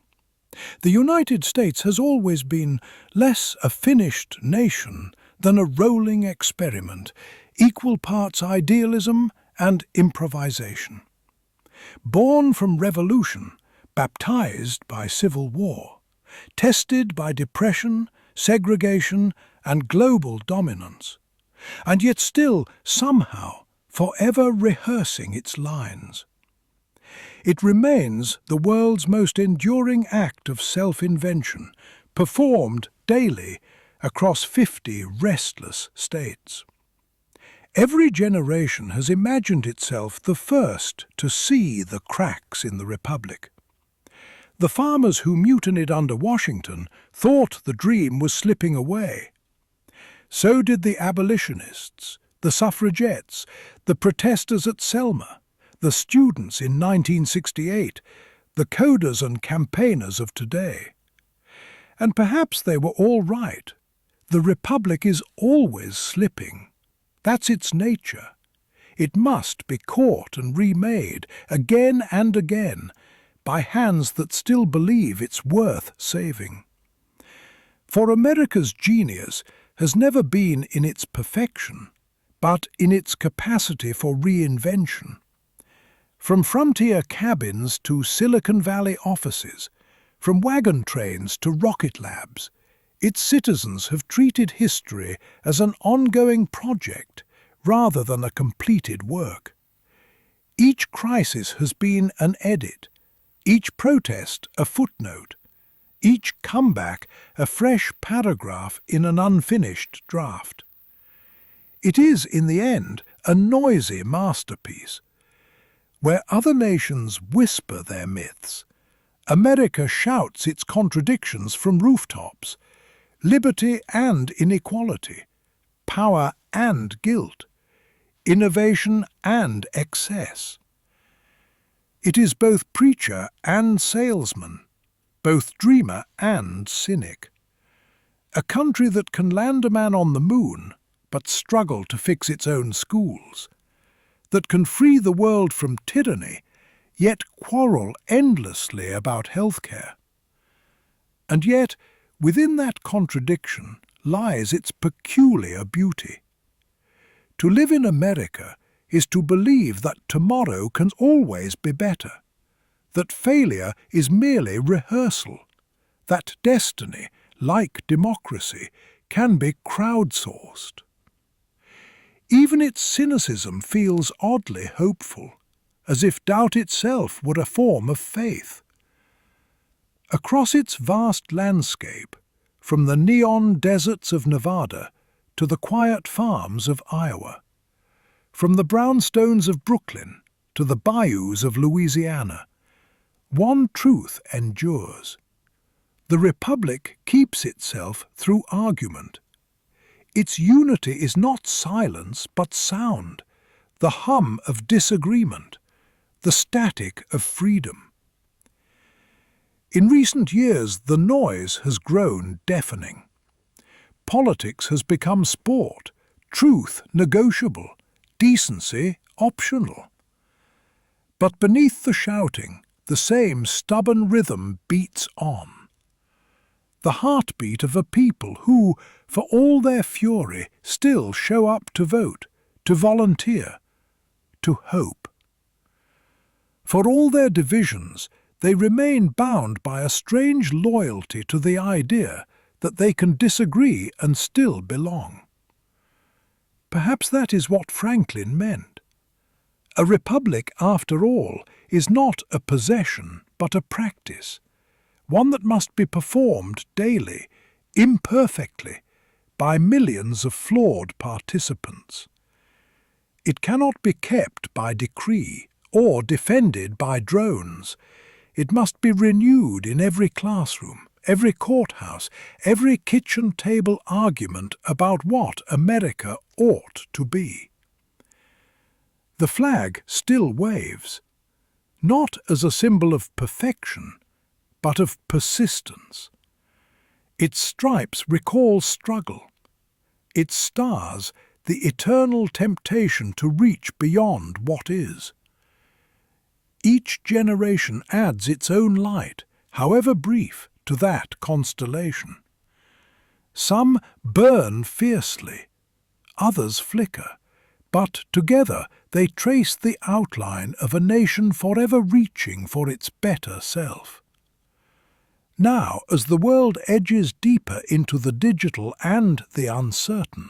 The United States has always been less a finished nation than a rolling experiment, equal parts idealism and improvisation. Born from revolution, baptized by civil war, tested by depression, segregation, and global dominance, and yet still, somehow, forever rehearsing its lines. It remains the world's most enduring act of self-invention, performed daily across 50 restless states. Every generation has imagined itself the first to see the cracks in the Republic. The farmers who mutinied under Washington thought the dream was slipping away. So did the abolitionists, the suffragettes, the protesters at Selma, the students in 1968, the coders and campaigners of today. And perhaps they were all right. The Republic is always slipping. That's its nature. It must be caught and remade again and again by hands that still believe it's worth saving. For America's genius has never been in its perfection, but in its capacity for reinvention. From frontier cabins to Silicon Valley offices, from wagon trains to rocket labs, its citizens have treated history as an ongoing project rather than a completed work. Each crisis has been an edit, each protest a footnote, each comeback a fresh paragraph in an unfinished draft. It is, in the end, a noisy masterpiece. Where other nations whisper their myths, America shouts its contradictions from rooftops, liberty and inequality, power and guilt, innovation and excess. It is both preacher and salesman, both dreamer and cynic. A country that can land a man on the moon, but struggle to fix its own schools, that can free the world from tyranny, yet quarrel endlessly about healthcare. And yet, within that contradiction lies its peculiar beauty. To live in America is to believe that tomorrow can always be better, that failure is merely rehearsal, that destiny, like democracy, can be crowdsourced. Even its cynicism feels oddly hopeful, as if doubt itself were a form of faith. Across its vast landscape, from the neon deserts of Nevada to the quiet farms of Iowa, from the brownstones of Brooklyn to the bayous of Louisiana, one truth endures. The Republic keeps itself through argument. Its unity is not silence but sound, the hum of disagreement, the static of freedom. In recent years, the noise has grown deafening. Politics has become sport, truth negotiable, decency optional. But beneath the shouting, the same stubborn rhythm beats on. The heartbeat of a people who, for all their fury, still show up to vote, to volunteer, to hope. For all their divisions, they remain bound by a strange loyalty to the idea that they can disagree and still belong. Perhaps that is what Franklin meant. A republic, after all, is not a possession but a practice, one that must be performed daily, imperfectly, by millions of flawed participants. It cannot be kept by decree or defended by drones. It must be renewed in every classroom, every courthouse, every kitchen table argument about what America ought to be. The flag still waves, not as a symbol of perfection, but of persistence. Its stripes recall struggle. Its stars, the eternal temptation to reach beyond what is. Each generation adds its own light, however brief, to that constellation. Some burn fiercely, others flicker, but together they trace the outline of a nation forever reaching for its better self. Now, as the world edges deeper into the digital and the uncertain,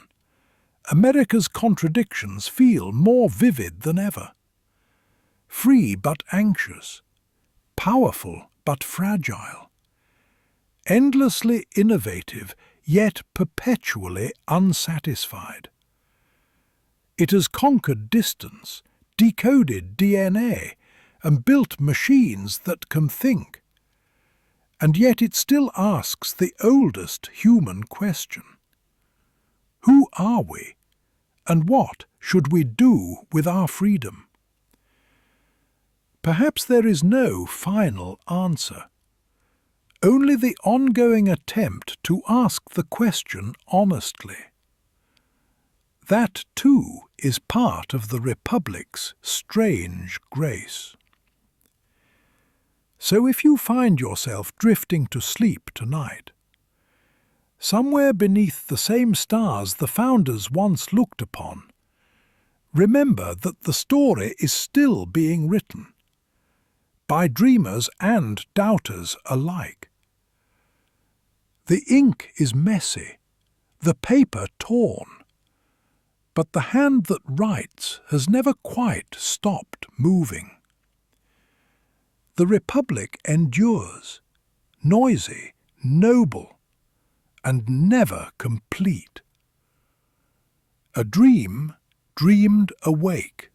America's contradictions feel more vivid than ever. Free but anxious, powerful but fragile, endlessly innovative yet perpetually unsatisfied. It has conquered distance, decoded DNA, and built machines that can think. And yet it still asks the oldest human question. Who are we, and what should we do with our freedom? Perhaps there is no final answer, only the ongoing attempt to ask the question honestly. That, too, is part of the Republic's strange grace. So if you find yourself drifting to sleep tonight, somewhere beneath the same stars the founders once looked upon, remember that the story is still being written, by dreamers and doubters alike. The ink is messy, the paper torn, but the hand that writes has never quite stopped moving. The Republic endures, noisy, noble, and never complete. A dream dreamed awake.